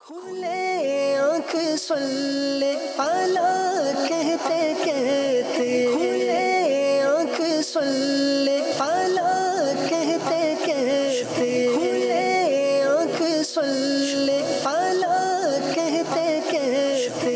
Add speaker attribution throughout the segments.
Speaker 1: کھلے آنکھ سلے اعلیٰ کہتے کہتے کھلے آنکھ سلے اعلیٰ کہتے کہتے کھلے آنکھ سلے اعلیٰ کہتے کہتے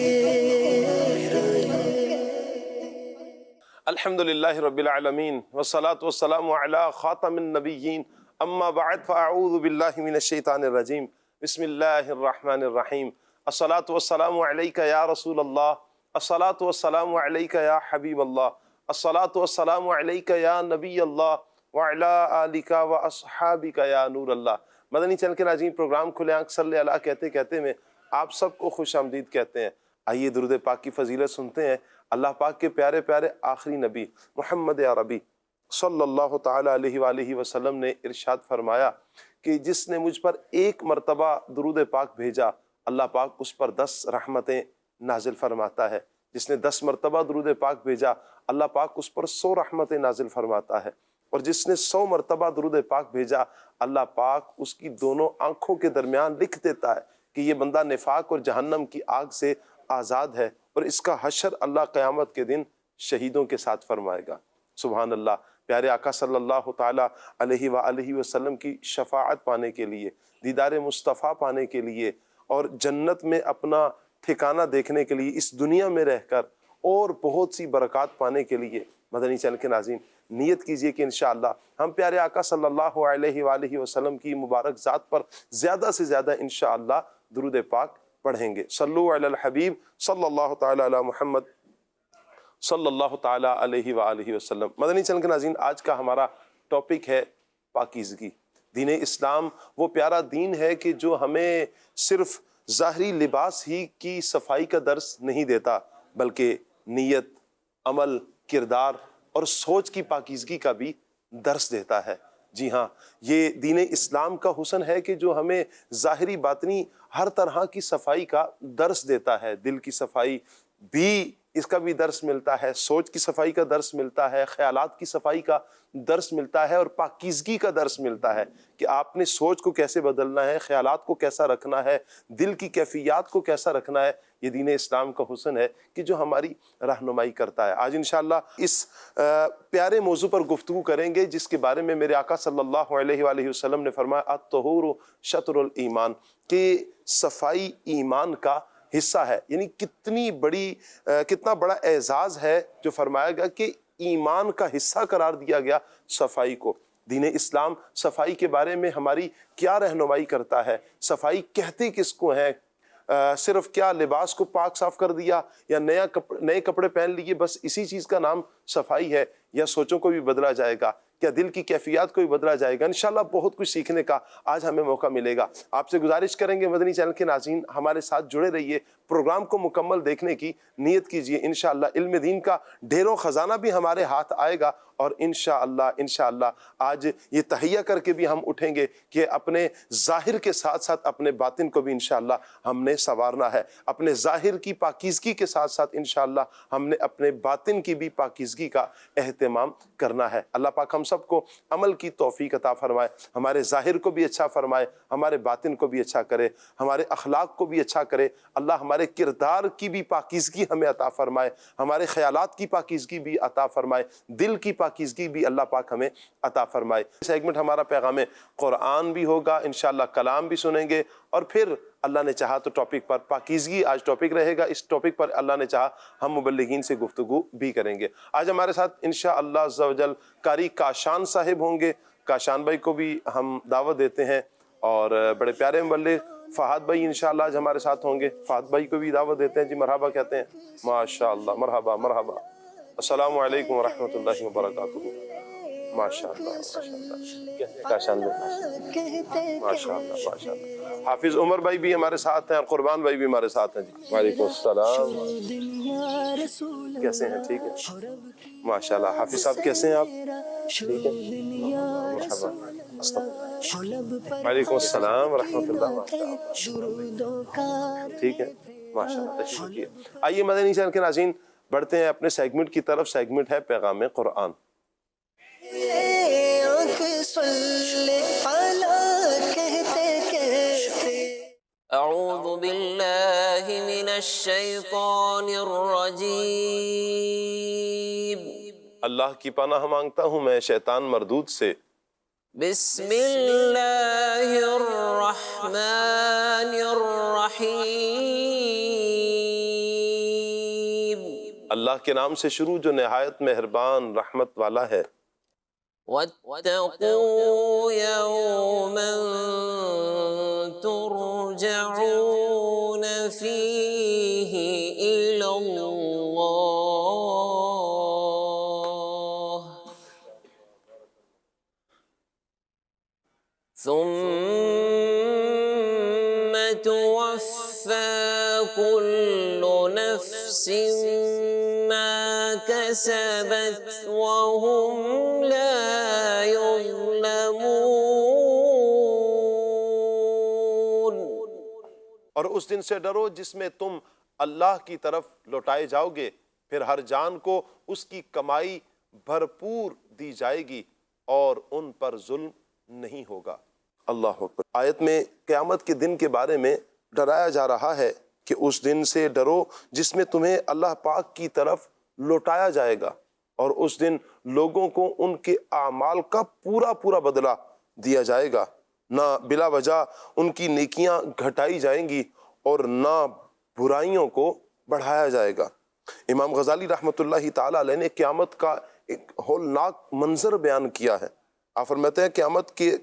Speaker 2: الحمدللہ رب العالمین والصلاة والسلام علی خاتم النبیین اما بعد فاعوذ باللہ من الشیطان الرجیم بسم اللہ الرحمن الرحیم الصلاة والسلام علیکہ یا رسول اللہ الصلاة والسلام علیکہ یا حبیب اللہ الصلاة والسلام علیکہ یا نبی اللہ وعلا آلکہ واصحابکہ یا نور اللہ۔ مدنی چینل کے ناظرین، پروگرام کھلے آنکھ صلی اللہ کہتے کہتے میں آپ سب کو خوش آمدید کہتے ہیں۔ آئیے درود پاک کی فضیلت سنتے ہیں۔ اللہ پاک کے پیارے پیارے آخری نبی محمد عربی صلی اللہ تعالیٰ علیہ وآلہ وسلم نے ارشاد فرمایا کہ جس نے مجھ پر ایک مرتبہ درود پاک بھیجا، اللہ پاک اس پر 10 رحمتیں نازل فرماتا ہے۔ جس نے 10 مرتبہ درود پاک بھیجا، اللہ پاک اس پر 100 رحمتیں نازل فرماتا ہے۔ اور جس نے 100 مرتبہ درود پاک بھیجا، اللہ پاک اس کی دونوں آنکھوں کے درمیان لکھ دیتا ہے کہ یہ بندہ نفاق اور جہنم کی آگ سے آزاد ہے، اور اس کا حشر اللہ قیامت کے دن شہیدوں کے ساتھ فرمائے گا۔ سبحان اللہ۔ پیارے آقا صلی اللہ تعالیٰ علیہ وآلہ وسلم کی شفاعت پانے کے لیے، دیدار مصطفیٰ پانے کے لیے، اور جنت میں اپنا ٹھکانہ دیکھنے کے لیے، اس دنیا میں رہ کر اور بہت سی برکات پانے کے لیے مدنی چینل کے ناظرین نیت کیجئے کہ انشاءاللہ ہم پیارے آقا صلی اللہ علیہ وآلہ وسلم کی مبارک ذات پر زیادہ سے زیادہ انشاءاللہ درود پاک پڑھیں گے۔ صلو علی الحبیب صلی اللہ تعالی علی محمد صلی اللہ تعالی علیہ وآلہ وسلم۔ مدنی چینل کے ناظرین، آج کا ہمارا ٹاپک ہے پاکیزگی۔ دین اسلام وہ پیارا دین ہے کہ جو ہمیں صرف ظاہری لباس ہی کی صفائی کا درس نہیں دیتا، بلکہ نیت، عمل، کردار اور سوچ کی پاکیزگی کا بھی درس دیتا ہے۔ جی ہاں، یہ دین اسلام کا حسن ہے کہ جو ہمیں ظاہری باطنی ہر طرح کی صفائی کا درس دیتا ہے۔ دل کی صفائی بھی اس کا بھی درس ملتا ہے، سوچ کی صفائی کا درس ملتا ہے، خیالات کی صفائی کا درس ملتا ہے، اور پاکیزگی کا درس ملتا ہے کہ آپ نے سوچ کو کیسے بدلنا ہے، خیالات کو کیسا رکھنا ہے، دل کی کیفیات کو کیسا رکھنا ہے۔ یہ دین اسلام کا حسن ہے کہ جو ہماری رہنمائی کرتا ہے۔ آج انشاءاللہ اس پیارے موضوع پر گفتگو کریں گے جس کے بارے میں میرے آقا صلی اللہ علیہ وآلہ وسلم نے فرمایا الطہور شطر الایمان، کہ صفائی ایمان کا حصہ ہے۔ یعنی کتنا بڑا اعزاز ہے جو فرمایا گیا کہ ایمان کا حصہ قرار دیا گیا صفائی کو۔ دین اسلام صفائی کے بارے میں ہماری کیا رہنمائی کرتا ہے؟ صفائی کہتے کس کو ہیں؟ صرف کیا لباس کو پاک صاف کر دیا یا نئے کپڑے پہن لیے بس اسی چیز کا نام صفائی ہے، یا سوچوں کو بھی بدلا جائے گا؟ کیا دل کی کیفیات کو بھی بدلا جائے گا؟ انشاءاللہ بہت کچھ سیکھنے کا آج ہمیں موقع ملے گا۔ آپ سے گزارش کریں گے مدنی چینل کے ناظرین ہمارے ساتھ جڑے رہیے، پروگرام کو مکمل دیکھنے کی نیت کیجئے۔ انشاءاللہ علم دین کا ڈھیروں خزانہ بھی ہمارے ہاتھ آئے گا، اور انشاءاللہ آج یہ تہیہ کر کے بھی ہم اٹھیں گے کہ اپنے ظاہر کے ساتھ ساتھ اپنے باطن کو بھی انشاءاللہ ہم نے سنوارنا ہے۔ اپنے ظاہر کی پاکیزگی کے ساتھ ساتھ انشاءاللہ ہم نے اپنے باطن کی بھی پاکیزگی کا اہتمام کرنا ہے۔ اللہ پاک ہم سب کو عمل کی توفیق عطا فرمائے، ہمارے ظاہر کو بھی اچھا فرمائے، ہمارے باطن کو بھی اچھا کرے، ہمارے اخلاق کو بھی اچھا کرے۔ اللہ ہمارے کردار کی بھی پاکیزگی ہمیں عطا فرمائے، ہمارے خیالات کی پاکیزگی بھی عطا فرمائے، دل کی پاکیزگی بھی اللہ پاک ہمیں عطا فرمائے۔ سیگمنٹ ہمارا پیغام قرآن بھی ہوگا، انشاءاللہ کلام بھی سنیں گے، اور پھر اللہ نے چاہا تو ٹاپک پر پاکیزگی آج ٹاپک رہے گا۔ اس ٹاپک پر اللہ نے چاہا ہم مبلغین سے گفتگو بھی کریں گے۔ آج ہمارے ساتھ انشاءاللہ عز و جل قاری کاشان صاحب ہوں گے۔ کاشان بھائی کو بھی ہم دعوت دیتے ہیں، اور بڑے پیارے مبلغ فہد بھائی انشاءاللہ آج ہمارے ساتھ ہوں گے۔ فہد بھائی کو بھی دعوت دیتے ہیں، جی مرحبا کہتے ہیں۔ ماشاءاللہ، مرحبا مرحبا۔ السلام علیکم ورحمۃ اللہ وبرکاتہ۔ ماشاءاللہ کاشان بھائی، ماشاءاللہ ماشاءاللہ۔ حافظ عمر بھائی بھی ہمارے ساتھ ہیں، اور قربان بھائی بھی ہمارے ساتھ ہیں۔ جی وعلیکم السلام، کیسے ہیں؟ ٹھیک ہے ماشاءاللہ۔ حافظ صاحب کیسے ہیں آپ؟ ٹھیک ہے، مرحبا۔ وعلیکم السلام ورحمۃ اللہ۔ ٹھیک ہے ماشاءاللہ، تشریف رکھیے۔ آئیے مدنی چینل کے ناظرین بڑھتے ہیں اپنے سیگمنٹ کی طرف۔ سیگمنٹ ہے پیغام قرآن۔
Speaker 3: اعوذ باللہ من الشیطان الرجیم،
Speaker 2: اللہ کی پناہ مانگتا ہوں میں شیطان مردود سے۔
Speaker 3: بسم اللہ الرحمن الرحیم،
Speaker 2: اللہ کے نام سے شروع جو نہایت مہربان رحمت والا ہے۔
Speaker 3: واتقوا یوما ترجعون فیہ الی اللہ ثم توفى كل نفس ما كسبت وهم لا يظلمون۔
Speaker 2: اور اس دن سے ڈرو جس میں تم اللہ کی طرف لوٹائے جاؤ گے، پھر ہر جان کو اس کی کمائی بھرپور دی جائے گی اور ان پر ظلم نہیں ہوگا۔ اللہ اکبر۔ آیت میں قیامت کے دن کے بارے میں ڈرایا جا رہا ہے کہ اس دن سے ڈرو جس میں تمہیں اللہ پاک کی طرف لوٹایا جائے گا، اور اس دن لوگوں کو ان کے اعمال کا پورا پورا بدلہ دیا جائے گا، نہ بلا وجہ ان کی نیکیاں گھٹائی جائیں گی اور نہ برائیوں کو بڑھایا جائے گا۔ امام غزالی رحمۃ اللہ تعالی علیہ نے قیامت کا ایک ہولناک منظر بیان کیا ہے۔ آپ فرماتے ہیں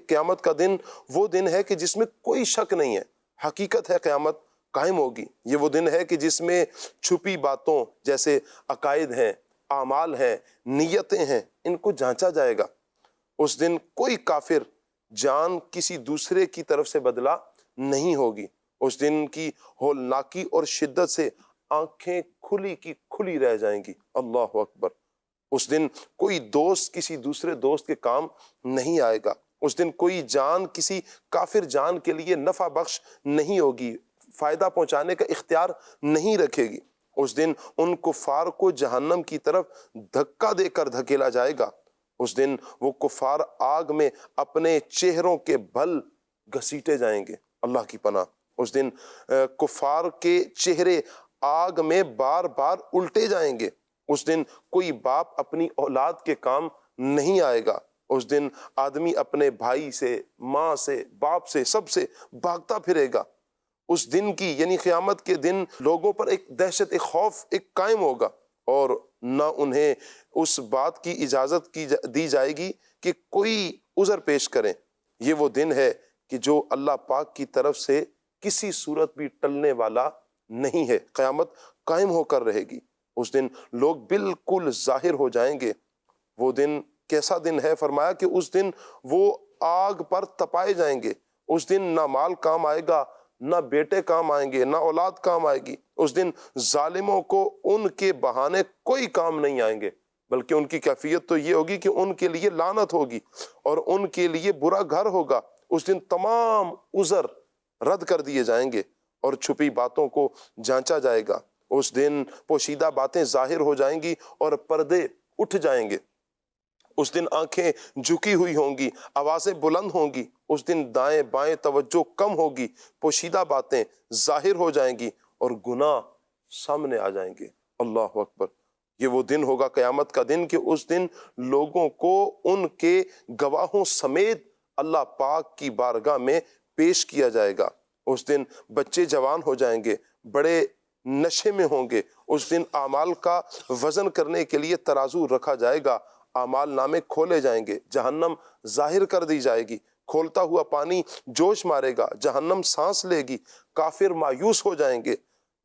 Speaker 2: قیامت کا دن وہ دن ہے کہ جس میں کوئی شک نہیں ہے، حقیقت ہے قیامت قائم ہوگی۔ یہ وہ دن ہے کہ جس میں چھپی باتوں جیسے عقائد ہیں، اعمال ہیں، نیتیں ہیں، ان کو جانچا جائے گا۔ اس دن کوئی کافر جان کسی دوسرے کی طرف سے بدلہ نہیں ہوگی۔ اس دن کی ہولناکی اور شدت سے آنکھیں کھلی کی کھلی رہ جائیں گی۔ اللہ اکبر۔ اس دن کوئی دوست کسی دوسرے دوست کے کام نہیں آئے گا۔ اس دن کوئی جان کسی کافر جان کے لیے نفع بخش نہیں ہوگی، فائدہ پہنچانے کا اختیار نہیں رکھے گی۔ اس دن ان کفار کو جہنم کی طرف دھکا دے کر دھکیلا جائے گا۔ اس دن وہ کفار آگ میں اپنے چہروں کے بل گھسیٹے جائیں گے۔ اللہ کی پناہ۔ اس دن کفار کے چہرے آگ میں بار بار الٹے جائیں گے۔ اس دن کوئی باپ اپنی اولاد کے کام نہیں آئے گا۔ اس دن آدمی اپنے بھائی سے، ماں سے، باپ سے، سب سے بھاگتا پھرے گا۔ اس دن کی یعنی قیامت کے دن لوگوں پر ایک دہشت، ایک خوف ایک قائم ہوگا، اور نہ انہیں اس بات کی اجازت دی جائے گی کہ کوئی عذر پیش کریں۔ یہ وہ دن ہے کہ جو اللہ پاک کی طرف سے کسی صورت بھی ٹلنے والا نہیں ہے۔ قیامت قائم ہو کر رہے گی۔ اس دن لوگ بالکل ظاہر ہو جائیں گے۔ وہ دن کیسا دن ہے؟ فرمایا کہ اس دن وہ آگ پر تپائے جائیں گے۔ اس دن نہ مال کام آئے گا، نہ بیٹے کام آئیں گے، نہ اولاد کام آئے گی۔ اس دن ظالموں کو ان کے بہانے کوئی کام نہیں آئیں گے، بلکہ ان کی کیفیت تو یہ ہوگی کہ ان کے لیے لعنت ہوگی اور ان کے لیے برا گھر ہوگا۔ اس دن تمام عذر رد کر دیے جائیں گے اور چھپی باتوں کو جانچا جائے گا۔ اس دن پوشیدہ باتیں ظاہر ہو جائیں گی اور پردے اٹھ جائیں گے۔ اس دن آنکھیں جھکی ہوئی ہوں گی، آوازیں بلند ہوں گی۔ اس دن دائیں بائیں توجہ کم ہوگی، پوشیدہ باتیں ظاہر ہو جائیں گی اور گناہ سامنے آ جائیں گے۔ اللہ اکبر۔ یہ وہ دن ہوگا قیامت کا دن کہ اس دن لوگوں کو ان کے گواہوں سمیت اللہ پاک کی بارگاہ میں پیش کیا جائے گا۔ اس دن بچے جوان ہو جائیں گے، بڑے نشے میں ہوں گے۔ اس دن اعمال کا وزن کرنے کے لیے ترازو رکھا جائے گا، اعمال نامے کھولے جائیں گے، جہنم ظاہر کر دی جائے گی، کھولتا ہوا پانی جوش مارے گا، جہنم سانس لے گی، کافر مایوس ہو جائیں گے،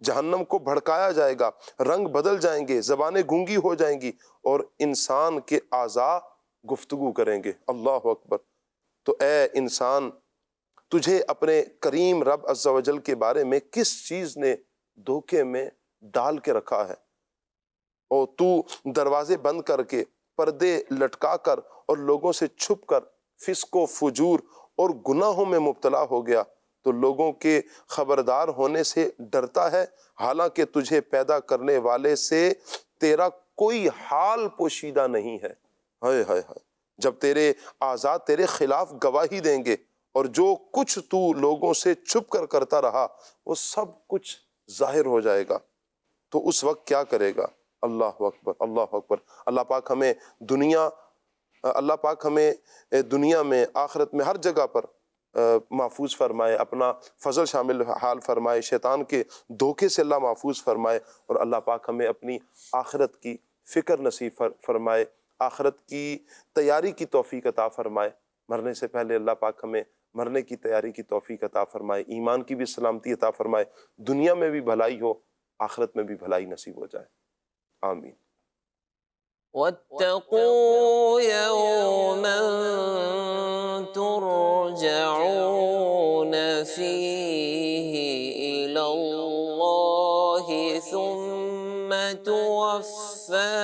Speaker 2: جہنم کو بھڑکایا جائے گا، رنگ بدل جائیں گے، زبانیں گونگی ہو جائیں گی اور انسان کے اعضاء گفتگو کریں گے۔ اللہ اکبر۔ تو اے انسان، تجھے اپنے کریم رب عز و جل کے بارے میں کس چیز نے دھوکے میں ڈال کے رکھا ہے؟ اور تو دروازے بند کر کے، پردے لٹکا کر اور لوگوں سے چھپ کر فسق و فجور اور گناہوں میں مبتلا ہو گیا تو لوگوں کے خبردار ہونے سے ڈرتا ہے، حالانکہ تجھے پیدا کرنے والے سے تیرا کوئی حال پوشیدہ نہیں ہے۔ ہائے ہائے ہائے۔ جب تیرے اعضاء تیرے خلاف گواہی دیں گے اور جو کچھ تو لوگوں سے چھپ کر کرتا رہا وہ سب کچھ ظاہر ہو جائے گا، تو اس وقت کیا کرے گا؟ اللہ اکبر، اللہ اکبر۔ اللہ پاک ہمیں دنیا میں، آخرت میں، ہر جگہ پر محفوظ فرمائے، اپنا فضل شامل حال فرمائے، شیطان کے دھوکے سے اللہ محفوظ فرمائے، اور اللہ پاک ہمیں اپنی آخرت کی فکر نصیب فرمائے، آخرت کی تیاری کی توفیق عطا فرمائے۔ مرنے سے پہلے اللہ پاک ہمیں مرنے کی تیاری کی توفیق عطا فرمائے، ایمان کی بھی سلامتی عطا فرمائے، دنیا میں بھی بھلائی ہو، آخرت میں بھی بھلائی نصیب ہو جائے، آمین۔
Speaker 3: واتقوا يوما ترجعون فيه إلى الله ثم توفى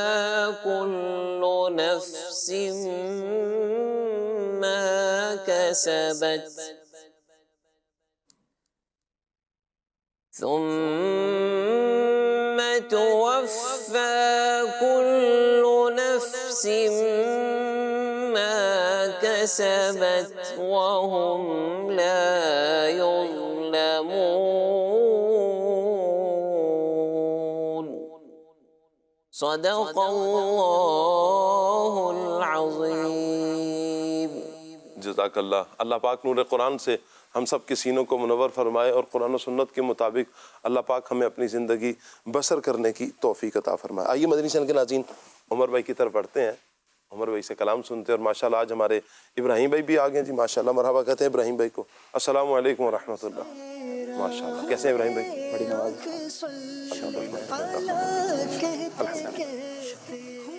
Speaker 3: كل نفس ما كسبت وهم لا يظلمون صدق اللہ العظیم۔
Speaker 2: جزاک اللہ۔ اللہ پاک نور قرآن سے ہم سب کے سینوں کو منور فرمائے، اور قرآن و سنت کے مطابق اللہ پاک ہمیں اپنی زندگی بسر کرنے کی توفیق عطا فرمائے۔ آئیے مدنی چینل کے ناظرین عمر بھائی کی طرف بڑھتے ہیں، عمر بھائی سے کلام سنتے ہیں، اور ماشاءاللہ آج ہمارے ابراہیم بھائی بھی آ گئے ہیں جی، ماشاءاللہ مرحبا کہتے ہیں ابراہیم بھائی کو۔ السلام علیکم ورحمۃ اللہ۔ ماشاءاللہ، کیسے ہیں ابراہیم بھائی؟ بڑی نواز،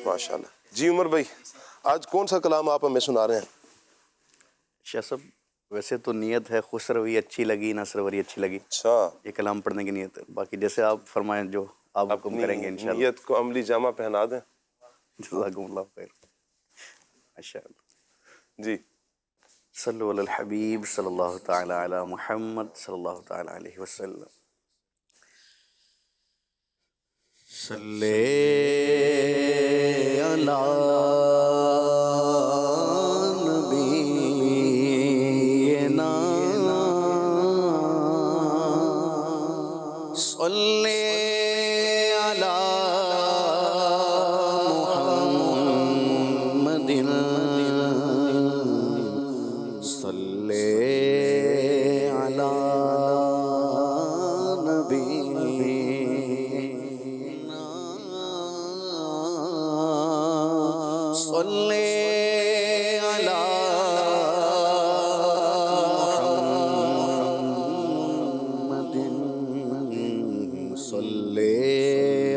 Speaker 2: ماشاءاللہ۔ جی عمر بھائی، آج کون سا کلام آپ ہمیں سنا رہے ہیں؟
Speaker 4: شاہ صاحب ویسے تو نیت ہے خوش روی اچھی لگی، نہ سروری اچھی لگی،
Speaker 2: اچھا،
Speaker 4: یہ کلام پڑھنے کی نیت ہے، باقی جیسے آپ فرمائیں جو آپ حکم کریں گے انشاءاللہ۔
Speaker 2: نیت کو عملی جامہ پہنا دیں۔
Speaker 4: جزاکم اللہ خیر، ماشاءاللہ۔
Speaker 2: جی،
Speaker 4: صلو علی الحبیب صلی اللہ تعالی علی محمد صلی اللہ تعالی علیہ وسلم۔ صلی علی صلی علی محمد صلی علی نبینا صلی علی صلی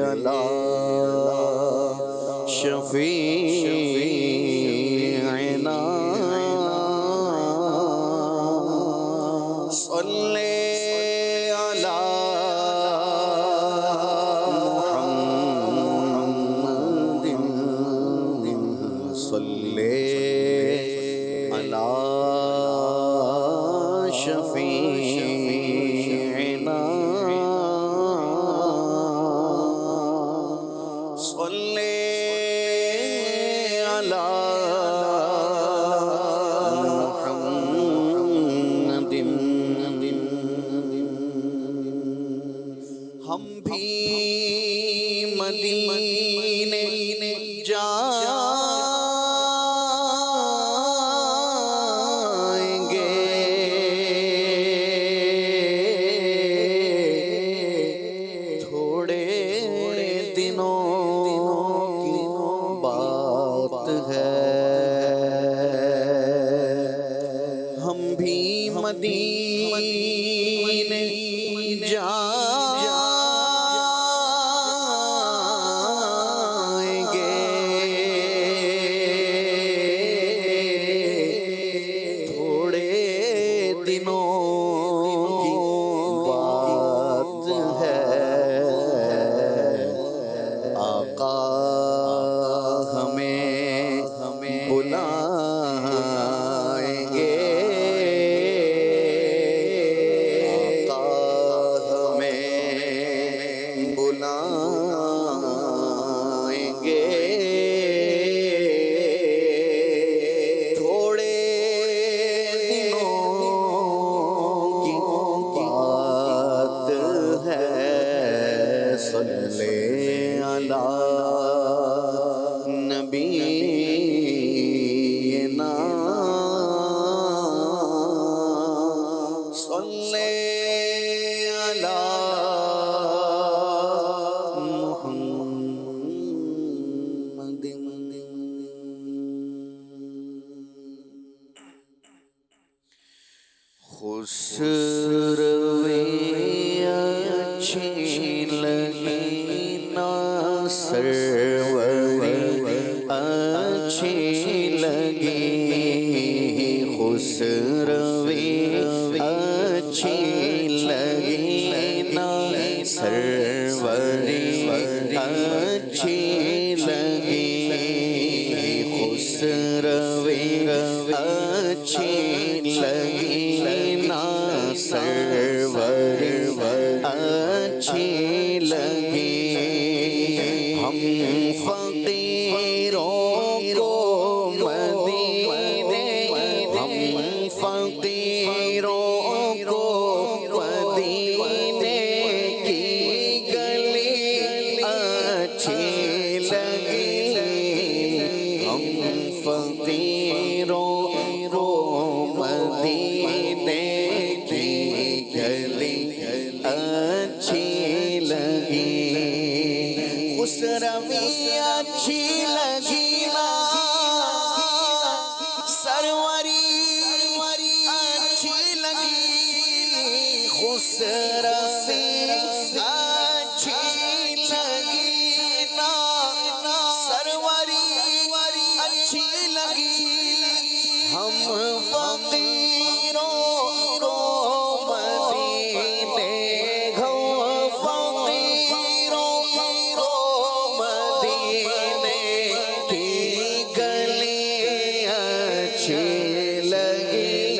Speaker 4: علی شفیعنا صلی علی محمد صلی علی شفیعنا صلی علی محمد۔ ہم بھی مدینے جائیں گے، تھوڑے دنوں کی بات ہے، ہم بھی مدینے جائیں گے، تھوڑے دنوں کی بات ہے، آقا ہمیں بلائیں گے، آقا ہمیں نبینا صلی علی محمد خسروی اچھی لگی نا سروری اچھی لگی خسروی اچھی لگی نا سروری اچھی لگی خسروی اچھی لگی نا سرور اچھی لگی ہم فقیروں کو مدینے ہم فقیروں کو مدینے کی گلی اچھی لگی ہم فقیروں کو مدینے کی گلی اچھی لگی خسروی اچھی لگی نا سروری اچھی لگی خسروی اچھی لگی نا سروری اچھی لگی ہم فقیروں کو مدینے ہم فقیروں کو مدینے کی گلی اچھی لگی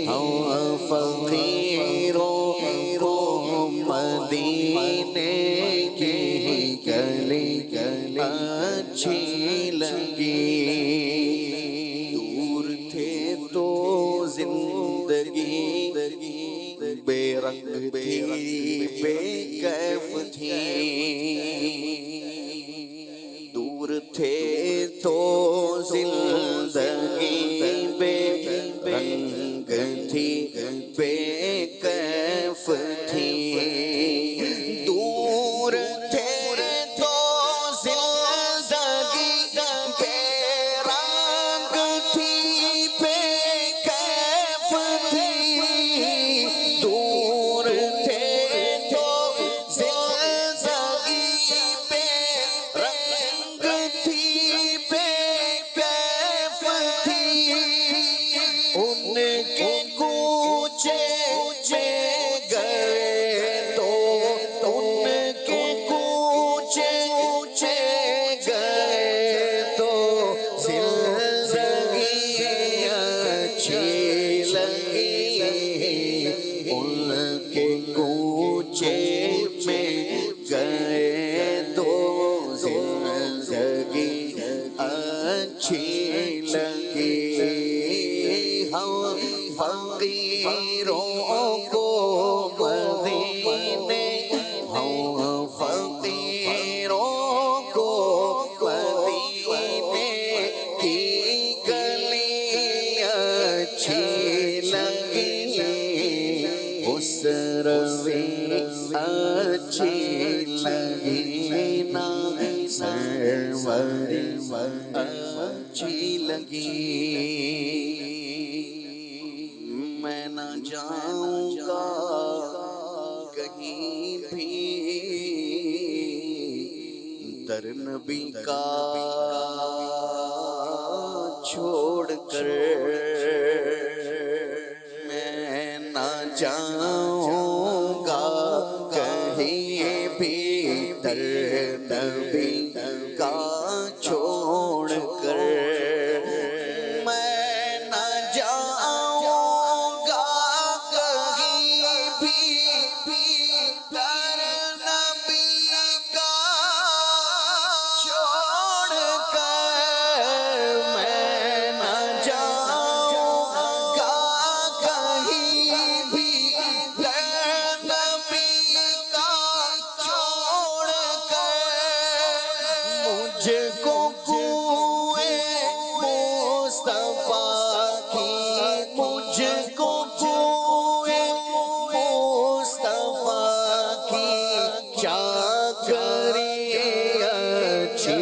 Speaker 4: ہم فقیروں کو مدینے کی گلی اچھی لگی دور تھے تو زندگی بے رنگ تھی بے کیف تھی دور تھے تو زندگی بے رنگ تھی بے کیف تھی دور تھے تو زندگی بے رنگ تھی بے کیف تھی دور تھے تو زندگی بے رنگ تھی بے کیف تھی ان کے کوچے گئے تو ان کے کوچے گئے تو زندگی اچھی لگی ان کے کوچے میں گئے تو زندگی اچھی لگی ہم فقیروں کو مدینے ہم فقیروں کو مدینے کی گلی اچھی لگی خسروی اچھی لگی نا سرور اچھی لگی میں نہ جاؤں گا کہیں بھی در نبی کا چھوڑ کر میں نہ جاؤں گا کہیں بھی در نبی کا چھوڑ کر میں نہ جاؤں گا کہیں بھی در نبی کا چھوڑ کر میں نہ جاؤں گا کہیں بھی در نبی کا چھوڑ کر چاکری اچھی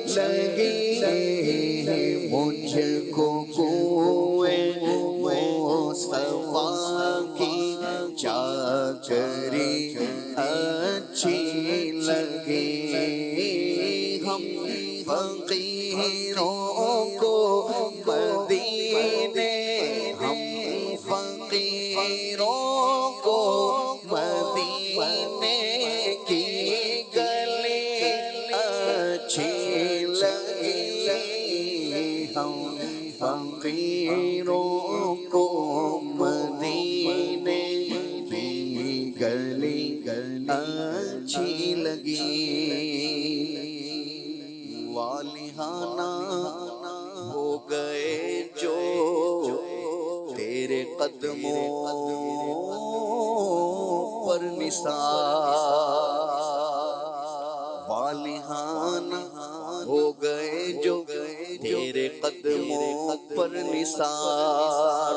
Speaker 4: لگی مجھ کو کوئے مصطفیٰ کی چاکری اچھی لگی ہم فقیروں کو مدینے ہم فقیروں کو مدینے کی گلی اچھی لگی ہم فقیروں کو مدینے کی گلی اچھی لگی والہانہ ہو گئے جو تیرے قدموں پر نثار والہانہ ہو گئے جو تیرے قدموں پر نثار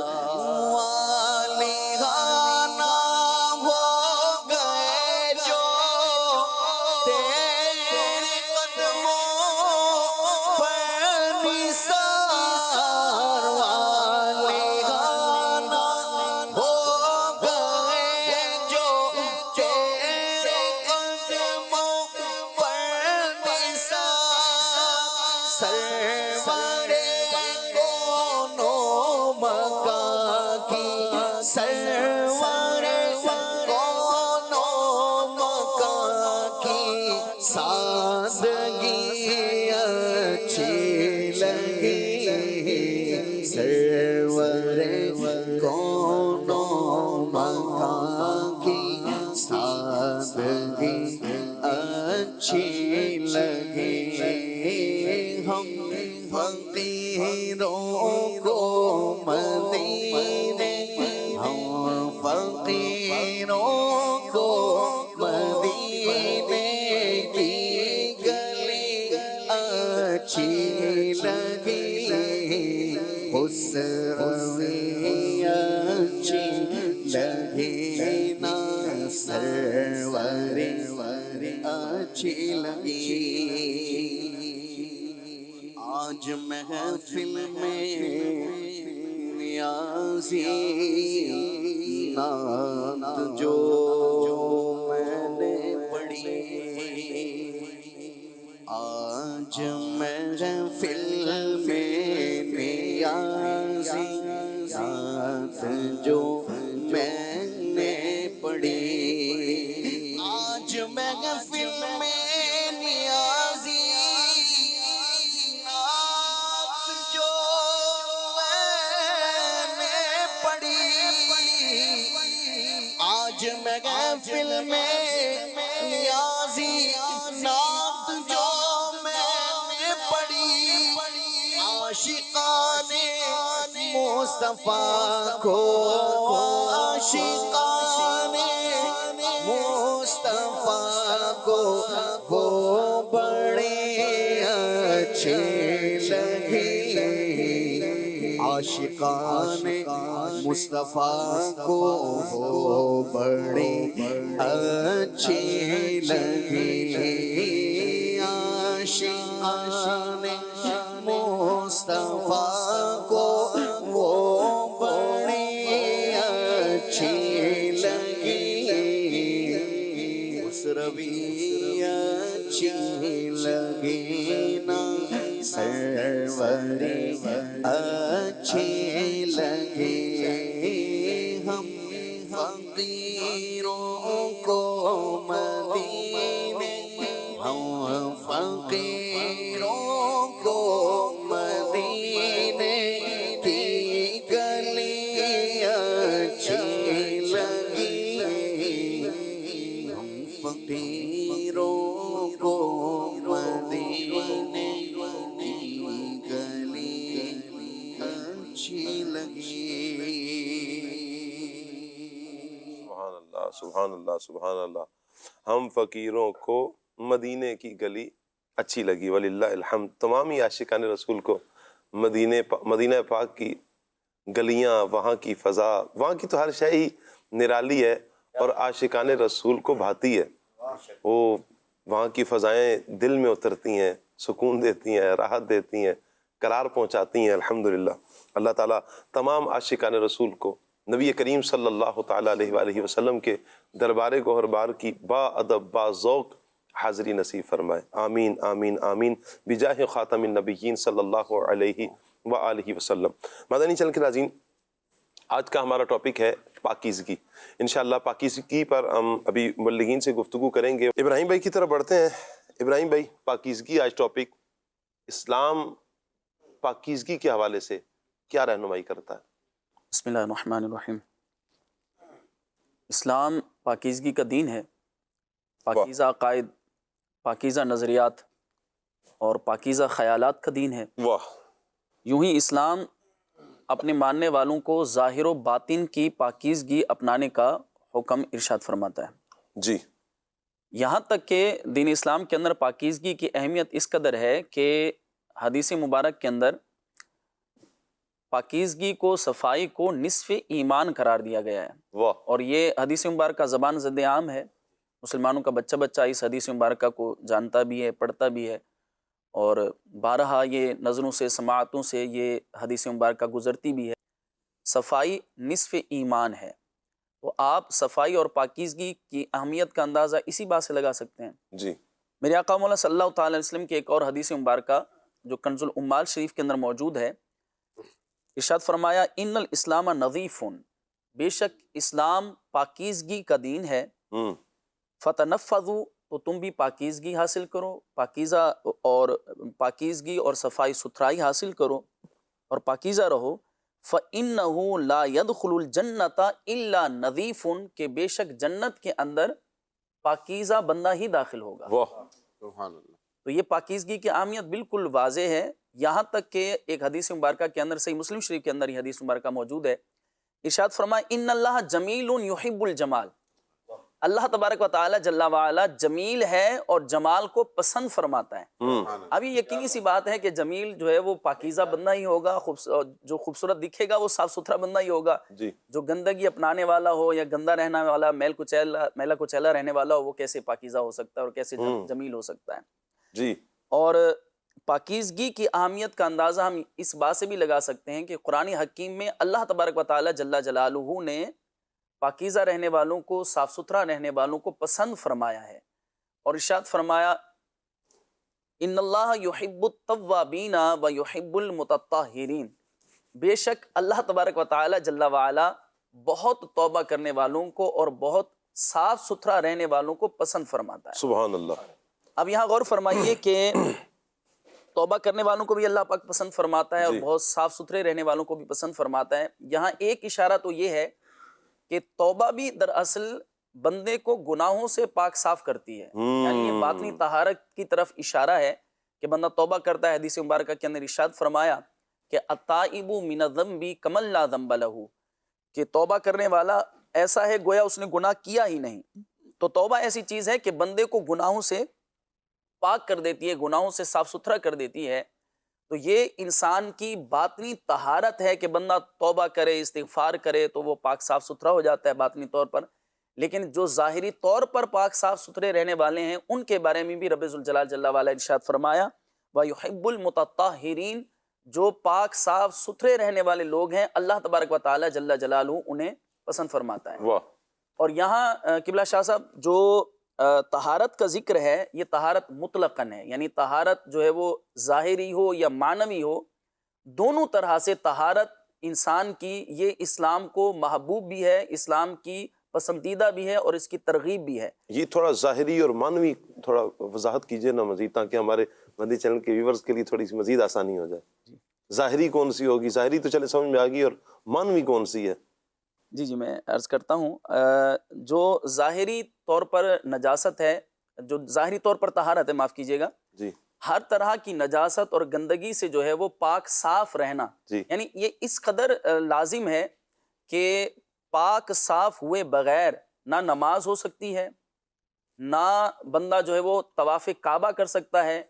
Speaker 4: والہانہ ہو گئے جو تیرے قدموں پر نثار والہانہ ہو گئے جو تیرے قدموں پر نثار سرور کونوں مکان کی سرور کونوں مکان کی سادگی اچھی لگی سرور کونوں مکان کی سادگی اچھی لگی ہم فقیروں کو مدینے ہم فقیروں کو مدینے کی گلی اچھی لگی خسروی اچھی لگی نا سروری اچھی لگی آج محفل میں نیازی نعت جو میں نے پڑھی آج محفل میں نیازی نعت جو میں نے پڑھی آج محفل میں نیازی آج محفل میں نیازی نعت جو میں نے پڑھی عاشقان مصطفیٰ کو عاشقان مصطفیٰ کو وہ بڑے اچھے لگے عاشقان مصطفیٰ کو بڑے اچھے لگے عاشقان مصطفیٰ کو وہ بڑے اچھے لگے خسروی اچھی لگے نا سروری اچھے لگے ہم فقیروں کو مدینے ہم فقیروں کو مدینے کی گلی اچھی لگی ہم فقیروں کو مدینے کی گلی اچھی لگی
Speaker 2: سبحان اللہ سبحان اللہ ہم فقیروں کو مدینے کی گلی اچھی لگی وللہ الحمد تمام ہی عاشقان رسول کو مدینہ پاک کی گلیاں وہاں کی فضا وہاں کی تو ہر شے ہی نرالی ہے اور عاشقان رسول کو بھاتی ہے وہ وہاں کی فضائیں دل میں اترتی ہیں، سکون دیتی ہیں، راحت دیتی ہیں، قرار پہنچاتی ہیں۔ الحمدللہ اللہ تعالیٰ تمام عاشقان رسول کو نبی کریم صلی اللہ تعالیٰ علیہ وآلہ وسلم کے دربار گوہر بار کی با ادب با ذوق حاضری نصیب فرمائے۔ آمین آمین آمین بجاہ خاتم النبیین صلی اللہ علیہ وآلہ وسلم۔ مدنی چینل کے ناظرین، آج کا ہمارا ٹاپک ہے پاکیزگی۔ انشاءاللہ پاکیزگی پر ہم ابھی مبلغین سے گفتگو کریں گے۔ ابراہیم بھائی کی طرف بڑھتے ہیں۔ ابراہیم بھائی، پاکیزگی آج ٹاپک، اسلام پاکیزگی کے حوالے سے کیا رہنمائی کرتا ہے؟
Speaker 5: بسم اللہ الرحمن الرحیم۔ اسلام پاکیزگی کا دین ہے، پاکیزہ عقائد، پاکیزہ نظریات اور پاکیزہ خیالات کا دین ہے۔
Speaker 2: واہ!
Speaker 5: یوں ہی اسلام اپنے ماننے والوں کو ظاہر و باطن کی پاکیزگی اپنانے کا حکم ارشاد فرماتا ہے۔
Speaker 2: جی،
Speaker 5: یہاں تک کہ دین اسلام کے اندر پاکیزگی کی اہمیت اس قدر ہے کہ حدیث مبارک کے اندر پاکیزگی کو، صفائی کو نصف ایمان قرار دیا گیا ہے۔
Speaker 2: واہ!
Speaker 5: اور یہ حدیث مبارکہ زبان زد عام ہے، مسلمانوں کا بچہ بچہ اس حدیث مبارکہ کو جانتا بھی ہے، پڑھتا بھی ہے، اور بارہا یہ نظروں سے، سماعتوں سے یہ حدیث مبارکہ گزرتی بھی ہے۔ صفائی نصف ایمان ہے، تو آپ صفائی اور پاکیزگی کی اہمیت کا اندازہ اسی بات سے لگا سکتے ہیں۔
Speaker 2: جی،
Speaker 5: میرے آقا مولا صلی اللہ تعالی علیہ وسلم کی ایک اور حدیث مبارکہ جو کنز الامال شریف کے اندر موجود ہے، ارشاد فرمایا ان الاسلام نظیف، بے شک اسلام پاکیزگی کا دین ہے، فتنفذوا، تو تم بھی پاکیزگی حاصل کرو، پاکیزہ اور پاکیزگی اور صفائی ستھرائی حاصل کرو اور پاکیزہ رہو۔ فإنہ لا يدخل الجنۃ الا نظیف، کہ بے شک جنت کے اندر پاکیزہ بندہ ہی داخل ہوگا۔
Speaker 2: واہ! سبحان اللہ۔
Speaker 5: تو یہ پاکیزگی کی اہمیت بالکل واضح ہے، یہاں تک کہ ایک حدیث مبارکہ کے اندر، صحیح مسلم شریف کے اندر یہ حدیث مبارکہ موجود ہے، ارشاد فرمایا ان اللہ جمیل یحب الجمال، اللہ تبارک و تعالی جل وعلا جمیل ہے اور جمال کو پسند فرماتا ہے۔ اب یہ یقینی سی بات ہے کہ جمیل جو ہے وہ پاکیزہ بندہ ہی ہوگا، جو خوبصورت دکھے گا وہ صاف ستھرا بندہ ہی ہوگا۔
Speaker 2: جی،
Speaker 5: جو گندگی اپنانے والا ہو یا گندا رہنے والا، میلا کچیلا رہنے والا ہو، وہ کیسے پاکیزہ ہو سکتا ہے اور کیسے جمیل ہو سکتا ہے؟
Speaker 2: جی،
Speaker 5: اور پاکیزگی کی اہمیت کا اندازہ ہم اس بات سے بھی لگا سکتے ہیں کہ قرآن حکیم میں اللہ تبارک و تعالی جل جلالہ نے پاکیزہ رہنے والوں کو، صاف ستھرا رہنے والوں کو پسند فرمایا ہے، اور ارشاد فرمایا ان اللہ یحب التوابین و یحب المتطہرین، بے شک اللہ تبارک و تعالی جل وعلا بہت توبہ کرنے والوں کو اور بہت صاف ستھرا رہنے والوں کو پسند فرماتا ہے۔
Speaker 2: سبحان اللہ۔
Speaker 5: اب یہاں غور فرمائیے کہ توبہ کرنے والوں کو بھی اللہ پاک پسند فرماتا ہے اور بہت صاف ستھرے رہنے والوں کو بھی پسند فرماتا ہے۔ یہاں ایک اشارہ تو یہ ہے کہ توبہ بھی دراصل بندے کو گناہوں سے پاک صاف کرتی ہے، یعنی یہ باطنی طہارت کی طرف اشارہ ہے کہ بندہ توبہ کرتا ہے۔ حدیث مبارکہ کے اندر ارشاد فرمایا کہ التائب من الذنب کمن لا ذنب لہ، کہ توبہ کرنے والا ایسا ہے گویا اس نے گناہ کیا ہی نہیں۔ تو توبہ ایسی چیز ہے کہ بندے کو گناہوں سے پاک کر دیتی ہے، گناہوں سے صاف ستھرا کر دیتی ہے۔ تو یہ انسان کی باطنی طہارت ہے کہ بندہ توبہ کرے، استغفار کرے تو وہ پاک صاف ستھرا ہو جاتا ہے باطنی طور پر۔ لیکن جو ظاہری طور پر پاک صاف ستھرے رہنے والے ہیں، ان کے بارے میں بھی رب ذوالجلال جل وعلا ارشاد فرمایا وَيُحِبُّ الْمُتَطَّهِرِينَ، جو پاک صاف ستھرے رہنے والے لوگ ہیں اللہ تبارک و تعالی جل جلالہ انہیں پسند فرماتا ہے۔
Speaker 2: واہ!
Speaker 5: اور یہاں قبلہ شاہ صاحب جو طہارت کا ذکر ہے، یہ طہارت مطلقاً ہے، یعنی طہارت جو ہے وہ ظاہری ہو یا معنوی ہو، دونوں طرح سے طہارت انسان کی یہ اسلام کو محبوب بھی ہے، اسلام کی پسندیدہ بھی ہے اور اس کی ترغیب بھی ہے۔
Speaker 2: یہ تھوڑا ظاہری اور معنوی تھوڑا وضاحت کیجئے نا مزید، تاکہ ہمارے مدنی چینل کے ویورز کے لیے تھوڑی سی مزید آسانی ہو جائے۔ ظاہری کون سی ہوگی؟ ظاہری تو چلے سمجھ میں آ گئی، اور معنوی کون سی ہے؟
Speaker 5: جی میں عرض کرتا ہوں، جو ظاہری طور پر نجاست ہے، جو ظاہری طور پر طہارت ہے، معاف کیجیے گا،
Speaker 2: جی،
Speaker 5: ہر طرح کی نجاست اور گندگی سے جو ہے وہ پاک صاف رہنا،
Speaker 2: جی،
Speaker 5: یعنی یہ اس قدر لازم ہے کہ پاک صاف ہوئے بغیر نہ نماز ہو سکتی ہے، نہ بندہ جو ہے وہ طواف کعبہ کر سکتا ہے،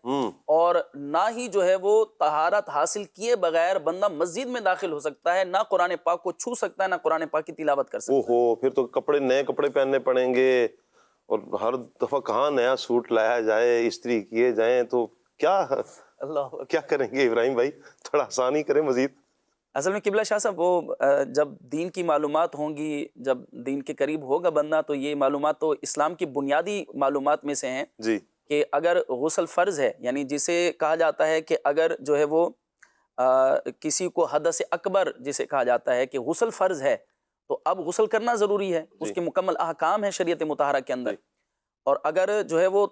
Speaker 5: اور نہ ہی جو ہے وہ طہارت حاصل کیے بغیر بندہ مسجد میں داخل ہو سکتا ہے، نہ قرآن پاک کو چھو سکتا ہے، نہ قرآن پاک کی تلاوت کر سکتا ہے۔
Speaker 2: اوہو، پھر تو کپڑے، نئے کپڑے پہننے پڑیں گے، اور ہر دفعہ کہاں نیا سوٹ لایا جائے، استری کیے جائیں، تو کیا
Speaker 5: اللہ
Speaker 2: کیا کریں گے ابراہیم بھائی؟ تھوڑا آسانی کریں مزید.
Speaker 5: اصل میں قبلہ شاہ صاحب وہ جب دین کی معلومات ہوں گی، جب دین کے قریب ہوگا بندہ، تو یہ معلومات تو اسلام کی بنیادی معلومات میں سے ہیں
Speaker 2: جی
Speaker 5: کہ اگر غسل فرض ہے، یعنی جسے کہا جاتا ہے کہ اگر جو ہے وہ کسی کو حدث اکبر جسے کہا جاتا ہے کہ غسل فرض ہے، تو اب غسل کرنا ضروری ہے، اس کے مکمل احکام ہیں شریعت مطہرہ کے اندر. اور اگر جو ہے وہ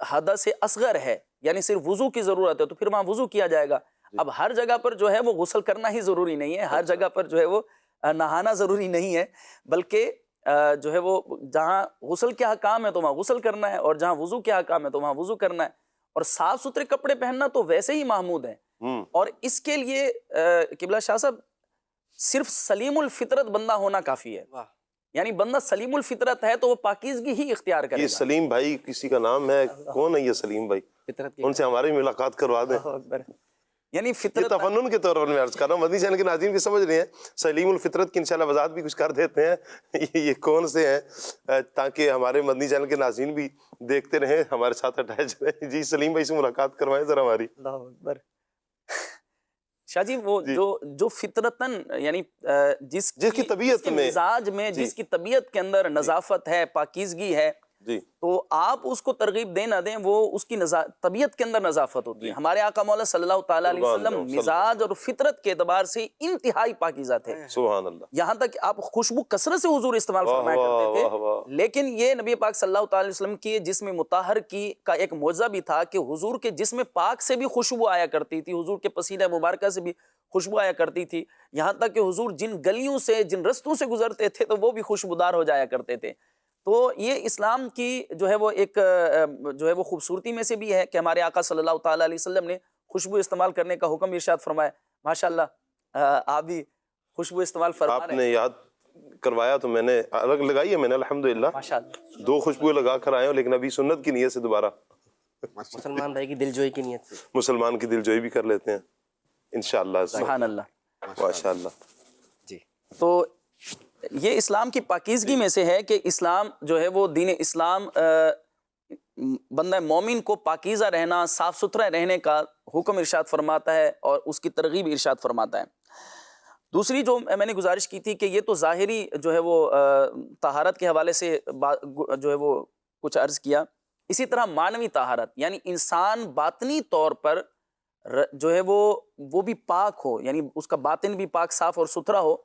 Speaker 5: حدث اصغر ہے، یعنی صرف وضو کی ضرورت ہے، تو پھر وہاں وضو کیا جائے گا. اب ہر جگہ پر جو ہے وہ غسل کرنا ہی ضروری نہیں ہے، ہر جگہ پر جو ہے وہ نہانا ضروری نہیں ہے، بلکہ جو ہے وہ جہاں غسل کے احکام ہے تو وہاں غسل کرنا ہے، اور جہاں وضو کے احکام ہے تو وہاں وضو کرنا ہے. اور صاف ستھرے کپڑے پہننا تو ویسے ہی محمود ہیں. اور اس کے لیے قبلہ شاہ صاحب صرف سلیم الفطرت بندہ ہونا کافی ہے. یعنی بندہ سلیم الفطرت ہے تو وہ پاکیزگی ہی اختیار کرے
Speaker 2: یہ
Speaker 5: گا.
Speaker 2: سلیم بھائی کسی کا نام ہے؟ کون ہے یہ سلیم بھائی؟ ان سے ہماری ملاقات کروا دیں.
Speaker 5: یعنی
Speaker 2: یہ
Speaker 5: فطرت
Speaker 2: تفنن کے طور پر میں عرض کر رہا ہوں، مدنی چینل کے ناظرین بھی سمجھ رہے ہیں. سلیم الفطرت کی انشاءاللہ وضاحت بھی کچھ کر دیتے ہیں یہ کون سے ہیں، تاکہ ہمارے مدنی چینل کے ناظرین بھی دیکھتے رہیں، ہمارے ساتھ اٹیچ رہیں. جی سلیم بھائی سے ملاقات کروائیں ذرا ہماری.
Speaker 5: اللہ اکبر. شاہ جی وہ جو فطرتاً یعنی جس
Speaker 2: کی طبیعت میں،
Speaker 5: مزاج میں، جس کی طبیعت کے اندر نظافت ہے، پاکیزگی ہے،
Speaker 2: جی
Speaker 5: تو آپ اس کو ترغیب دے نہ دیں، وہ اس کی طبیعت کے اندر نظافت ہوتی ہے. ہمارے آقا مولا صلی اللہ تعالیٰ علیہ وسلم مزاج اور فطرت کے اعتبار سے انتہائی پاکیزہ تھے.
Speaker 2: سبحان اللہ.
Speaker 5: یہاں تک کہ آپ خوشبو کثرت سے حضور استعمال فرمایا کرتے تھے، لیکن یہ نبی پاک صلی اللہ تعالی وسلم کی جسم مطہر کی کا ایک معجزہ بھی تھا کہ حضور کے جسم پاک سے بھی خوشبو آیا کرتی تھی، حضور کے پسینہ مبارکہ سے بھی خوشبو آیا کرتی تھی. یہاں تک کہ حضور جن گلیوں سے، جن رستوں سے گزرتے تھے تو وہ بھی خوشبودار ہو جایا کرتے تھے. تو یہ اسلام کی جو ہے وہ ایک جو ہے وہ خوبصورتی میں سے بھی ہے کہ ہمارے آقا صلی اللہ تعالیٰ علیہ وسلم نے خوشبو استعمال کرنے کا حکم ارشاد فرمایا. ماشاءاللہ آپ بھی خوشبو استعمال فرما رہے ہیں.
Speaker 2: آپ نے یاد کروایا تو میں نے الگ لگائی ہے، میں نے الحمدللہ
Speaker 5: ماشاءاللہ
Speaker 2: 2 خوشبوئیں لگا کر آئے ہوں، لیکن ابھی سنت کی نیت سے دوبارہ
Speaker 6: مسلمان بھائی کی دلجوئی کی نیت سے
Speaker 2: مسلمان کی دلجوئی بھی کر لیتے ہیں انشاءاللہ.
Speaker 5: سبحان اللہ
Speaker 2: ماشاءاللہ.
Speaker 6: جی.
Speaker 5: تو یہ اسلام کی پاکیزگی میں سے ہے کہ اسلام جو ہے وہ دین اسلام بندہ مومن کو پاکیزہ رہنا، صاف ستھرا رہنے کا حکم ارشاد فرماتا ہے اور اس کی ترغیب ارشاد فرماتا ہے. دوسری جو میں نے گزارش کی تھی کہ یہ تو ظاہری جو ہے وہ طہارت کے حوالے سے جو ہے وہ کچھ عرض کیا. اسی طرح معنوی طہارت، یعنی انسان باطنی طور پر جو ہے وہ بھی پاک ہو، یعنی اس کا باطن بھی پاک صاف اور ستھرا ہو.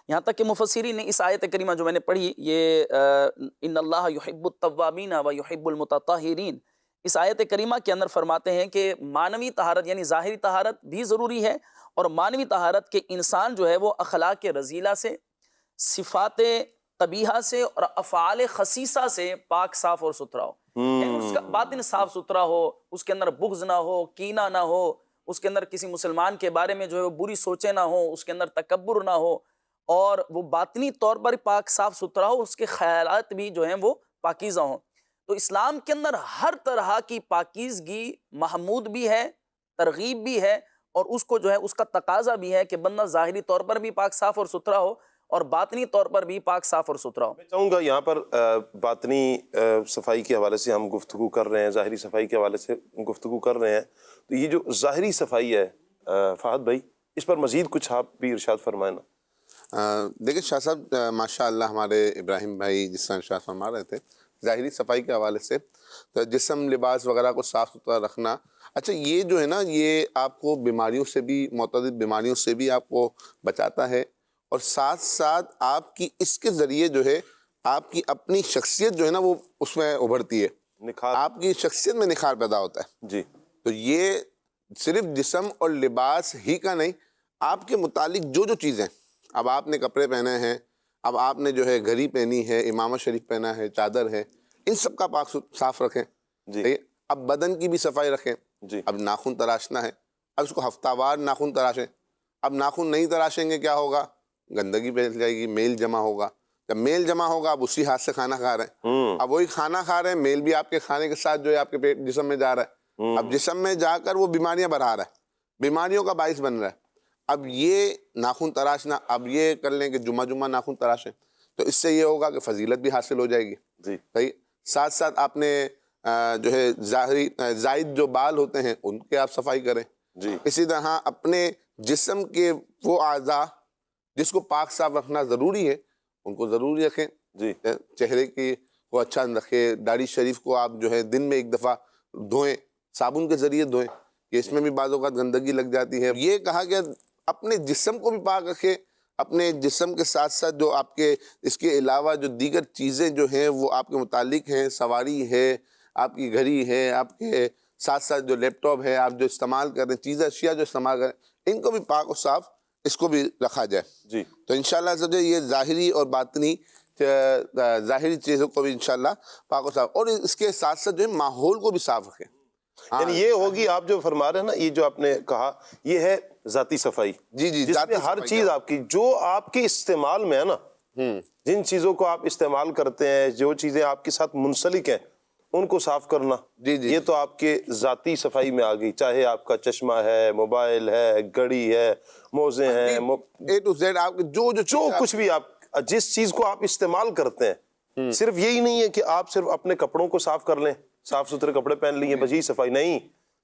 Speaker 5: یہاں تک کہ مفسرین نے اس آیت کریمہ جو میں نے پڑھی، یہ ان اللہ یحب التوابین و یحب المتطہرین، اس آیت کریمہ کے اندر فرماتے ہیں کہ معنوی طہارت یعنی ظاہری طہارت بھی ضروری ہے، اور معنوی طہارت کے انسان جو ہے وہ اخلاق رذیلہ سے، صفات قبیحہ سے اور افعال خسیسہ سے پاک صاف اور ستھرا ہو. یعنی اس کا باطن صاف ستھرا ہو، اس کے اندر بغض نہ ہو، کینہ نہ ہو، اس کے اندر کسی مسلمان کے بارے میں جو ہے وہ بری سوچیں نہ ہو، اس کے اندر تکبر نہ ہو، اور وہ باطنی طور پر پاک صاف ستھرا ہو، اس کے خیالات بھی جو ہیں وہ پاکیزہ ہوں. تو اسلام کے اندر ہر طرح کی پاکیزگی محمود بھی ہے، ترغیب بھی ہے، اور اس کو جو ہے اس کا تقاضا بھی ہے کہ بندہ ظاہری طور پر بھی پاک صاف اور ستھرا ہو اور باطنی طور پر بھی پاک صاف اور ستھرا ہو.
Speaker 2: میں چاہوں گا یہاں پر باطنی صفائی کے حوالے سے ہم گفتگو کر رہے ہیں، ظاہری صفائی کے حوالے سے گفتگو کر رہے ہیں، تو یہ جو ظاہری صفائی ہے فہد بھائی، اس پر مزید کچھ آپ بھی ارشاد فرمائیں نا.
Speaker 7: دیکھیں شاہ صاحب ماشاء اللہ ہمارے ابراہیم بھائی جس طرح ارشاد فرما رہے تھے ظاہری صفائی کے حوالے سے، تو جسم لباس وغیرہ کو صاف ستھرا رکھنا، اچھا یہ جو ہے نا یہ آپ کو بیماریوں سے بھی، متعدد بیماریوں سے بھی آپ کو بچاتا ہے، اور ساتھ ساتھ آپ کی اس کے ذریعے جو ہے آپ کی اپنی شخصیت جو ہے نا وہ اس میں ابھرتی ہے،
Speaker 2: نکھار،
Speaker 7: آپ کی شخصیت میں نکھار پیدا ہوتا ہے.
Speaker 2: جی.
Speaker 7: تو یہ صرف جسم اور لباس ہی کا نہیں، آپ کے متعلق جو چیزیں، اب آپ نے کپڑے پہنے ہیں، اب آپ نے جو ہے گھڑی پہنی ہے، امامہ شریف پہنا ہے، چادر ہے، ان سب کا پاک صاف رکھیں.
Speaker 2: جی.
Speaker 7: اب بدن کی بھی صفائی رکھیں.
Speaker 2: جی.
Speaker 7: اب ناخن تراشنا ہے، اب اس کو ہفتہ وار ناخن تراشیں. اب ناخن نہیں تراشیں گے کیا ہوگا؟ گندگی پھیل جائے گی، میل جمع ہوگا. جب میل جمع ہوگا اب اسی ہاتھ سے کھانا کھا رہے ہیں، اب وہی کھانا کھا رہے ہیں، میل بھی آپ کے کھانے کے ساتھ جو ہے آپ کے پیٹ جسم میں جا رہا ہے، اب جسم میں جا کر وہ بیماریاں بڑھا رہا ہے، بیماریوں کا باعث بن رہا ہے. اب یہ ناخن تراشنا، اب یہ کر لیں کہ جمعہ ناخن تراشیں. تو اس سے یہ ہوگا کہ فضیلت بھی حاصل ہو جائے گی.
Speaker 2: جی
Speaker 7: صحیح. ساتھ ساتھ آپ نے جو ہے ظاہری زائد جو بال ہوتے ہیں ان کے آپ صفائی کریں.
Speaker 2: جی
Speaker 7: اسی طرح اپنے جسم کے وہ اعضاء جس کو پاک صاف رکھنا ضروری ہے ان کو ضروری رکھیں.
Speaker 2: جی
Speaker 7: چہرے کی کو اچھا رکھیں. داڑھی شریف کو آپ جو ہے دن میں ایک دفعہ دھوئیں, صابن کے ذریعے دھوئیں, کہ اس میں بھی بعض اوقات گندگی لگ جاتی ہے. یہ کہا گیا اپنے جسم کو بھی پاک رکھیں. اپنے جسم کے ساتھ ساتھ جو آپ کے اس کے علاوہ جو دیگر چیزیں جو ہیں وہ آپ کے متعلق ہیں, سواری ہے, آپ کی گھڑی ہے, آپ کے ساتھ ساتھ جو لیپ ٹاپ ہے, آپ جو استعمال کر رہے ہیں, چیزیں اشیاء جو استعمال کر رہے ہیں, ان کو بھی پاک و صاف اس کو بھی رکھا جائے.
Speaker 2: جی
Speaker 7: تو انشاءاللہ سب یہ ظاہری اور باطنی ظاہری چیزوں کو بھی انشاءاللہ پاک و صاف, اور اس کے ساتھ ساتھ جو ہے ماحول کو بھی صاف رکھیں.
Speaker 2: یعنی یہ ہوگی آپ جو فرما رہے ہیں نا, یہ جو آپ نے کہا یہ ہے ذاتی صفائی.
Speaker 7: جی جی
Speaker 2: جس میں ہر چیز آپ کی جو آپ کے استعمال میں ہے نا, جن چیزوں کو آپ استعمال کرتے ہیں, جو چیزیں آپ کے ساتھ منسلک ہیں ان کو صاف کرنا,
Speaker 7: جی جی
Speaker 2: یہ تو آپ کے ذاتی صفائی میں آ گئی. چاہے آپ کا چشمہ ہے, موبائل ہے, گھڑی ہے, موزے ہیں,
Speaker 7: اے ٹو زیڈ آپ جو
Speaker 2: جو کچھ بھی آپ جس چیز کو آپ استعمال کرتے ہیں. صرف یہی نہیں ہے کہ آپ صرف اپنے کپڑوں کو صاف کر لیں, صاف ستھرے کپڑے پہن لیے, بس یہی صفائی نہیں.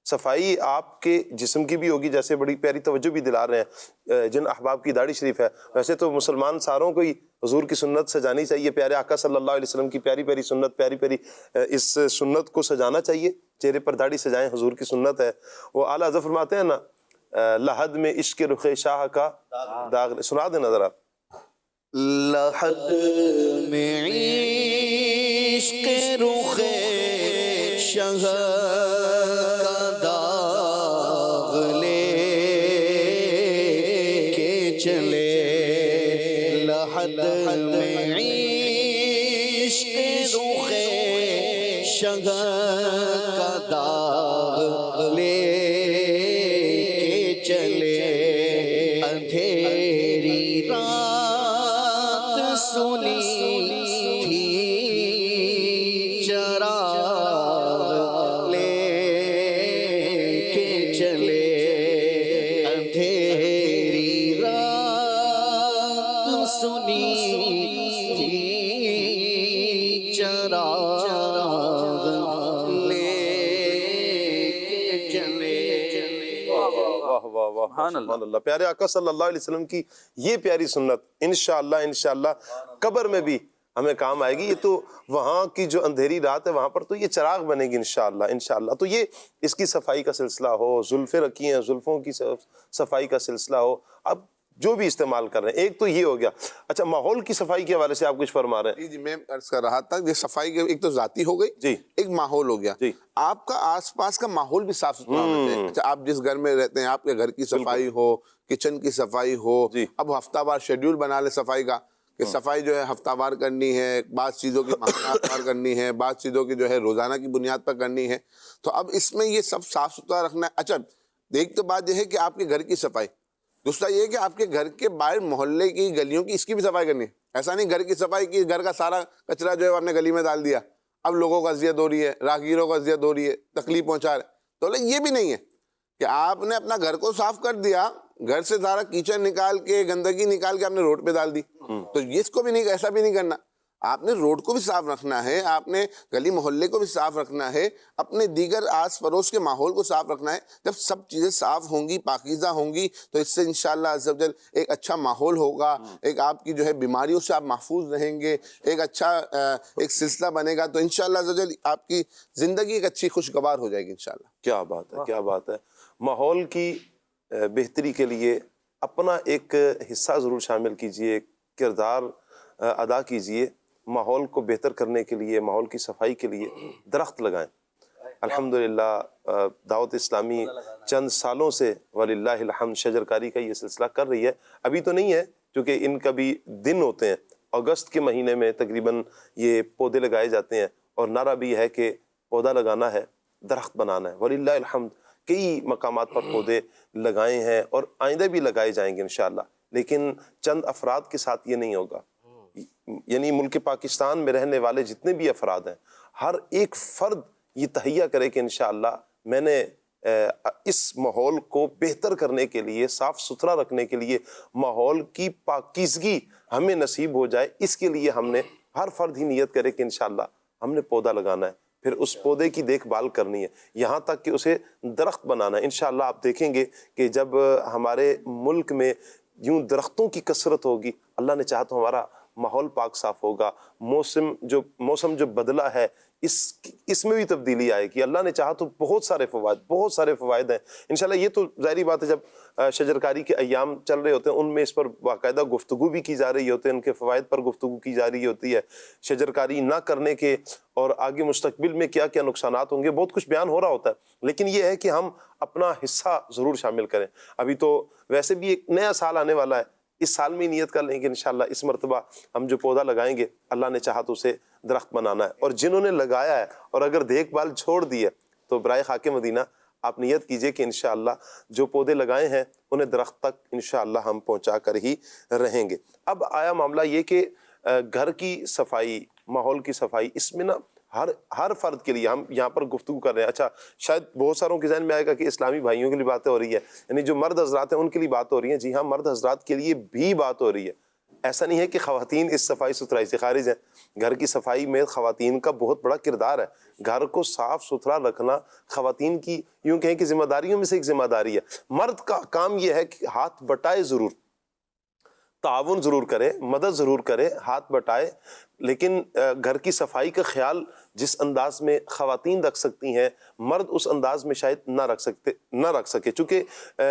Speaker 2: صفائی آپ کے جسم کی بھی ہوگی, جیسے بڑی پیاری توجہ بھی دلا رہے ہیں جن احباب کی داڑھی شریف ہے. ویسے تو مسلمان ساروں کو ہی حضور کی سنت سجانی چاہیے, پیارے آقا صلی اللہ علیہ وسلم کی پیاری پیاری سنت, پیاری پیاری اس سنت کو سجانا چاہیے. چہرے پر داڑھی سجائیں, حضور کی سنت ہے. وہ اعلیٰ حضرت فرماتے ہیں نا, لحد میں عشق رخ شاہ کا داغ, سنا دینا ذرا.
Speaker 4: لحد میں عشق رخ شاہ کا داغ لے کے چلے, لحد میں عشق رخ شاہ کا داغ لے کے چلے, اندھیری رات سنی تھی چراغ لے کے چلے, اندھیری رات سنی تھی چراغ لے کے چلے.
Speaker 2: واہ واہ واہ, سبحان اللہ. پیارے آقا صلی اللہ علیہ وسلم کی یہ پیاری سنت انشاءاللہ قبر میں بھی ہمیں کام آئے گی. یہ تو وہاں کی جو اندھیری رات ہے وہاں پر تو یہ چراغ بنے گی انشاءاللہ. تو یہ اس کی صفائی کا سلسلہ ہو, زلفیں رکھی ہیں زلفوں کی صفائی کا سلسلہ ہو, اب جو بھی استعمال کر رہے ہیں. ایک تو یہ ہو گیا. اچھا, ماحول کی صفائی کے حوالے سے آپ کچھ فرما رہے ہیں.
Speaker 7: جی میں عرض کر رہا تھا یہ صفائی کے ایک تو ذاتی ہو گئی,
Speaker 2: جی
Speaker 7: ایک ماحول ہو گیا.
Speaker 2: جی
Speaker 7: آپ کا آس پاس کا ماحول بھی صاف ستھرا ہونا چاہیے. اچھا, آپ جس گھر میں رہتے ہیں آپ کے گھر کی صفائی ہو, کچن کی صفائی ہو.
Speaker 2: جی
Speaker 7: اب ہفتہ وار شیڈیول بنا لے صفائی کا, کہ صفائی جو ہے ہفتہ وار کرنی ہے, بعض چیزوں کی ماہانہ وار کرنی ہے, بعض چیزوں کی جو ہے روزانہ کی بنیاد پر کرنی ہے. تو اب اس میں یہ سب صاف ستھرا رکھنا ہے. اچھا, ایک تو بات یہ ہے کہ آپ کے گھر کی صفائی, دوسرا یہ کہ آپ کے گھر کے باہر محلے کی گلیوں کی اس کی بھی صفائی کرنی ہے. ایسا نہیں گھر کی صفائی کی, گھر کا سارا کچرا جو ہے آپ نے گلی میں ڈال دیا, اب لوگوں کو اذیت ہو رہی ہے, راہگیروں کو اذیت ہو رہی ہے, تکلیف پہنچا رہے. تو یہ بھی نہیں ہے کہ آپ نے اپنا گھر کو صاف کر دیا, گھر سے سارا کیچڑ نکال کے گندگی نکال کے آپ نے روڈ پہ ڈال دی. تو اس کو بھی نہیں, ایسا بھی نہیں کرنا. آپ نے روڈ کو بھی صاف رکھنا ہے, آپ نے گلی محلے کو بھی صاف رکھنا ہے, اپنے دیگر آس پڑوس کے ماحول کو صاف رکھنا ہے. جب سب چیزیں صاف ہوں گی, پاکیزہ ہوں گی, تو اس سے انشاءاللہ عز و جل ایک اچھا ماحول ہوگا, ایک آپ کی جو ہے بیماریوں سے آپ محفوظ رہیں گے, ایک اچھا ایک سلسلہ بنے گا. تو انشاءاللہ عز و جل آپ کی زندگی ایک اچھی خوشگوار ہو جائے گی انشاءاللہ.
Speaker 2: کیا بات ہے, کیا بات ہے. ماحول کی بہتری کے لیے اپنا ایک حصہ ضرور شامل کیجئے, کردار ادا کیجئے. ماحول کو بہتر کرنے کے لیے, ماحول کی صفائی کے لیے درخت لگائیں. الحمدللہ دعوت اسلامی چند سالوں سے وللہ الحمد شجرکاری کا یہ سلسلہ کر رہی ہے. ابھی تو نہیں ہے کیونکہ ان کا بھی دن ہوتے ہیں, اگست کے مہینے میں تقریباً یہ پودے لگائے جاتے ہیں, اور نعرہ بھی ہے کہ پودا لگانا ہے, درخت بنانا ہے. وللہ الحمد کئی مقامات پر پودے لگائے ہیں اور آئندہ بھی لگائے جائیں گے انشاءاللہ. لیکن چند افراد کے ساتھ یہ نہیں ہوگا. یعنی ملک پاکستان میں رہنے والے جتنے بھی افراد ہیں, ہر ایک فرد یہ تہیہ کرے کہ انشاءاللہ میں نے اس ماحول کو بہتر کرنے کے لیے، صاف ستھرا رکھنے کے لیے، ماحول کی پاکیزگی ہمیں نصیب ہو جائے، اس کے لیے ہم نے ہر فرد ہی نیت کرے کہ انشاءاللہ ہم نے پودا لگانا ہے، پھر اس پودے کی دیکھ بھال کرنی ہے، یہاں تک کہ اسے درخت بنانا ہے۔ انشاءاللہ آپ دیکھیں گے کہ جب ہمارے ملک میں یوں درختوں کی کثرت ہوگی، اللہ نے چاہا تو ہمارا ماحول پاک صاف ہوگا، موسم جو بدلا ہے اس میں بھی تبدیلی آئے گی، اللہ نے چاہا تو بہت سارے فوائد ہیں انشاءاللہ۔ یہ تو ظاہری بات ہے، جب شجرکاری کے ایام چل رہے ہوتے ہیں ان میں اس پر باقاعدہ گفتگو بھی کی جا رہی ہوتی ہے، ان کے فوائد پر گفتگو کی جا رہی ہوتی ہے، شجرکاری نہ کرنے کے اور آگے مستقبل میں کیا کیا نقصانات ہوں گے، بہت کچھ بیان ہو رہا ہوتا ہے، لیکن یہ ہے کہ ہم اپنا حصہ ضرور شامل کریں۔ ابھی تو ویسے بھی ایک نیا سال آنے والا ہے، اس سال میں نیت کر لیں کہ انشاءاللہ اس مرتبہ ہم جو پودا لگائیں گے اللہ نے چاہا تو اسے درخت بنانا ہے، اور جنہوں نے لگایا ہے اور اگر دیکھ بھال چھوڑ دی ہے تو برائے خاک مدینہ آپ نیت کیجئے کہ انشاءاللہ جو پودے لگائے ہیں انہیں درخت تک انشاءاللہ ہم پہنچا کر ہی رہیں گے۔ اب آیا معاملہ یہ کہ گھر کی صفائی، ماحول کی صفائی، اس میں نا ہر فرد کے لیے ہم یہاں پر گفتگو کر رہے ہیں۔ اچھا شاید بہت ساروں کے ذہن میں آئے گا کہ اسلامی بھائیوں کے لیے باتیں ہو رہی ہے، یعنی جو مرد حضرات ہیں ان کے لیے بات ہو رہی ہے۔ جی ہاں، مرد حضرات کے لیے بھی بات ہو رہی ہے، ایسا نہیں ہے کہ خواتین اس صفائی ستھرائی سے خارج ہیں، گھر کی صفائی میں خواتین کا بہت بڑا کردار ہے، گھر کو صاف ستھرا رکھنا خواتین کی یوں کہیں کہ ذمہ داریوں میں سے ایک ذمہ داری ہے۔ مرد کا کام یہ ہے کہ ہاتھ بٹائے ضرور، تعاون ضرور کرے، مدد ضرور کرے، ہاتھ بٹائے، لیکن گھر کی صفائی کا خیال جس انداز میں خواتین رکھ سکتی ہیں مرد اس انداز میں شاید نہ رکھ سکے، چونکہ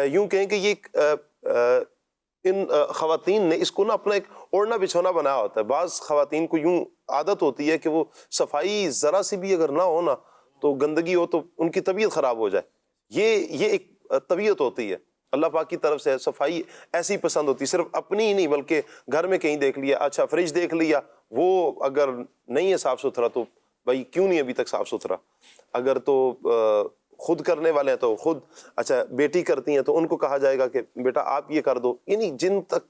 Speaker 2: یوں کہیں کہ یہ ان خواتین نے اس کو نا اپنا ایک اوڑھنا بچھونا بنایا ہوتا ہے۔ بعض خواتین کو یوں عادت ہوتی ہے کہ وہ صفائی ذرا سی بھی اگر نہ ہو نا تو گندگی ہو تو ان کی طبیعت خراب ہو جائے، یہ ایک طبیعت ہوتی ہے اللہ پاک کی طرف سے۔ صفائی ایسی پسند ہوتی ہے، صرف اپنی ہی نہیں بلکہ گھر میں کہیں دیکھ لیا، اچھا فریج دیکھ لیا، وہ اگر نہیں ہے صاف ستھرا تو بھائی کیوں نہیں ابھی تک صاف ستھرا، اگر تو خود کرنے والے ہیں تو خود، اچھا بیٹی کرتی ہیں تو ان کو کہا جائے گا کہ بیٹا آپ یہ کر دو، یعنی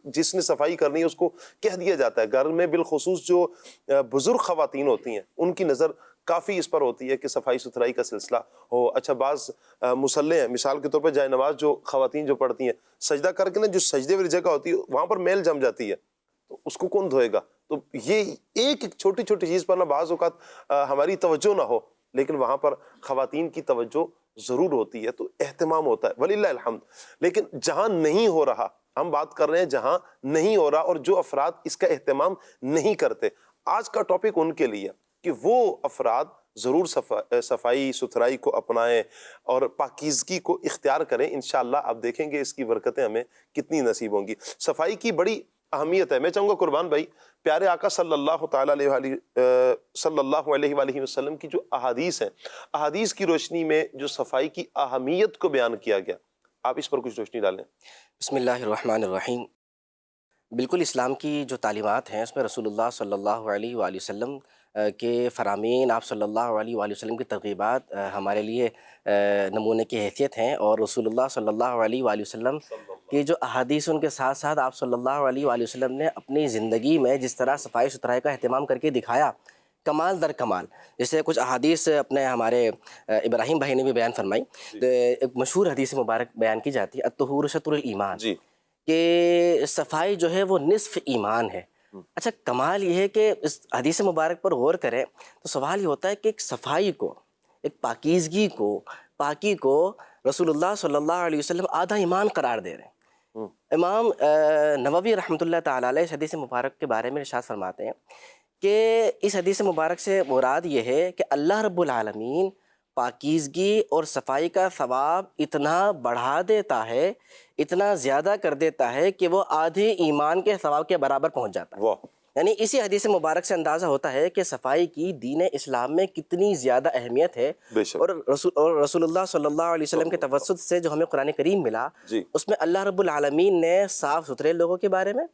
Speaker 2: جس نے صفائی کرنی ہے اس کو کہہ دیا جاتا ہے۔ گھر میں بالخصوص جو بزرگ خواتین ہوتی ہیں ان کی نظر کافی اس پر ہوتی ہے کہ صفائی ستھرائی کا سلسلہ ہو۔ اچھا بعض مصلے ہیں، مثال کے طور پر جائے نماز جو خواتین جو پڑھتی ہیں، سجدہ کر کے نا جو سجدے والی جگہ ہوتی ہے وہاں پر میل جم جاتی ہے، تو اس کو کون دھوئے گا؟ تو یہ ایک چھوٹی چھوٹی چیز پر نا بعض اوقات ہماری توجہ نہ ہو، لیکن وہاں پر خواتین کی توجہ ضرور ہوتی ہے، تو اہتمام ہوتا ہے وللہ الحمد۔ لیکن جہاں نہیں ہو رہا، ہم بات کر رہے ہیں جہاں نہیں ہو رہا اور جو افراد اس کا اہتمام نہیں کرتے، آج کا ٹاپک ان کے لیے کہ وہ افراد ضرور صفائی ستھرائی کو اپنائیں اور پاکیزگی کو اختیار کریں۔ انشاءاللہ آپ دیکھیں گے اس کی برکتیں ہمیں کتنی نصیب ہوں گی۔ صفائی کی بڑی اہمیت ہے۔ میں چاہوں گا قربان بھائی پیارے آقا صلی اللہ تعالیٰ علیہ وآلہ وسلم کی جو احادیث ہیں، احادیث کی روشنی میں جو صفائی کی اہمیت کو بیان کیا گیا، آپ اس پر کچھ روشنی ڈالیں۔
Speaker 6: بسم اللہ الرحمن الرحیم۔ بالکل اسلام کی جو تعلیمات ہیں اس میں رسول اللہ صلی اللہ علیہ وآلہ وسلم کے فرامین، آپ صلی اللہ علیہ وآلہ وسلم کی ترغیبات ہمارے لیے نمونے کی حیثیت ہیں، اور رسول اللہ صلی اللہ علیہ وآلہ وسلم کی جو احادیث ان کے ساتھ ساتھ آپ صلی اللہ علیہ وآلہ وسلم نے اپنی زندگی میں جس طرح صفائی ستھرائی کا اہتمام کر کے دکھایا، کمال در کمال۔ جیسے کچھ احادیث اپنے ہمارے ابراہیم بھائی نے بھی بیان فرمائی، ایک مشہور حدیث مبارک بیان کی جاتی ہے الطہور شطر الایمان، کہ صفائی جو ہے وہ نصف ایمان ہے۔ اچھا کمال یہ ہے کہ اس حدیث مبارک پر غور کریں تو سوال یہ ہوتا ہے کہ ایک صفائی کو، ایک پاکیزگی کو، پاکی کو رسول اللہ صلی اللہ علیہ وسلم آدھا ایمان قرار دے رہے ہیں۔ امام نووی رحمۃ اللہ تعالیٰ علیہ اس حدیث مبارک کے بارے میں ارشاد فرماتے ہیں کہ اس حدیث مبارک سے مراد یہ ہے کہ اللہ رب العالمین پاکیزگی اور صفائی کا ثواب اتنا بڑھا دیتا ہے، اتنا زیادہ کر دیتا ہے کہ وہ آدھے ایمان کے ثواب کے برابر پہنچ جاتا ہے۔ یعنی اسی حدیث مبارک سے اندازہ ہوتا ہے کہ صفائی کی دین اسلام میں کتنی زیادہ اہمیت ہے، اور رسول اللہ صلی اللہ علیہ وسلم کے توسط سے جو ہمیں قرآن کریم ملا اس میں اللہ رب العالمین نے صاف ستھرے لوگوں کے بارے میں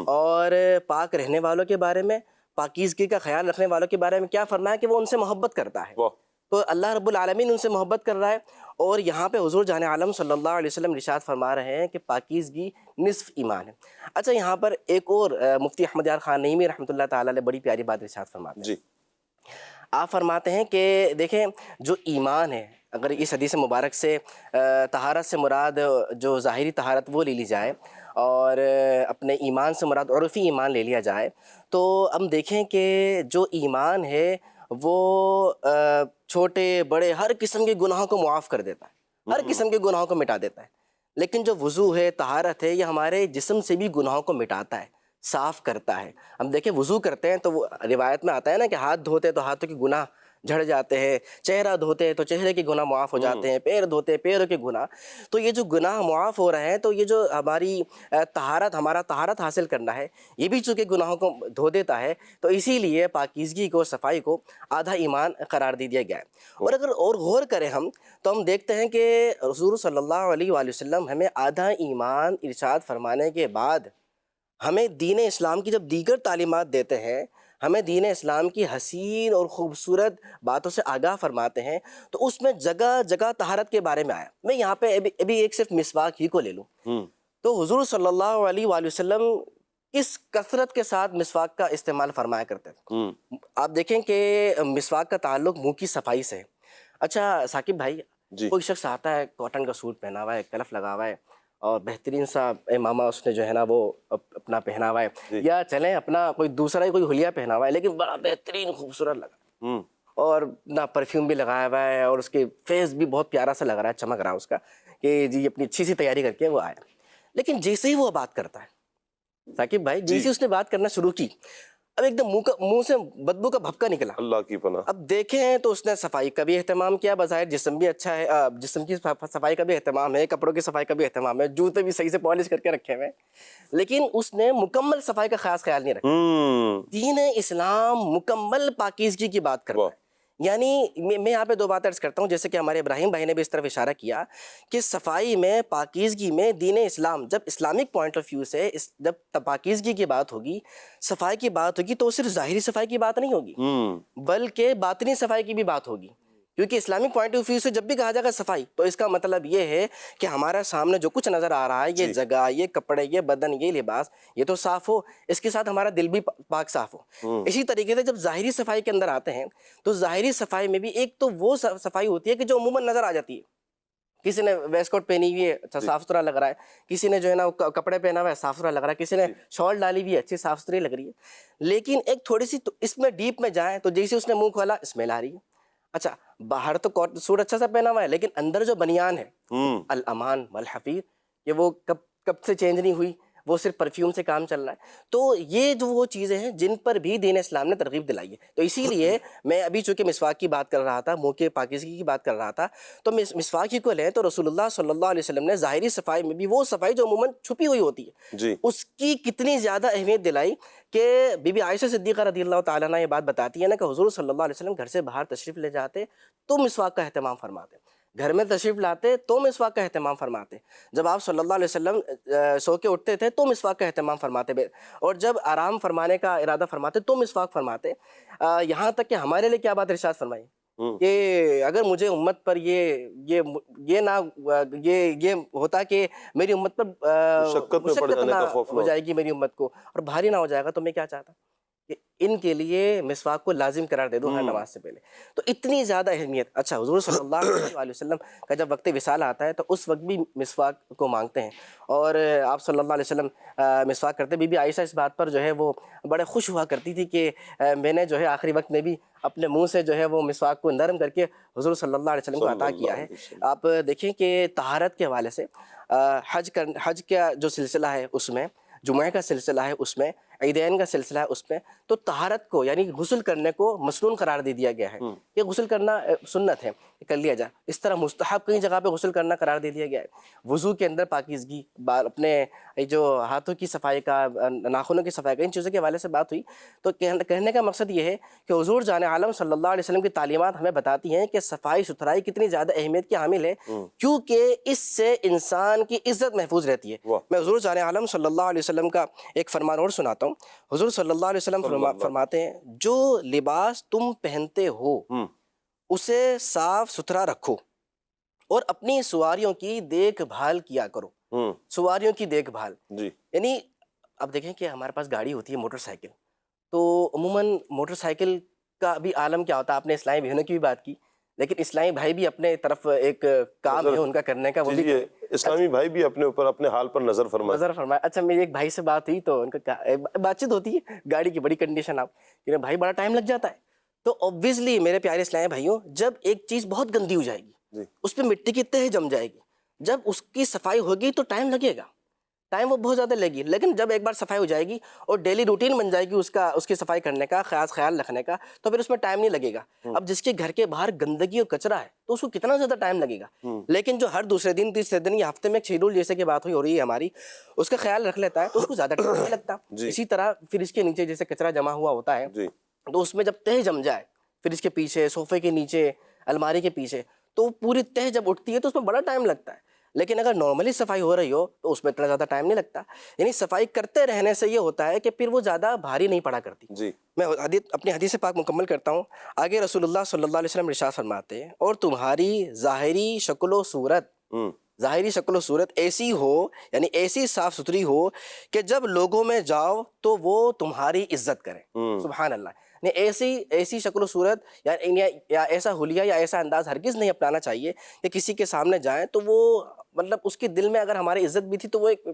Speaker 6: اور پاک رہنے والوں کے بارے میں، پاکیزگی کا خیال رکھنے والوں کے بارے میں کیا فرمایا کہ وہ ان سے محبت کرتا ہے۔ تو اللہ رب العالمین ان سے محبت کر رہا ہے، اور یہاں پہ حضور جان عالم صلی اللہ علیہ وسلم ارشاد فرما رہے ہیں کہ پاکیزگی نصف ایمان ہے۔ اچھا یہاں پر ایک اور مفتی احمد یار خان نعیمی رحمۃ اللہ تعالیٰ علیہ بڑی پیاری بات ارشاد فرماتے ہیں۔ آپ فرماتے ہیں کہ دیکھیں جو ایمان ہے، اگر اس حدیث مبارک سے طہارت سے مراد جو ظاہری طہارت وہ لے لی جائے اور اپنے ایمان سے مراد عرفی ایمان لے لیا جائے، تو ہم دیکھیں کہ جو ایمان ہے وہ چھوٹے بڑے ہر قسم کے گناہوں کو معاف کر دیتا ہے، ہر قسم کے گناہوں کو مٹا دیتا ہے. لیکن جو وضو ہے، طہارت ہے، یہ ہمارے جسم سے بھی گناہوں کو مٹاتا ہے، صاف کرتا ہے. ہم دیکھیں وضو کرتے ہیں تو وہ روایت میں آتا ہے نا کہ ہاتھ دھوتے ہیں تو ہاتھوں کے گناہ جھڑ جاتے ہیں، چہرہ دھوتے ہیں تو چہرے کے گناہ معاف ہو جاتے ہیں، پیر دھوتے ہیں پیروں کے گناہ. تو یہ جو گناہ معاف ہو رہے ہیں تو یہ جو ہماری ہمارا طہارت حاصل کرنا ہے، یہ بھی چونکہ گناہوں کو دھو دیتا ہے، تو اسی لیے پاکیزگی کو، صفائی کو آدھا ایمان قرار دے دیا گیا ہے. اور اگر اور غور کریں ہم تو ہم دیکھتے ہیں کہ حضور صلی اللہ علیہ وآلہ وسلم ہمیں آدھا ایمان ارشاد فرمانے کے بعد ہمیں دین اسلام کی جب دیگر تعلیمات دیتے ہیں، ہمیں دین اسلام کی حسین اور خوبصورت باتوں سے آگاہ فرماتے ہیں، تو اس میں جگہ جگہ طہارت کے بارے میں آیا. میں یہاں پہ ابھی ایک صرف مسواک ہی کو لے لوں تو حضور صلی اللہ علیہ وآلہ وسلم کس کثرت کے ساتھ مسواک کا استعمال فرمایا کرتے تھے. آپ دیکھیں کہ مسواک کا تعلق منہ کی صفائی سے ہے. اچھا ثاقب بھائی، کوئی شخص آتا ہے کاٹن کا سوٹ پہنا ہوا ہے، کلف لگا ہوا ہے اور بہترین سا امامہ اس نے جو ہے نا وہ اپنا پہنا ہوا ہے، یا چلیں اپنا کوئی دوسرا ہی کوئی حلیہ پہنا ہوا ہے لیکن بڑا بہترین خوبصورت لگا، اور نہ پرفیوم بھی لگایا ہوا ہے اور اس کے فیس بھی بہت پیارا سا لگ رہا ہے، چمک رہا ہے اس کا کہ جی اپنی اچھی سی تیاری کر کے وہ آیا. لیکن جیسے ہی وہ بات کرتا ہے ثاقب بھائی، جیسے اس نے بات کرنا شروع کی، اب ایک دم منہ سے بدبو کا بھپکا نکلا.
Speaker 2: اللہ کی پناہ.
Speaker 6: اب دیکھیں تو اس نے صفائی کا بھی اہتمام کیا، بظاہر جسم بھی اچھا ہے، جسم کی صفائی کا بھی اہتمام ہے، کپڑوں کی صفائی کا بھی اہتمام ہے، جوتے بھی صحیح سے پالش کر کے رکھے ہوئے، لیکن اس نے مکمل صفائی کا خاص خیال نہیں رکھا. دین اسلام مکمل پاکیزگی کی بات کرتا ہے. یعنی میں یہاں پہ دو بات عرض کرتا ہوں، جیسے کہ ہمارے ابراہیم بھائی نے بھی اس طرف اشارہ کیا کہ صفائی میں، پاکیزگی میں دین اسلام جب اسلامک پوائنٹ آف ویو سے جب پاکیزگی کی بات ہوگی، صفائی کی بات ہوگی، تو صرف ظاہری صفائی کی بات نہیں ہوگی بلکہ باطنی صفائی کی بھی بات ہوگی. کیونکہ اسلامک پوائنٹ آف ویو سے جب بھی کہا جائے گا صفائی تو اس کا مطلب یہ ہے کہ ہمارا سامنے جو کچھ نظر آ رہا ہے، یہ جگہ، یہ کپڑے، یہ بدن، یہ لباس، یہ تو صاف ہو، اس کے ساتھ ہمارا دل بھی پاک صاف ہو. اسی طریقے سے جب ظاہری صفائی کے اندر آتے ہیں تو ظاہری صفائی میں بھی ایک تو وہ صفائی ہوتی ہے کہ جو عموماً نظر آ جاتی ہے. کسی نے ویسٹ کوٹ پہنی ہوئی ہے، اچھا صاف ستھرا لگ رہا ہے، کسی نے جو ہے نا کپڑے پہنا ہوا ہے، صاف ستھرا لگ رہا ہے، کسی نے شال ڈالی ہوئی ہے، اچھی صاف ستھری لگ رہی ہے. لیکن ایک تھوڑی سی اس میں ڈیپ میں جائیں تو جیسے اس نے منہ کھولا، اسمیل آ رہی ہے. اچھا باہر تو سوٹ اچھا سا پہنا ہوا ہے لیکن اندر جو بنیان ہے، الامان والحفیظ، یہ وہ کب سے چینج نہیں ہوئی، وہ صرف پرفیوم سے کام چل رہا ہے. تو یہ جو وہ چیزیں ہیں جن پر بھی دین اسلام نے ترغیب دلائی ہے. تو اسی لیے میں ابھی چونکہ مسواک کی بات کر رہا تھا، منہ کے پاکیزگی کی بات کر رہا تھا، تو مسواک ہی کو لیں تو رسول اللہ صلی اللہ علیہ وسلم نے ظاہری صفائی میں بھی وہ صفائی جو عموماً چھپی ہوئی ہوتی ہے، اس کی کتنی زیادہ اہمیت دلائی کہ بی بی عائشہ صدیقہ رضی اللہ تعالیٰ عنہ یہ بات بتاتی ہے نا کہ حضور صلی اللہ علیہ وسلم گھر سے باہر تشریف لے جاتے تو مسواک کا اہتمام فرماتے، گھر میں تشریف لاتے تو مسواک کا اہتمام فرماتے، جب آپ صلی اللہ علیہ وسلم سو کے اٹھتے تھے تو مسواک کا اہتمام فرماتے، اور جب آرام فرمانے کا ارادہ فرماتے تو مسواک فرماتے. یہاں تک کہ ہمارے لیے کیا بات ارشاد فرمائی کہ اگر مجھے امت پر یہ ہوتا کہ میری امت پر مشقت نہ ہو جائے گی میری امت کو اور بھاری نہ ہو جائے گا، تو میں کیا چاہتا کہ ان کے لیے مسواک کو لازم قرار دے دوں ہر نماز سے پہلے. تو اتنی زیادہ اہمیت. اچھا حضور صلی اللہ علیہ وسلم کا جب وقت وصال آتا ہے تو اس وقت بھی مسواک کو مانگتے ہیں اور آپ صلی اللہ علیہ وسلم مسواک کرتے. بی بی عائشہ اس بات پر جو ہے وہ بڑے خوش ہوا کرتی تھی کہ میں نے جو ہے آخری وقت میں بھی اپنے منہ سے جو ہے وہ مسواک کو نرم کر کے حضور صلی اللہ علیہ وسلم کو عطا کیا ہے. آپ دیکھیں کہ طہارت کے حوالے سے حج کا جو سلسلہ ہے اس میں، جمعہ کا سلسلہ ہے اس میں، عیدین کا سلسلہ ہے اس میں، تو طہارت کو یعنی غسل کرنے کو مسنون قرار دے دیا گیا ہے. یہ غسل کرنا سنت ہے، کر لیا جائے. اس طرح مستحب کئی جگہ پہ غسل کرنا قرار دے دیا گیا ہے. وضو کے اندر پاکیزگی، اپنے جو ہاتھوں کی صفائی کا، ناخنوں کی صفائی کا، ان چیزوں کے حوالے سے بات ہوئی. تو کہنے کا مقصد یہ ہے کہ حضور جان عالم صلی اللہ علیہ وسلم کی تعلیمات ہمیں بتاتی ہیں کہ صفائی ستھرائی کتنی زیادہ اہمیت کی حامل ہے، کیونکہ اس سے انسان کی عزت محفوظ رہتی ہے. میں حضور جان عالم صلی اللہ علیہ وسلم کا ایک فرمان اور سناتا ہوں. حضور صلی اللہ علیہ وسلم فرماتے ہیں جو لباس تم پہنتے ہو اسے صاف ستھرا رکھو اور اپنی سواریوں کی دیکھ بھال کیا کرو. سواریوں کی دیکھ بھال یعنی اب دیکھیں کہ ہمارے پاس گاڑی ہوتی ہے موٹر سائیکل، تو عموماً موٹر سائیکل کا بھی عالم کیا ہوتا ہے. آپ نے اسلامی بہنوں کی بھی بات کی لیکن اسلامی بھائی بھی اپنے طرف ایک کام ہے ان کا کرنے کا، وہ بھی
Speaker 2: اسلامی بھائی بھی اپنے اوپر اپنے حال پر نظر فرمائے.
Speaker 6: نظر فرمائے. اچھا میری ایک بھائی سے بات ہوئی تو ان کا بات چیت ہوتی ہے گاڑی کی بڑی کنڈیشن آپ کہ بھائی بڑا ٹائم لگ جاتا ہے. تو obviously میرے پیارے اسلامی بھائیوں، جب ایک چیز بہت گندی ہو جائے گی، اس پہ مٹی کی تہ جم جائے گی، جب اس کی صفائی ہوگی تو ٹائم لگے گا، ٹائم وہ بہت زیادہ لگے گی. لیکن جب ایک بار صفائی ہو جائے گی اور ڈیلی روٹین بن جائے گی اس کی صفائی کرنے کا، خیال رکھنے کا، تو پھر اس میں ٹائم نہیں لگے گا. اب جس کے گھر کے باہر گندگی اور کچرا ہے تو اس کو کتنا زیادہ ٹائم لگے گا. لیکن جو ہر دوسرے دن تیسرے دن یا ہفتے میں ایک شیڈول جیسے کہ بات ہو رہی ہے ہماری، اس کا خیال رکھ لیتا ہے تو اس کو زیادہ ٹائم نہیں لگتا. اسی طرح پھر اس کے نیچے جیسے کچرا جمع ہوا ہوتا ہے تو اس میں جب تہ جم جائے، پھر اس کے پیچھے صوفے کے نیچے، الماری کے پیچھے، تو پوری تہ جب اٹھتی ہے تو اس میں بڑا ٹائم لگتا ہے. لیکن اگر نارملی صفائی ہو رہی ہو تو اس میں اتنا زیادہ ٹائم نہیں لگتا. یعنی صفائی کرتے رہنے سے یہ ہوتا ہے کہ پھر وہ زیادہ بھاری نہیں پڑا کرتی. میں اپنی حدیث پاک مکمل کرتا ہوں. آگے رسول اللہ صلی اللہ علیہ وسلم ارشاد فرماتے ہیں، اور تمہاری ظاہری شکل و صورت ایسی ہو، یعنی ایسی صاف ستھری ہو کہ جب لوگوں میں جاؤ تو وہ تمہاری عزت کریں. سبحان اللہ. ایسی شکل و صورت یا ایسا حلیہ یا ایسا انداز ہرگز نہیں اپنانا چاہیے کہ کسی کے سامنے جائیں تو وہ مطلب اس کے دل میں اگر ہماری عزت بھی تھی تو وہ ایک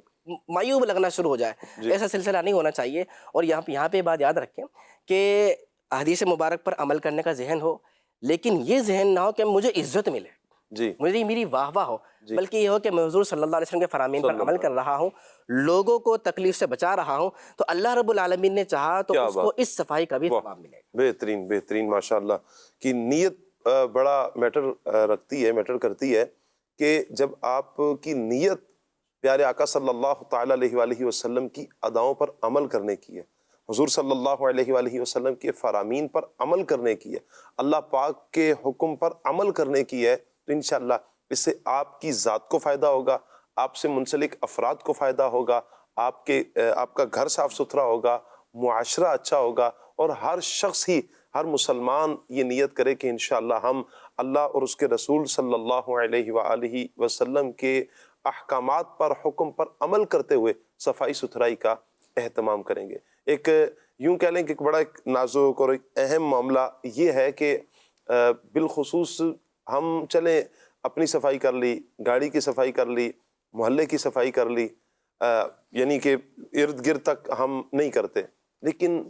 Speaker 6: معیوب لگنا شروع ہو جائے. ایسا سلسلہ نہیں ہونا چاہیے. اور یہاں پہ بات یاد رکھیں کہ حدیث مبارک پر عمل کرنے کا ذہن ہو، لیکن یہ ذہن نہ ہو کہ مجھے عزت ملے، مجھے میری واہ واہ ہو، بلکہ یہ ہو کہ میں حضور صلی اللہ علیہ وسلم کے فرامین پر عمل کر رہا ہوں، لوگوں کو تکلیف سے بچا رہا ہوں، تو اللہ رب العالمین نے چاہا تو اس کو اس صفائی کا بھی ثواب ملے.
Speaker 2: بہترین ماشاءاللہ. کہ نیت بڑا میٹر کرتی ہے کہ جب آپ کی نیت پیارے آقا صلی اللہ تعالیٰ علیہ وآلہ وسلم کی اداؤں پر عمل کرنے کی ہے، حضور صلی اللہ علیہ وآلہ وسلم کے فرامین پر عمل کرنے کی ہے، اللہ پاک کے حکم پر عمل کرنے کی ہے، تو انشاءاللہ اس سے آپ کی ذات کو فائدہ ہوگا، آپ سے منسلک افراد کو فائدہ ہوگا، آپ کا گھر صاف ستھرا ہوگا، معاشرہ اچھا ہوگا، اور ہر مسلمان یہ نیت کرے کہ انشاءاللہ ہم اللہ اور اس کے رسول صلی اللہ علیہ وآلہ وسلم کے احکامات پر، حکم پر عمل کرتے ہوئے صفائی ستھرائی کا اہتمام کریں گے. ایک یوں کہہ لیں کہ ایک بڑا نازک اور ایک اہم معاملہ یہ ہے کہ بالخصوص ہم چلیں اپنی صفائی کر لی، گاڑی کی صفائی کر لی، محلے کی صفائی کر لی، یعنی کہ ارد گرد تک ہم نہیں کرتے، لیکن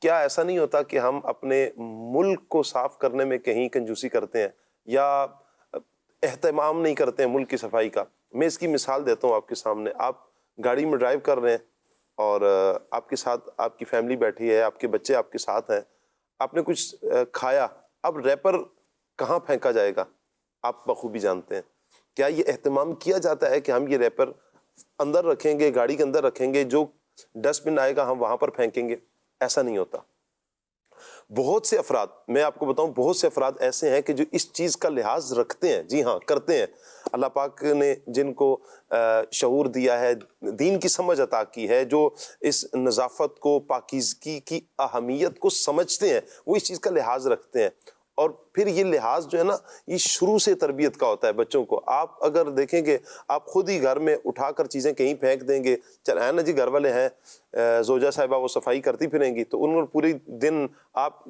Speaker 2: کیا ایسا نہیں ہوتا کہ ہم اپنے ملک کو صاف کرنے میں کہیں کنجوسی کرتے ہیں یا اہتمام نہیں کرتے ہیں ملک کی صفائی کا؟ میں اس کی مثال دیتا ہوں آپ کے سامنے. آپ گاڑی میں ڈرائیو کر رہے ہیں اور آپ کے ساتھ آپ کی فیملی بیٹھی ہے، آپ کے بچے آپ کے ساتھ ہیں، آپ نے کچھ کھایا، اب ریپر کہاں پھینکا جائے گا آپ بخوبی جانتے ہیں. کیا یہ اہتمام کیا جاتا ہے کہ ہم یہ ریپر اندر رکھیں گے، گاڑی کے اندر رکھیں گے، جو ڈسٹ بن آئے گا ہم وہاں پر پھینکیں گے؟ ایسا نہیں ہوتا. بہت سے افراد، میں آپ کو بتاؤں، بہت سے افراد ایسے ہیں کہ جو اس چیز کا لحاظ رکھتے ہیں، جی ہاں کرتے ہیں. اللہ پاک نے جن کو شعور دیا ہے، دین کی سمجھ عطا کی ہے، جو اس نظافت کو، پاکیزگی کی اہمیت کو سمجھتے ہیں، وہ اس چیز کا لحاظ رکھتے ہیں. اور پھر یہ لحاظ جو ہے نا، یہ شروع سے تربیت کا ہوتا ہے بچوں کو. آپ اگر دیکھیں گے، آپ خود ہی گھر میں اٹھا کر چیزیں کہیں پھینک دیں گے، چل ہے نا جی گھر والے ہیں، زوجہ صاحبہ وہ صفائی کرتی پھریں گی، تو انہوں نے پوری دن آپ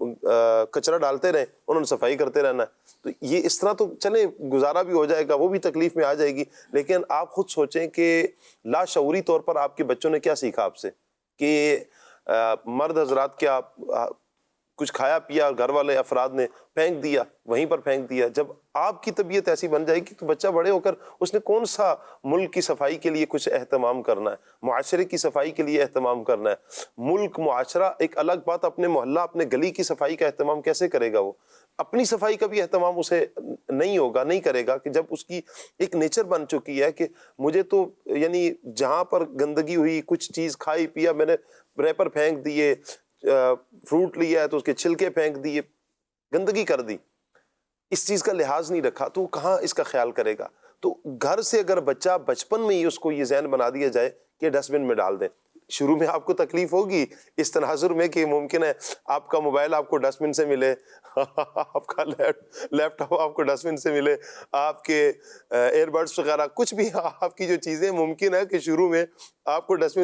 Speaker 2: کچرا ڈالتے رہیں، انہوں نے صفائی کرتے رہنا ہے. تو یہ اس طرح تو چلیں گزارا بھی ہو جائے گا، وہ بھی تکلیف میں آ جائے گی. لیکن آپ خود سوچیں کہ لاشعوری طور پر آپ کے بچوں نے کیا سیکھا آپ سے، کہ مرد حضرات کیا کچھ کھایا پیا، گھر والے افراد نے پھینک دیا، وہیں پر پھینک دیا. جب آپ کی طبیعت ایسی بن جائے گی تو بچہ بڑے ہو کر اس نے کون سا ملک کی صفائی کے لیے کچھ اہتمام کرنا ہے، معاشرے کی صفائی کے لیے اہتمام کرنا ہے. ملک، معاشرہ ایک الگ بات، اپنے محلہ، اپنے گلی کی صفائی کا اہتمام کیسے کرے گا؟ وہ اپنی صفائی کا بھی اہتمام اسے نہیں کرے گا کہ جب اس کی ایک نیچر بن چکی ہے کہ مجھے تو یعنی جہاں پر گندگی ہوئی، کچھ چیز کھائی پیا، میں نے ریپر پھینک دیے، فروٹ لیا ہے تو اس کے چھلکے پھینک دیے، گندگی کر دی، اس چیز کا لحاظ نہیں رکھا، تو کہاں اس کا خیال کرے گا؟ تو گھر سے اگر بچہ بچپن میں ہی اس کو یہ ذہن بنا دیا جائے کہ ڈسٹ بن میں ڈال دیں، شروع میں آپ کو تکلیف ہوگی اس تناظر میں کہ ممکن ہے آپ کا موبائل آپ کو ڈسٹ بن سے ملے، آپ کا لیپ ٹاپ آپ کو ڈسٹ بن سے ملے، آپ کے ایئر بڈس وغیرہ کچھ بھی آپ کی جو چیزیں ممکن ہے کہ شروع میں آپ کو ڈسٹ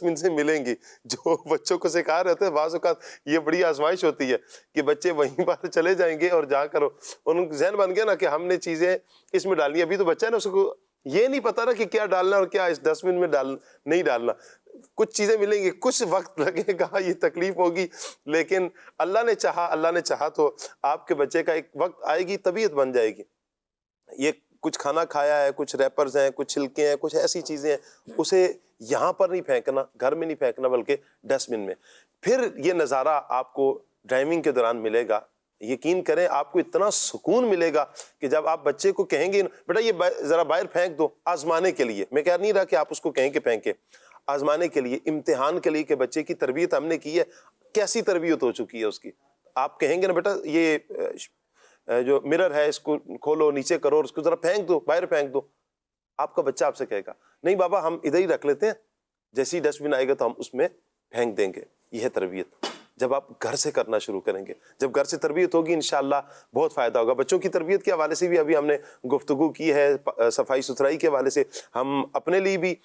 Speaker 2: بن سے ملیں گی. جو بچوں کو سکھا رہے تھے بعض اوقات یہ بڑی آزمائش ہوتی ہے کہ بچے وہیں پر چلے جائیں گے اور جا کر ان کو ذہن بن گیا نا کہ ہم نے چیزیں اس میں ڈالنی. ابھی تو بچہ ہے نا، اس کو یہ نہیں پتا نا کہ کیا ڈالنا اور کیا اس ڈسٹ بن میں نہیں ڈالنا. کچھ چیزیں ملیں گی، کچھ وقت لگے گا، یہ تکلیف ہوگی، لیکن اللہ نے چاہا تو آپ کے بچے کا ایک وقت آئے گی، طبیعت بن جائے گی. یہ کچھ کھانا کھایا ہے، کچھ ریپرز ہیں، کچھ چھلکے ہیں، کچھ ایسی چیزیں ہیں، اسے یہاں پر نہیں پھینکنا، گھر میں نہیں پھینکنا، بلکہ ڈسٹ بن میں. پھر یہ نظارہ آپ کو ڈرائیونگ کے دوران ملے گا. یقین کریں آپ کو اتنا سکون ملے گا کہ جب آپ بچے کو کہیں گے بیٹا یہ ذرا باہر پھینک دو، آزمانے کے لیے. میں کہہ نہیں رہا کہ آپ اس کو کہیں کہ پھینکے، آزمانے کے لیے، امتحان کے لیے کہ بچے کی تربیت ہم نے کی ہے، کیسی تربیت ہو چکی ہے اس کی. آپ کہیں گے نا بیٹا یہ جو مرر ہے اس کو کھولو، نیچے کرو اور اس کو ذرا پھینک دو، باہر پھینک دو. آپ کا بچہ آپ سے کہے گا نہیں بابا ہم ادھر ہی رکھ لیتے ہیں، جیسی ڈسٹ بن آئے گا تو ہم اس میں پھینک دیں گے. یہ ہے تربیت. جب آپ گھر سے کرنا شروع کریں گے، جب گھر سے تربیت ہوگی انشاءاللہ بہت فائدہ ہوگا. بچوں کی تربیت کے حوالے سے بھی ابھی ہم نے گفتگو کی ہے، صفائی ستھرائی کے حوالے سے ہم اپنے لیے بھی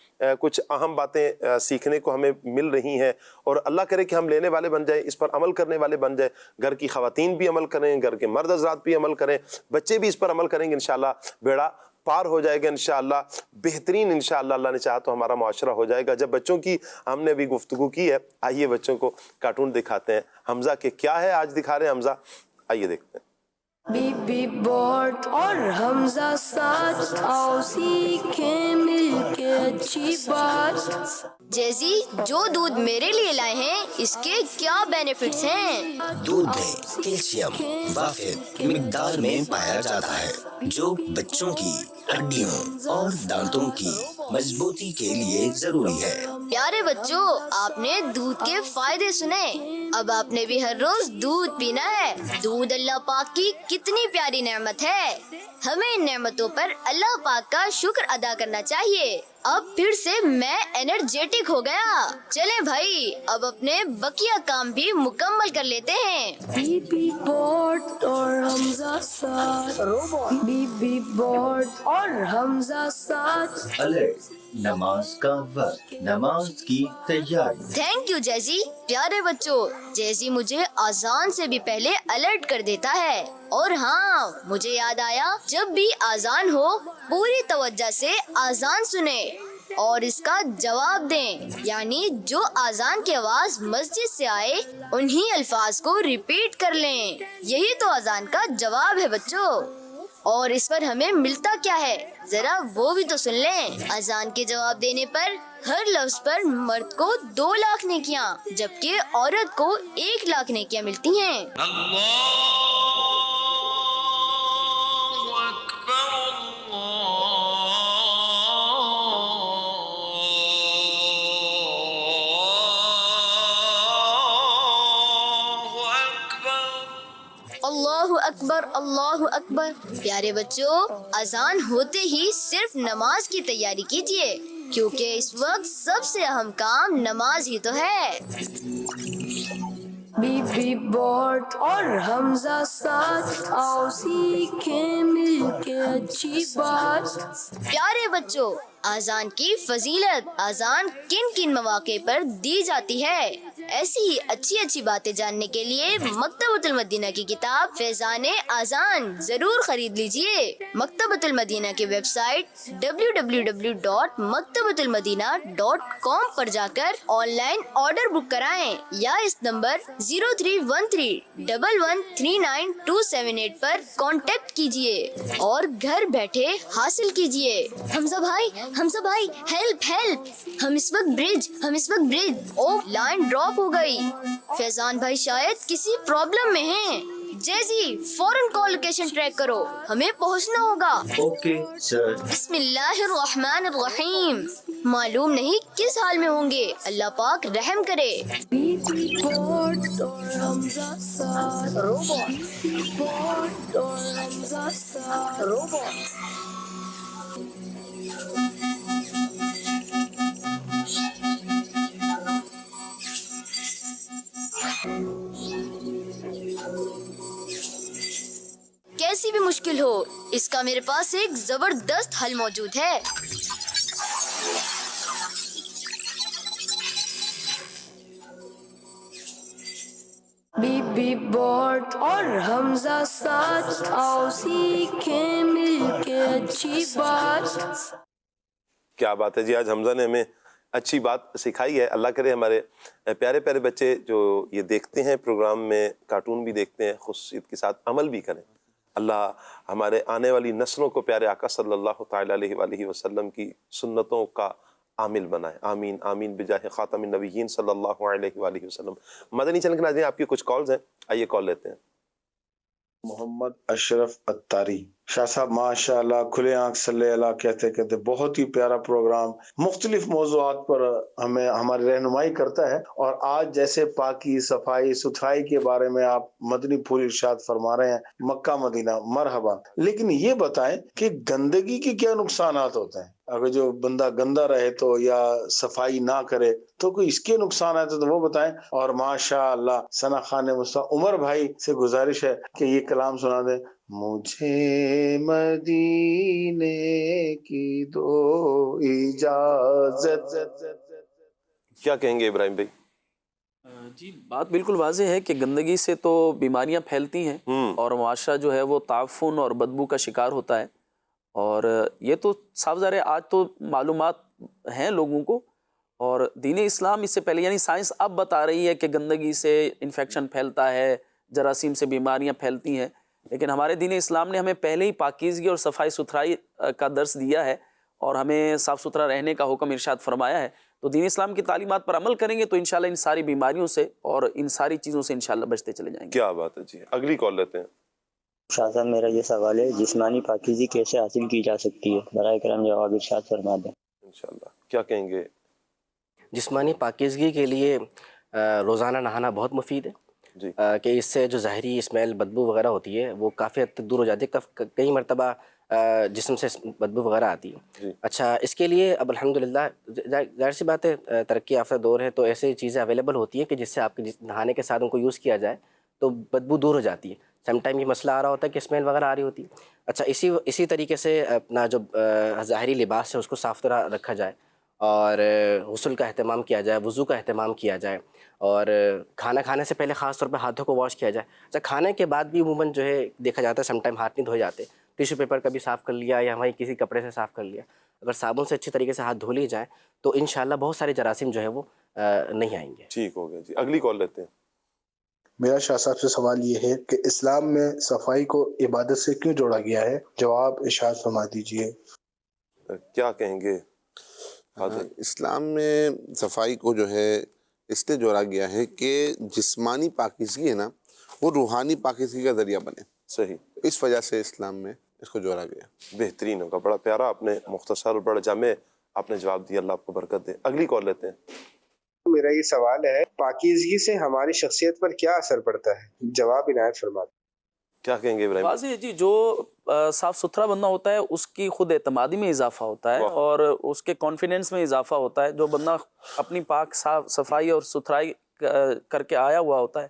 Speaker 2: کچھ اہم باتیں سیکھنے کو ہمیں مل رہی ہیں، اور اللہ کرے کہ ہم لینے والے بن جائیں، اس پر عمل کرنے والے بن جائیں. گھر کی خواتین بھی عمل کریں، گھر کے مرد حضرات بھی عمل کریں، بچے بھی اس پر عمل کریں گے، انشاءاللہ بیڑا پار ہو جائے گا. انشاءاللہ بہترین انشاءاللہ اللہ نے چاہا تو ہمارا معاشرہ ہو جائے گا. جب بچوں کی ہم نے ابھی گفتگو کی ہے، آئیے بچوں کو کارٹون دکھاتے ہیں. حمزہ کے کیا ہے آج دکھا رہے ہیں حمزہ، آئیے دیکھتے ہیں.
Speaker 1: بی بی بورڈ اور حمزہ ساتھ، آؤ سیکھیں مل کے اچھی بات.
Speaker 8: جیزی جو دودھ میرے لیے لائے ہیں اس کے کیا بینیفٹس ہیں؟
Speaker 9: دودھ میں کیلشیم وافر مقدار میں پایا جاتا ہے جو بچوں کی ہڈیوں اور دانتوں کی مضبوطی کے لیے ضروری ہے.
Speaker 8: پیارے بچوں، آپ نے دودھ کے فائدے سنے، اب آپ نے بھی ہر روز دودھ پینا ہے. دودھ اللہ پاک کی کتنی پیاری نعمت ہے، ہمیں ان نعمتوں پر اللہ پاک کا شکر ادا کرنا چاہیے. اب پھر سے میں انرجیٹک ہو گیا. چلیں بھائی اب اپنے بقیہ کام بھی مکمل کر لیتے ہیں.
Speaker 1: بی بی بورڈ اور حمزہ ساتھ، بی بی بورڈ اور حمزہ ساتھ.
Speaker 9: الرٹ، نماز کا وقت، نماز کی تیاری.
Speaker 8: تھینک یو جیزی. پیارے بچوں، جیزی مجھے اذان سے بھی پہلے الرٹ کر دیتا ہے. اور ہاں مجھے یاد آیا، جب بھی اذان ہو پوری توجہ سے اذان سنیں اور اس کا جواب دیں. یعنی جو اذان کی آواز مسجد سے آئے انہی الفاظ کو ریپیٹ کر لیں. یہی تو اذان کا جواب ہے بچوں. اور اس پر ہمیں ملتا کیا ہے ذرا وہ بھی تو سن لیں. اذان کے جواب دینے پر ہر لفظ پر مرد کو 2 لاکھ نیکیاں جبکہ عورت کو 1 لاکھ نیکیاں ملتی ہیں. اللہ اکبر، اللہ اکبر. پیارے بچوں، اذان ہوتے ہی صرف نماز کی تیاری کیجیے، کیونکہ اس وقت سب سے اہم کام نماز ہی تو ہے.
Speaker 1: بی بی بورڈ اور حمزہ ساتھ، آؤ سیکھیں مل کے اچھی بات.
Speaker 8: پیارے بچوں، اذان کی فضیلت، اذان کن کن مواقع پر دی جاتی ہے، ایسی ہی اچھی باتیں جاننے کے لیے مکتبۃ المدینہ کی کتاب فیضان اذان ضرور خرید لیجئے. مکتبۃ المدینہ کی ویب سائٹ www.maktabatalmadina.com پر جا کر آن لائن آرڈر بک کرائیں یا اس نمبر 0313113928 پر کانٹیکٹ کیجئے اور گھر بیٹھے حاصل کیجئے. حمزہ بھائی ہیلپ، ہم اس وقت برج او لائن ڈراپ ہو گئی. فیضان بھائی شاید کسی پرابلم میں ہیں. جیزی فوراً کال لوکیشن ٹریک کرو، ہمیں پہنچنا ہوگا.
Speaker 9: Okay sir.
Speaker 8: بسم اللہ الرحمن الرحیم. معلوم نہیں کس حال میں ہوں گے، اللہ پاک رحم کرے.
Speaker 1: بی بی بورڈ اور حمزہ ساتھ، بی بی بورڈ اور حمزہ ساتھ.
Speaker 8: کیسی بھی مشکل ہو، اس کا میرے پاس ایک زبردست حل موجود ہے۔
Speaker 1: بی بی بورڈ اور حمزہ ساتھ، آؤ سیکھیں مل کے اچھی بات۔
Speaker 2: کیا بات ہے جی، آج حمزہ نے ہمیں اچھی بات سکھائی ہے۔ اللہ کرے ہمارے پیارے پیارے بچے جو یہ دیکھتے ہیں پروگرام میں، کارٹون بھی دیکھتے ہیں، خصوصیت کے ساتھ عمل بھی کریں۔ اللہ ہمارے آنے والی نسلوں کو پیارے آقا صلی اللہ تعالیٰ علیہ وآلہ وسلم کی سنتوں کا عامل بنائے، آمین آمین بجاہ خاتم النبیین صلی اللہ علیہ وآلہ وسلم۔ مدنی چینل کے ناظرین، آپ کی کچھ کالز ہیں، آئیے کال لیتے ہیں۔
Speaker 10: محمد اشرف اتاری شاہ صاحب ماشاء اللہ کھلے آنکھ صلی اللہ کہتے کہتے بہت ہی پیارا پروگرام، مختلف موضوعات پر ہمیں ہماری رہنمائی کرتا ہے، اور آج جیسے پاکی صفائی ستھرائی کے بارے میں آپ مدنی پھول ارشاد فرما رہے ہیں، مکہ مدینہ مرحبا، لیکن یہ بتائیں کہ گندگی کے کیا نقصانات ہوتے ہیں؟ اگر جو بندہ گندا رہے تو یا صفائی نہ کرے تو کوئی اس کے نقصانات ہیں تو وہ بتائیں۔ اور ماشاء اللہ ثنا خان مصطفیٰ عمر بھائی سے گزارش ہے کہ یہ کلام سنا دیں، مجھے مدینے کی دو اجازت۔
Speaker 2: کیا کہیں گے ابراہیم بھائی؟
Speaker 5: جی بات بالکل واضح ہے کہ گندگی سے تو بیماریاں پھیلتی ہیں اور معاشرہ جو ہے وہ تعفن اور بدبو کا شکار ہوتا ہے، اور یہ تو صاف ظاہر ہے آج تو معلومات ہیں لوگوں کو، اور دین اسلام اس سے پہلے یعنی سائنس اب بتا رہی ہے کہ گندگی سے انفیکشن پھیلتا ہے، جراثیم سے بیماریاں پھیلتی ہیں، لیکن ہمارے دین اسلام نے ہمیں پہلے ہی پاکیزگی اور صفائی ستھرائی کا درس دیا ہے اور ہمیں صاف ستھرا رہنے کا حکم ارشاد فرمایا ہے۔ تو دین اسلام کی تعلیمات پر عمل کریں گے تو انشاءاللہ ان ساری بیماریوں سے اور ان ساری چیزوں سے انشاءاللہ بچتے چلے جائیں گے۔
Speaker 2: کیا بات ہے جی، اگلی کال لیتے ہیں۔
Speaker 11: شاہ صاحب میرا یہ سوال ہے، جسمانی پاکیزگی کیسے حاصل کی جا سکتی ہے؟ برائے کرم جواب ارشاد فرما دیں۔
Speaker 2: انشاءاللہ کیا کہیں گے؟
Speaker 6: جسمانی پاکیزگی کے لیے روزانہ نہانا بہت مفید ہے
Speaker 2: جی
Speaker 6: کہ اس سے جو ظاہری اسمیل بدبو وغیرہ ہوتی ہے وہ کافی حد تک دور ہو جاتی ہے، کئی مرتبہ جسم سے بدبو وغیرہ آتی ہے۔
Speaker 2: جی
Speaker 6: اچھا، اس کے لیے اب الحمدللہ ظاہر سی بات ہے ترقی یافتہ دور ہے تو ایسی چیزیں اویلیبل ہوتی ہیں کہ جس سے آپ کے نہانے کے ساتھ ان کو یوز کیا جائے تو بدبو دور ہو جاتی ہے۔ سم ٹائم یہ مسئلہ آ رہا ہوتا ہے کہ اسمیل وغیرہ آ رہی ہوتی ہے۔ اچھا، اسی طریقے سے اپنا جو ظاہری لباس ہے اس کو صاف ستھرا رکھا جائے اور غسل کا اہتمام کیا جائے، وضو کا اہتمام کیا جائے، اور کھانا کھانے سے پہلے خاص طور پہ ہاتھوں کو واش کیا جائے۔ اچھا، کھانے کے بعد بھی عموماً جو ہے دیکھا جاتا ہے سم ٹائم ہاتھ نہیں دھوئے جاتے، ٹیشو پیپر کا بھی صاف کر لیا یا وہیں کسی کپڑے سے صاف کر لیا، اگر صابن سے اچھی طریقے سے ہاتھ دھو لیے جائیں تو انشاءاللہ بہت سارے جراثیم جو ہے وہ نہیں آئیں گے۔
Speaker 2: ٹھیک ہو گیا جی، اگلی کال لیتے ہیں۔
Speaker 10: میرا شاہ صاحب سے سوال یہ ہے کہ اسلام میں صفائی کو عبادت سے کیوں جوڑا گیا ہے؟ جواب ارشاد فرما دیجیے۔
Speaker 2: کیا کہیں گے؟
Speaker 7: اسلام میں صفائی کو جو ہے اس لیے جوڑا گیا ہے کہ جسمانی پاکیزگی ہے نا وہ روحانی پاکیزگی کا ذریعہ بنے،
Speaker 2: صحیح،
Speaker 7: اس وجہ سے اسلام میں اس کو جوڑا گیا۔
Speaker 2: بہترین ہوگا، بڑا پیارا آپ نے مختصر اور بڑا جامع آپ نے جواب دیا، اللہ آپ کو برکت دے۔ اگلی کال لیتے ہیں۔
Speaker 12: میرا یہ سوال ہے، پاکیزگی سے ہماری شخصیت پر کیا اثر پڑتا ہے؟ جواب عنایت فرما دیں۔
Speaker 2: کیا کہیں گے ابراہیم؟
Speaker 5: واضح ہے جی، جو صاف ستھرا بندہ ہوتا ہے اس کی خود اعتمادی میں اضافہ ہوتا ہے اور اس کے کانفیڈنس میں اضافہ ہوتا ہے۔ جو بندہ اپنی پاک صاف صفائی اور ستھرائی کر کے آیا ہوا ہوتا ہے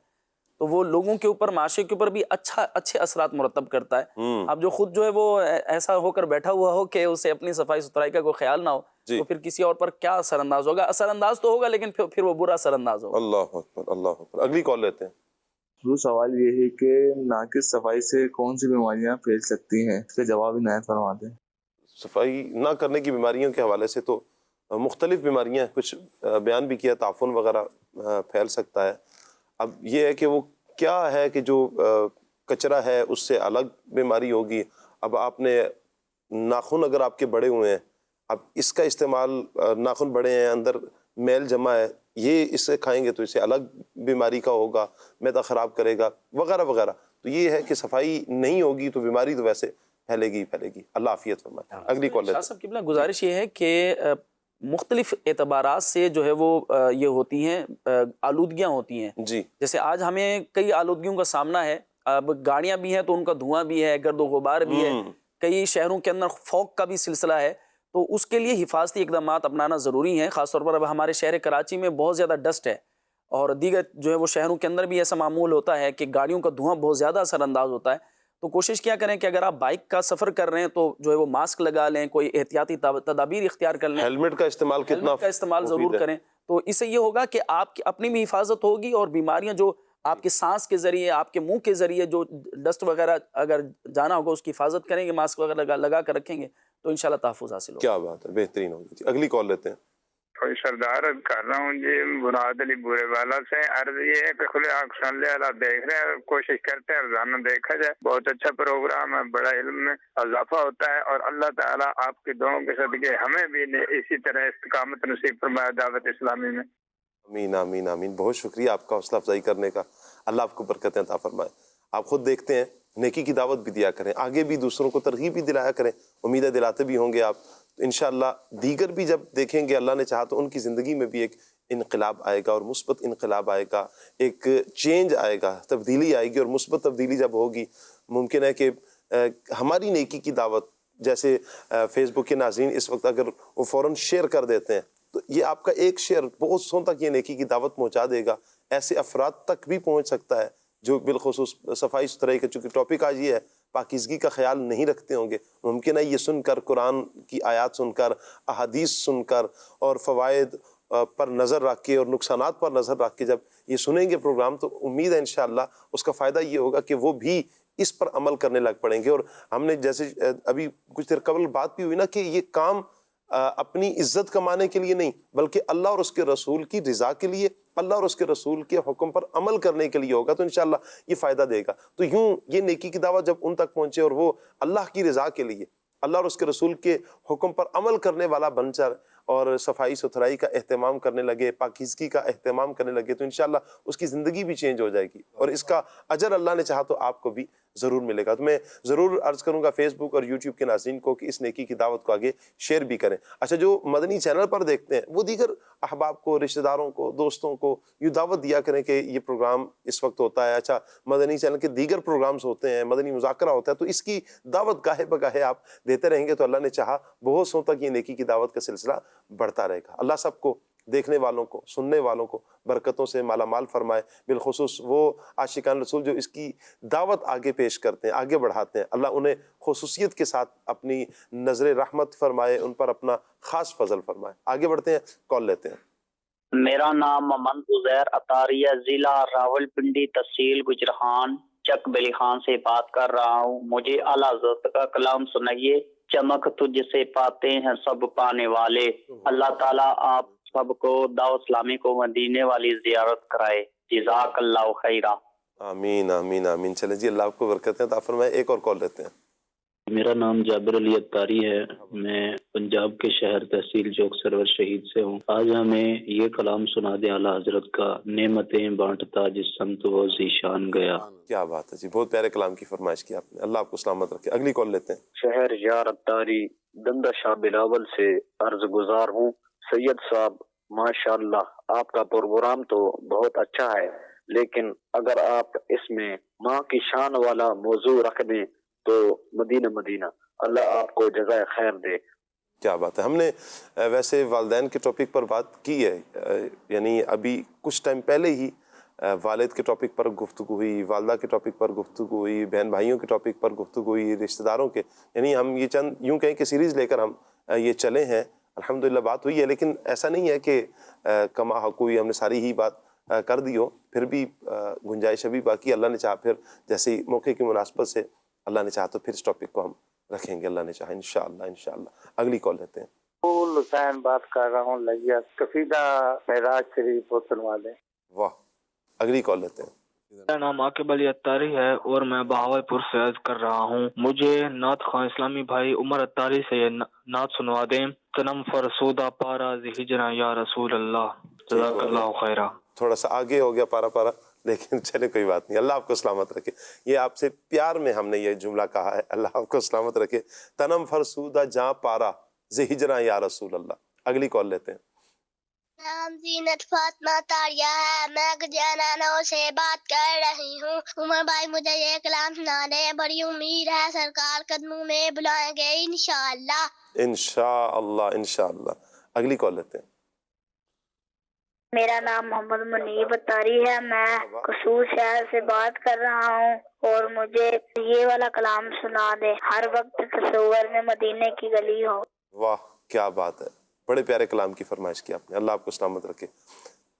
Speaker 5: تو وہ لوگوں کے اوپر، معاشرے کے اوپر بھی اچھے اثرات مرتب کرتا ہے۔ اب جو خود جو ہے وہ ایسا ہو کر بیٹھا ہوا ہو کہ اسے اپنی صفائی ستھرائی کا کوئی خیال نہ ہو تو پھر کسی اور پر کیا اثر انداز ہوگا؟ اثر انداز تو ہوگا لیکن پھر وہ برا اثر انداز ہوگا۔
Speaker 2: اللہ اکبر، اللہ اکبر۔ اگلی کال لیتے ہیں۔
Speaker 13: سوال یہ ہے کہ ناقص صفائی سے کون سی بیماریاں پھیل سکتی ہیں؟ اس کے جواب عنایت فرما دیں۔
Speaker 2: صفائی نہ کرنے کی بیماریوں کے حوالے سے تو مختلف بیماریاں کچھ بیان بھی کیا، تعفن وغیرہ پھیل سکتا ہے۔ اب یہ ہے کہ وہ کیا ہے کہ جو کچرا ہے اس سے الگ بیماری ہوگی۔ اب آپ نے ناخن اگر آپ کے بڑے ہوئے ہیں، اب اس کا استعمال، ناخن بڑے ہیں، اندر میل جمع ہے، یہ اس سے کھائیں گے تو اس سے الگ بیماری کا ہوگا، معدہ خراب کرے گا وغیرہ وغیرہ۔ تو یہ ہے کہ صفائی نہیں ہوگی تو بیماری تو ویسے پھیلے گی پھیلے گی۔ اللہ عافیت فرمائے۔ اگلی کال
Speaker 5: شاہ صاحب قبلہ گزارش یہ ہے کہ مختلف اعتبارات سے جو ہے وہ یہ ہوتی ہیں، آلودگیاں ہوتی ہیں
Speaker 2: جی،
Speaker 5: جیسے آج ہمیں کئی آلودگیوں کا سامنا ہے۔ اب گاڑیاں بھی ہیں تو ان کا دھواں بھی ہے، گرد و غبار بھی ہے، کئی شہروں کے اندر فوگ کا بھی سلسلہ ہے، تو اس کے لیے حفاظتی اقدامات اپنانا ضروری ہیں۔ خاص طور پر اب ہمارے شہر کراچی میں بہت زیادہ ڈسٹ ہے اور دیگر جو ہے وہ شہروں کے اندر بھی ایسا معمول ہوتا ہے کہ گاڑیوں کا دھواں بہت زیادہ اثر انداز ہوتا ہے۔ تو کوشش کیا کریں کہ اگر آپ بائک کا سفر کر رہے ہیں تو جو ہے وہ ماسک لگا لیں, کوئی احتیاطی تدابیر اختیار کر لیں,
Speaker 2: ہیلمٹ کا استعمال کتنا
Speaker 5: ہیلمٹ کا استعمال
Speaker 2: مفید
Speaker 5: ضرور
Speaker 2: ہے.
Speaker 5: کریں. تو اس سے یہ ہوگا کہ آپ کی اپنی بھی حفاظت ہوگی, اور بیماریاں جو آپ کے سانس کے ذریعے, آپ کے منہ کے ذریعے جو ڈسٹ وغیرہ اگر جانا ہوگا اس کی حفاظت کریں گے, ماسک وغیرہ لگا کر رکھیں گے تو انشاءاللہ تحفظ حاصل ہوگا.
Speaker 2: کیا بات ہے, بہترین ہوگی جی. اگلی کال لیتے ہیں.
Speaker 14: کوئی سردار عرض کر رہا ہوں جی, مراد علی بورے والا سے. عرض یہ ہے کہ کھلے آنکھ سن لے اللہ دیکھ رہے ہیں, کوشش کرتے ہیں روزانہ دیکھا جائے. بہت اچھا پروگرام ہے, بڑا علم میں اضافہ ہوتا ہے, اور اللہ تعالیٰ آپ کے دعاؤں کے صدقے ہمیں بھی اسی طرح استقامت نصیب فرمایا دعوت اسلامی میں.
Speaker 2: آمین آمین آمین. بہت شکریہ آپ کا حوصلہ افزائی کرنے کا, اللہ آپ کو برکتیں عطا فرمائے. آپ خود دیکھتے ہیں, نیکی کی دعوت بھی دیا کریں, آگے بھی دوسروں کو ترغیب بھی دلایا کریں, امیدیں دلاتے بھی ہوں گے آپ. تو انشاءاللہ دیگر بھی جب دیکھیں گے, اللہ نے چاہا تو ان کی زندگی میں بھی ایک انقلاب آئے گا, اور مثبت انقلاب آئے گا, ایک چینج آئے گا, تبدیلی آئے گی. اور مثبت تبدیلی جب ہوگی, ممکن ہے کہ ہماری نیکی کی دعوت, جیسے فیس بک کے ناظرین اس وقت اگر وہ فوراً شیئر کر دیتے ہیں, تو یہ آپ کا ایک شیئر بہت سو تک یہ نیکی کی دعوت پہنچا دے گا. ایسے افراد تک بھی پہنچ سکتا ہے جو بالخصوص صفائی ستھرائی کا, چونکہ ٹاپک آج یہ ہے, پاکیزگی کا خیال نہیں رکھتے ہوں گے. ممکن ہے یہ سن کر, قرآن کی آیات سن کر, احادیث سن کر, اور فوائد پر نظر رکھ کے اور نقصانات پر نظر رکھ کے جب یہ سنیں گے پروگرام, تو امید ہے انشاءاللہ اس کا فائدہ یہ ہوگا کہ وہ بھی اس پر عمل کرنے لگ پڑیں گے. اور ہم نے جیسے ابھی کچھ دیر قبل بات بھی ہوئی نا, کہ یہ کام اپنی عزت کمانے کے لیے نہیں, بلکہ اللہ اور اس کے رسول کی رضا کے لیے, اللہ اور اس کے رسول کے حکم پر عمل کرنے کے لیے ہوگا. تو انشاءاللہ یہ فائدہ دے گا. تو یوں یہ نیکی کی دعوت جب ان تک پہنچے, اور وہ اللہ کی رضا کے لیے, اللہ اور اس کے رسول کے حکم پر عمل کرنے والا بن کر, اور صفائی ستھرائی کا اہتمام کرنے لگے, پاکیزگی کا اہتمام کرنے لگے, تو انشاءاللہ اس کی زندگی بھی چینج ہو جائے گی, اور اس کا اجر اللہ نے چاہا تو آپ کو بھی ضرور ملے گا. تو میں ضرور عرض کروں گا فیس بک اور یوٹیوب کے ناظرین کو کہ اس نیکی کی دعوت کو آگے شیئر بھی کریں. اچھا, جو مدنی چینل پر دیکھتے ہیں وہ دیگر احباب کو, رشتہ داروں کو, دوستوں کو یوں دعوت دیا کریں کہ یہ پروگرام اس وقت ہوتا ہے. اچھا, مدنی چینل کے دیگر پروگرامز ہوتے ہیں, مدنی مذاکرہ ہوتا ہے, تو اس کی دعوت گاہے بگاہے آپ دیتے رہیں گے تو اللہ نے چاہا بہت سو تک یہ نیکی کی دعوت کا سلسلہ بڑھتا رہے گا. اللہ سب کو, دیکھنے والوں کو, سننے والوں کو برکتوں سے مالا مال فرمائے. بالخصوص وہ عاشقان رسول جو اس کی دعوت آگے پیش کرتے ہیں, آگے بڑھاتے ہیں, اللہ انہیں خصوصیت کے ساتھ اپنی نظر رحمت فرمائے, ان پر اپنا خاص فضل فرمائے. آگے بڑھتے ہیں, کال لیتے ہیں.
Speaker 15: میرا نام محمد عزیر اطاری ہے, ضلع راولپنڈی, تحصیل گجرہان, چک بلی خان سے بات کر رہا ہوں. مجھے اعلیٰ حضرت کا کلام سنائیے. چمک تجھ سے پاتے ہیں سب پانے والے. اللہ تعالیٰ آپ سب کو دعوت اسلامی کو مدینے والی زیارت کرائے. جزاک اللہ خیرہ.
Speaker 2: آمین آمین آمین. چلے جی, اللہ آپ کو برکتیں عطا فرمائے. ایک اور کال لیتے ہیں.
Speaker 16: میرا نام جابر علی اطاری ہے, میں پنجاب کے شہر تحصیل چوک سرور شہید سے ہوں. آج ہمیں یہ کلام سنا دے اعلیٰ حضرت کا, نعمتیں بانٹتا جس سمت وہ ذیشان گیا.
Speaker 2: کیا بات ہے جی, بہت پیارے کلام کی فرمائش کی آپ نے, اللہ آپ کو سلامت رکھے. اگلی کال لیتے ہیں.
Speaker 17: شہر یار اطاری, دندہ شاہ بلاول سے عرض گزار ہوں. سید صاحب ماشاءاللہ آپ کا پروگرام تو بہت اچھا ہے, لیکن اگر آپ اس میں ماں کی شان والا موضوع رکھ دیں تو مدینہ مدینہ, اللہ آپ کو جزائے خیر دے.
Speaker 2: کیا بات ہے. ہم نے ویسے والدین کے ٹاپک پر بات کی ہے, یعنی ابھی کچھ ٹائم پہلے ہی والد کے ٹاپک پر گفتگو ہوئی, والدہ کے ٹاپک پر گفتگو ہوئی, بہن بھائیوں کے ٹاپک پر گفتگو ہوئی, رشتہ داروں کے, یعنی ہم یہ چند یوں کہیں کہ سیریز لے کر ہم یہ چلے ہیں. الحمدللہ بات ہوئی ہے, لیکن ایسا نہیں ہے کہ کما حق ہوئی, ہم نے ساری ہی بات کر دی ہو. پھر بھی گنجائش ابھی باقی. اللہ نے چاہا پھر جیسے موقع کی مناسبت سے اللہ نے چاہا تو پھر اس ٹاپک کو ہم رکھیں گے, اللہ نے چاہا انشاءاللہ انشاءاللہ. اگلی کال لیتے ہیں.
Speaker 18: حسین بات کر رہا ہوں, لگیا قصیدہ معراج شریف کو سنوا دیں.
Speaker 2: واہ. اگلی کال لیتے ہیں.
Speaker 16: میرا نام عاقب علی اطاری ہے اور میں بہاول پور سے عرض کر رہا ہوں. مجھے نعت خواہ اسلامی بھائی عمر اطاری سے یہ نعت سنوا دیں. تنم فرسودہ پارا ہجرا یا رسول اللہ. جزاک اللہ خیرہ.
Speaker 2: تھوڑا سا آگے ہو گیا پارا پارا, لیکن چلے کوئی بات نہیں, اللہ آپ کو سلامت رکھے. یہ آپ سے پیار میں ہم نے یہ جملہ کہا ہے, اللہ آپ کو سلامت رکھے. تنم فرسودہ جاں پارا ہجرا یا رسول اللہ. اگلی کال لیتے ہیں.
Speaker 19: نام زینت فاطمہ تاریہ ہے, میں گجرانوں سے بات کر رہی ہوں. عمر بھائی مجھے یہ کلام سنا دیں, بڑی امید ہے سرکار قدموں میں بلائیں گے انشاءاللہ.
Speaker 2: انشاءاللہ انشاءاللہ. اگلی کال لیتے ہیں.
Speaker 19: میرا نام محمد منیب اتاری ہے، میں قصور شہر سے بات کر رہا ہوں، اور مجھے یہ والا کلام سنا دے، ہر وقت تصور میں مدینے کی گلی ہو۔
Speaker 2: واہ کیا بات ہے، بڑے پیارے کلام کی فرمائش کی آپ نے، اللہ آپ کو سلامت رکھے۔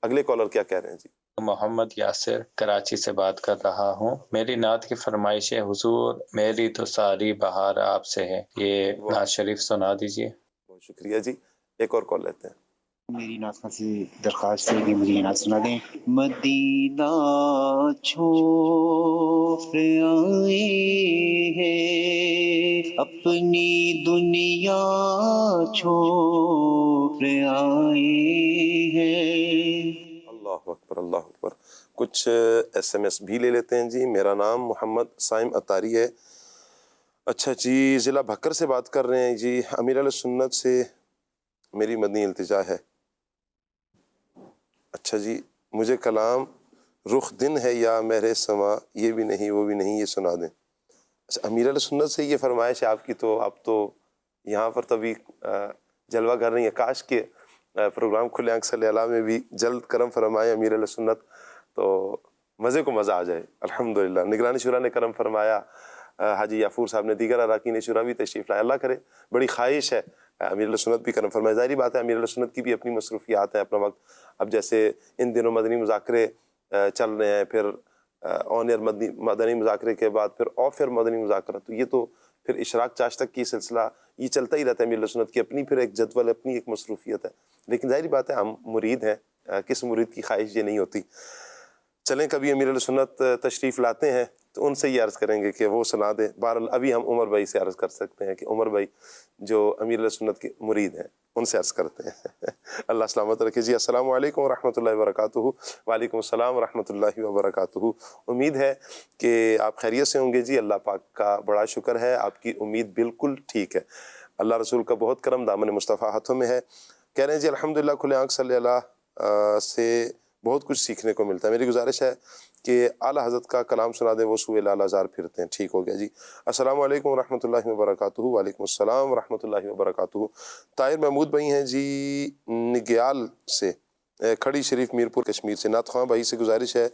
Speaker 2: اگلے کالر کیا کہہ رہے ہیں جی؟
Speaker 20: محمد یاسر کراچی سے بات کر رہا ہوں۔ میری نعت کی فرمائش ہے، حضور میری تو ساری بہار آپ سے ہے، یہ نعت شریف سنا دیجیے۔
Speaker 2: بہت شکریہ جی، ایک اور کال لیتے ہیں۔
Speaker 21: میری نعت سے درخواست ہے کہ مجھے یہ نعت سنا دیں۔ مدینہ چھوڑ آئے ہیں، اپنی دنیا چھوڑ آئے ہیں۔
Speaker 2: اللہ اکبر اللہ اکبر۔ کچھ ایس ایم ایس بھی لے لیتے ہیں جی۔ میرا نام محمد سائم اتاری ہے۔ اچھا جی، ضلع بھکر سے بات کر رہے ہیں جی۔ امیر علیہ سنت سے میری مدنی التجا ہے۔ اچھا جی، مجھے کلام رخ دن ہے یا مہر سما، یہ بھی نہیں وہ بھی نہیں، یہ سنا دیں۔ اچھا، امیر علیہ سنت سے یہ فرمائش ہے آپ کی، تو آپ تو یہاں پر تو ابھی جلوہ کر رہی ہیں۔ کاش کے پروگرام کھلے آنکھ صلی اللہ میں بھی جلد کرم فرمائے امیر علیہ سنت، تو مزے کو مزہ آ جائے۔ الحمدللہ نگرانی شورا نے کرم فرمایا، حاجی یافور صاحب نے، دیگر اراکین شورا بھی تشریف لائے۔ اللہ کرے، بڑی خواہش ہے امیر علیہ سنت بھی کرم فرمائے۔ ظاہری بات ہے امیر علیہ سنت کی بھی اپنی مصروفیات ہیں، اپنا وقت۔ اب جیسے ان دنوں مدنی مذاکرے چل رہے ہیں، پھر آن ایئر مدنی مذاکرے کے بعد پھر آف ایئر مدنی مذاکرہ، تو یہ تو پھر اشراق چاش تک کی سلسلہ یہ چلتا ہی رہتا ہے۔ امیر علیہ سنت کی اپنی پھر ایک جدول، اپنی ایک مصروفیت ہے، لیکن ظاہری بات ہے ہم مرید ہیں، کس مرید کی خواہش یہ نہیں ہوتی۔ چلیں کبھی امیر علیہ سنت تشریف لاتے ہیں تو ان سے یہ عرض کریں گے کہ وہ سنا دیں۔ بہرحال ابھی ہم عمر بھائی سے عرض کر سکتے ہیں کہ عمر بھائی جو امیر علیہ سنت کے مرید ہیں ان سے عرض کرتے ہیں۔ اللہ سلامت رکھے جی۔ السلام علیکم ورحمۃ اللہ وبرکاتہ۔ وعلیکم السلام ورحمۃ اللہ وبرکاتہ۔ امید ہے کہ آپ خیریت سے ہوں گے جی۔ اللہ پاک کا بڑا شکر ہے، آپ کی امید بالکل ٹھیک ہے۔ اللہ رسول کا بہت کرم، دامن مصطفیٰ ہاتھوں میں ہے۔ کہہ رہے ہیں جی الحمدللہ کھلے آنکھ صلی اللہ سے بہت کچھ سیکھنے کو ملتا ہے۔ میری گزارش ہے کہ اعلیٰ حضرت کا کلام سنا دیں، وہ سوئے لال آزار پھرتے ہیں۔ ٹھیک ہو گیا جی۔ السلام علیکم ورحمۃ اللہ وبرکاتہ۔ وعلیکم السلام ورحمۃ اللہ وبرکاتہ۔ طاہر محمود بھائی ہیں جی نگیال سے، کھڑی شریف میرپور کشمیر سے۔ نعت خواں بھائی سے گزارش ہے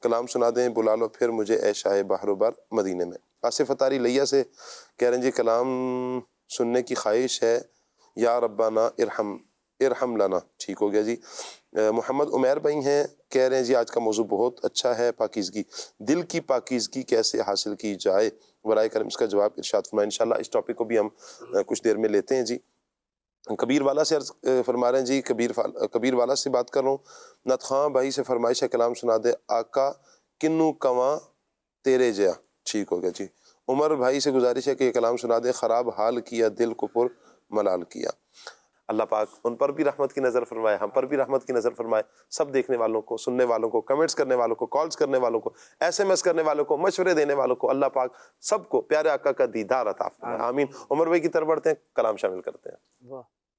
Speaker 2: کلام سنا دیں، بلا لو پھر مجھے اے شاہ بحر و بر مدینے میں۔ آصف اتاری لیا سے کہہ رہے ہیں جی کلام سننے کی خواہش ہے، یا ربنا ارحم لنا۔ ٹھیک ہو گیا جی۔ محمد عمیر بھائی ہیں، کہہ رہے ہیں جی آج کا موضوع بہت اچھا ہے، پاکیزگی، دل کی پاکیزگی کیسے حاصل کی جائے، برائے کرم اس کا جواب ارشاد فرمائیں۔ انشاءاللہ اس ٹاپک کو بھی ہم کچھ دیر میں لیتے ہیں جی۔ کبیر والا سے عرض فرما رہے ہیں جی، کبیر والا سے بات کر رہا ہوں۔ نعت خواں بھائی سے فرمائش ہے کلام سنا دے، آقا کنو کواں تیرے جیا۔ ٹھیک ہو گیا جی۔ عمر بھائی سے گزارش ہے کہ یہ کلام سنا دے، خراب حال کیا دل کو پر ملال کیا۔ اللہ پاک ان پر بھی رحمت کی نظر فرمائے، ہم پر بھی رحمت کی نظر فرمائے، سب دیکھنے والوں کو، سننے والوں کو، کمنٹس کرنے والوں کو، کالز کرنے والوں کو، ایس ایم ایس کرنے والوں کو، مشورے دینے والوں کو، اللہ پاک سب کو پیارے آقا کا دیدار عطا فرمائے، آمین۔ عمر بھائی کی طرف بڑھتے ہیں، کلام شامل کرتے ہیں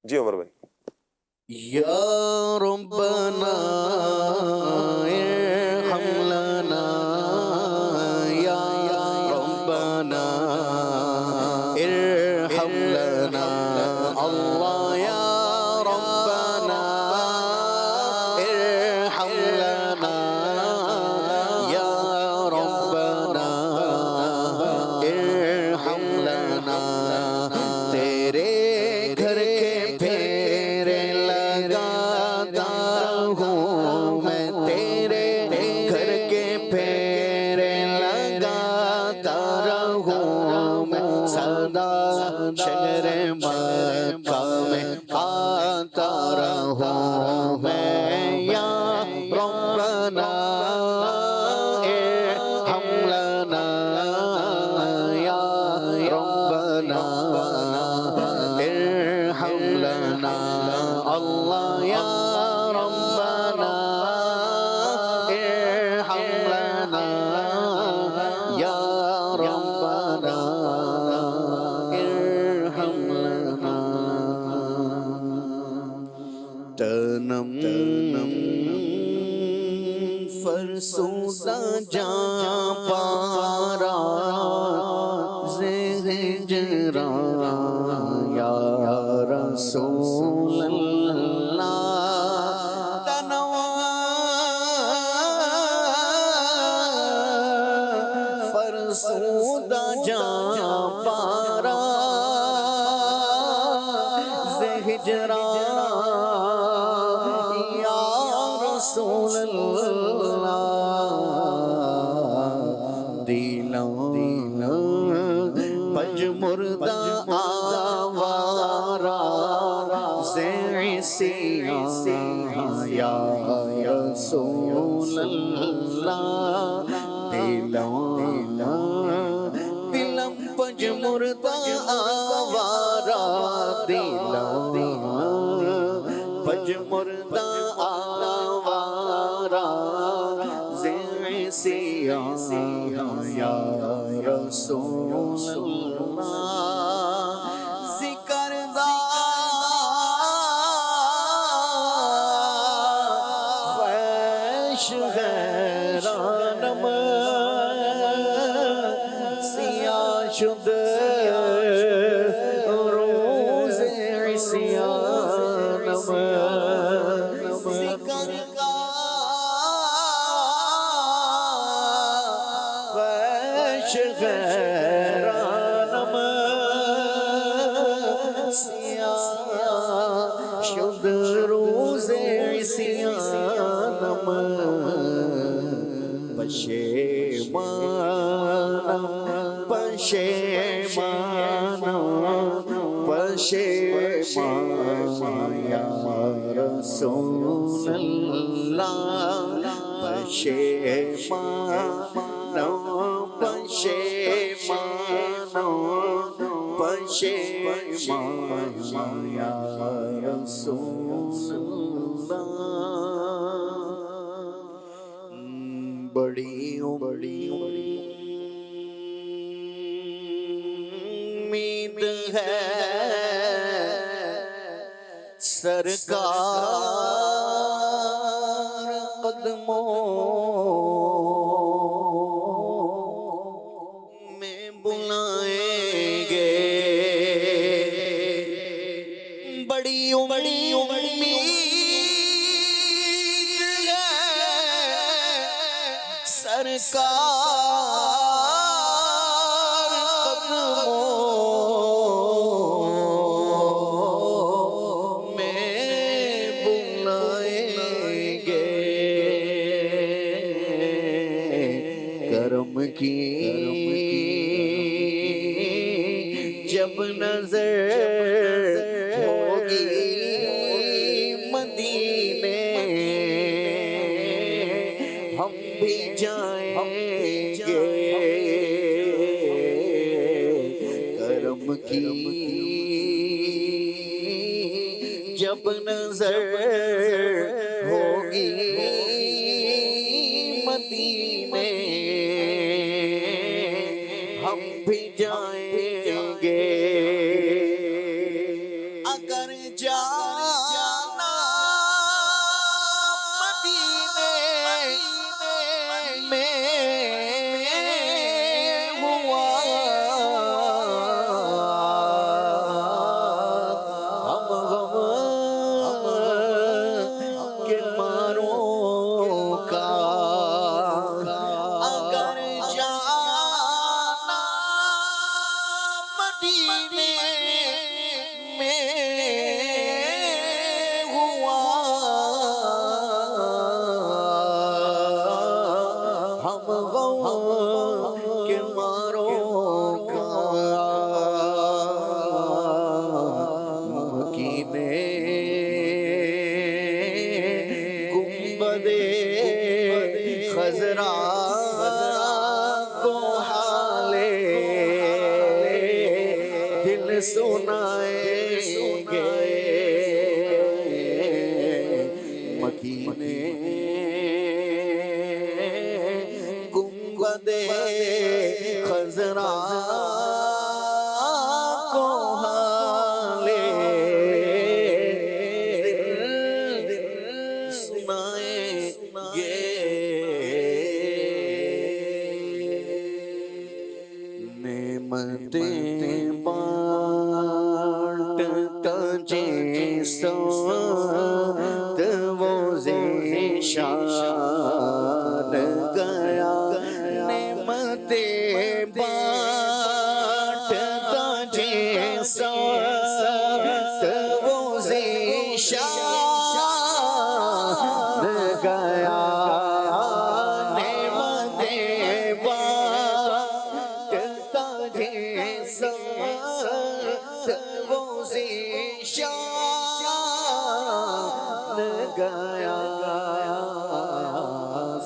Speaker 2: جی۔ عمر بھائی۔
Speaker 4: یا ربنا ارحم لنا، یا ربنا ارحم لنا، اللہ یا ربنا ارحم لنا، یا ربنا ارحم لنا، تیرے گھر کے پھیرے لگاتا ہوں میں، تیرے گھر کے پھیرے لگاتا رہوں میں، سدا شہر مکہ میں آتا رہوں میں، یا ربنا ارحم لنا، یا ربنا ارحم لنا، اللہ یا ربنا ارحم لنا، یا ربنا ارحم لنا۔ تنم فرسودہ جاں پارا زہجرا، یا رسول اللہ، تنم ہجران یا رسول اللہ دلوں پج مردہ آوارا زیسیاں یا رسول اللہ دلم پج مردہ آوارا دلم پج مردہ آوارا زیسیاں یا رسول اللہ ذکر دا خواہش غیرانم سیاہ شد روز عصیانم ذکر کا خواہش غیرانم سیاہ شد روز عصیانم پشیمانم پشیمانم پشیمانم یا رسول اللہ پشیمانم پشیمانم پشیمانم یا رسول اللہ بڑی امید ہے سرکار قدموں میں بلائیں گے بڑی امید ہے سرکار قدموں میں بلائیں گے کرم کی جب نظر ہوگی مدینے ہم بھی جائیں گے کرم کی جب نظر ہوگی مدینے ہم بھی جائیں گے اگر جانا مدینے میں ہوا ہم غم کے ماروں کا اگر جانا مدینے میں ہوا ہم غم کے ماروں کا مکینے گنبد خضرا کو حالے دل سنائیں گے مکینے گنبد خضرا کو حالے دل سنائیں گے نعمتیں بانٹتا جیسا وہ ذیشان گیا نعمتیں بانٹتا جیسا وہ
Speaker 3: ساتھ وہ ذیشان گیا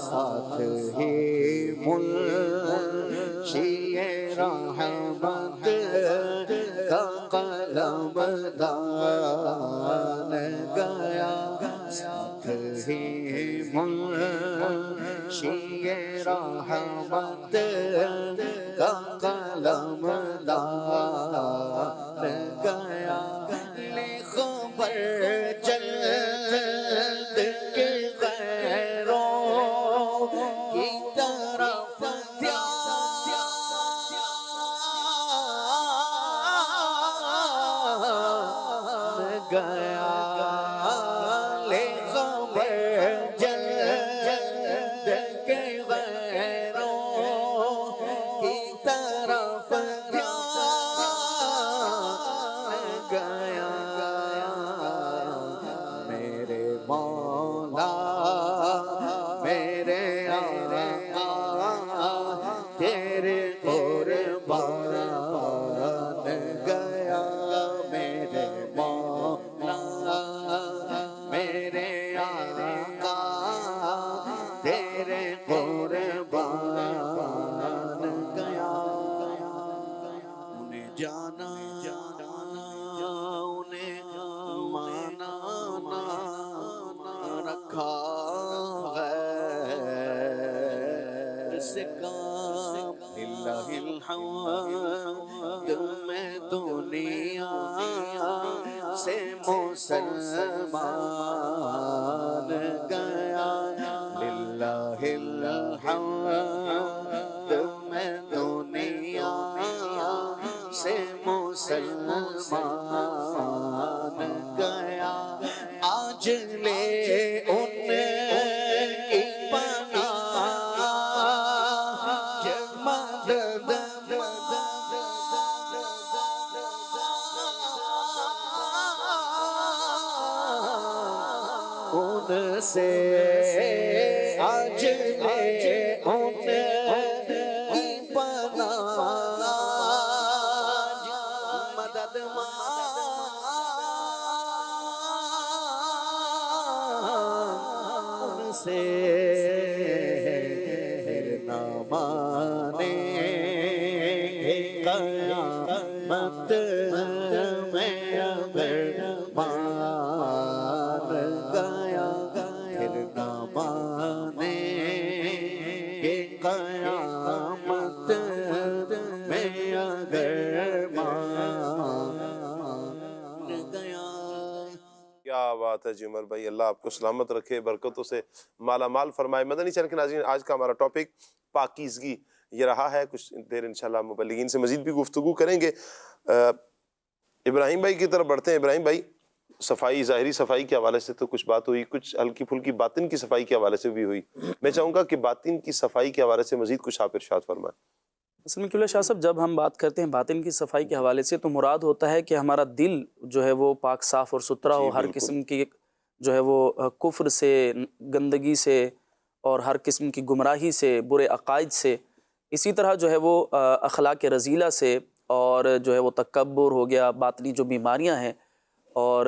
Speaker 3: ساتھ ہی منشی رحمت کا قلم دان گیا ساتھ ہی منشی رحمت کا قلم دان گیا لے خبر جلد کے غیروں کی طرف دھیان گیا لے خبر جلد کے غیروں کی طرف دھیان گیا میرے مولا میرے آقا تیرے قربان گیا میرے مولا میرے آقا تیرے قربان گیا انہیں جانا انہیں مانا نہ رکھا غیر سے کام للہ الحمد میں دنیا سے مسلمان گیا للہ الحمد میں دنیا سے مسلمان گیا آج لے ان کی پناہ جب مدد ان سے آج لے ان کی پناہ مدد ان سے نہ مانے قیامت میں اگر مان گیا پھر نہ مانے قیامت میں اگر مان گیا
Speaker 2: کیا بات ہے جی عمر بھائی، اللہ آپ کو سلامت رکھے، برکتوں سے مالا مال فرمائے۔ مدنی چینل کے ناظرین، آج کا ہمارا ٹاپک پاکیزگی یہ رہا ہے۔ کچھ دیر انشاءاللہ مبلغین سے مزید بھی گفتگو کریں گے۔ ابراہیم بھائی کی طرف بڑھتے ہیں۔ ابراہیم بھائی، صفائی، ظاہری صفائی کے حوالے سے تو کچھ بات ہوئی، کچھ ہلکی پھلکی باطن کی صفائی کے حوالے سے بھی ہوئی۔ میں چاہوں گا کہ باطن کی صفائی کے حوالے سے مزید کچھ آپ ارشاد فرمائیں۔
Speaker 5: اصل میں کیوں شاہ صاحب، جب ہم بات کرتے ہیں باطن کی صفائی کے حوالے سے تو مراد ہوتا ہے کہ ہمارا دل جو ہے وہ پاک صاف اور ستھرا ہو، ہر قسم کی جو ہے وہ کفر سے، گندگی سے اور ہر قسم کی گمراہی سے، برے عقائد سے، اسی طرح جو ہے وہ اخلاق رذیلہ سے، اور جو ہے وہ تکبر ہو گیا، باطنی جو بیماریاں ہیں، اور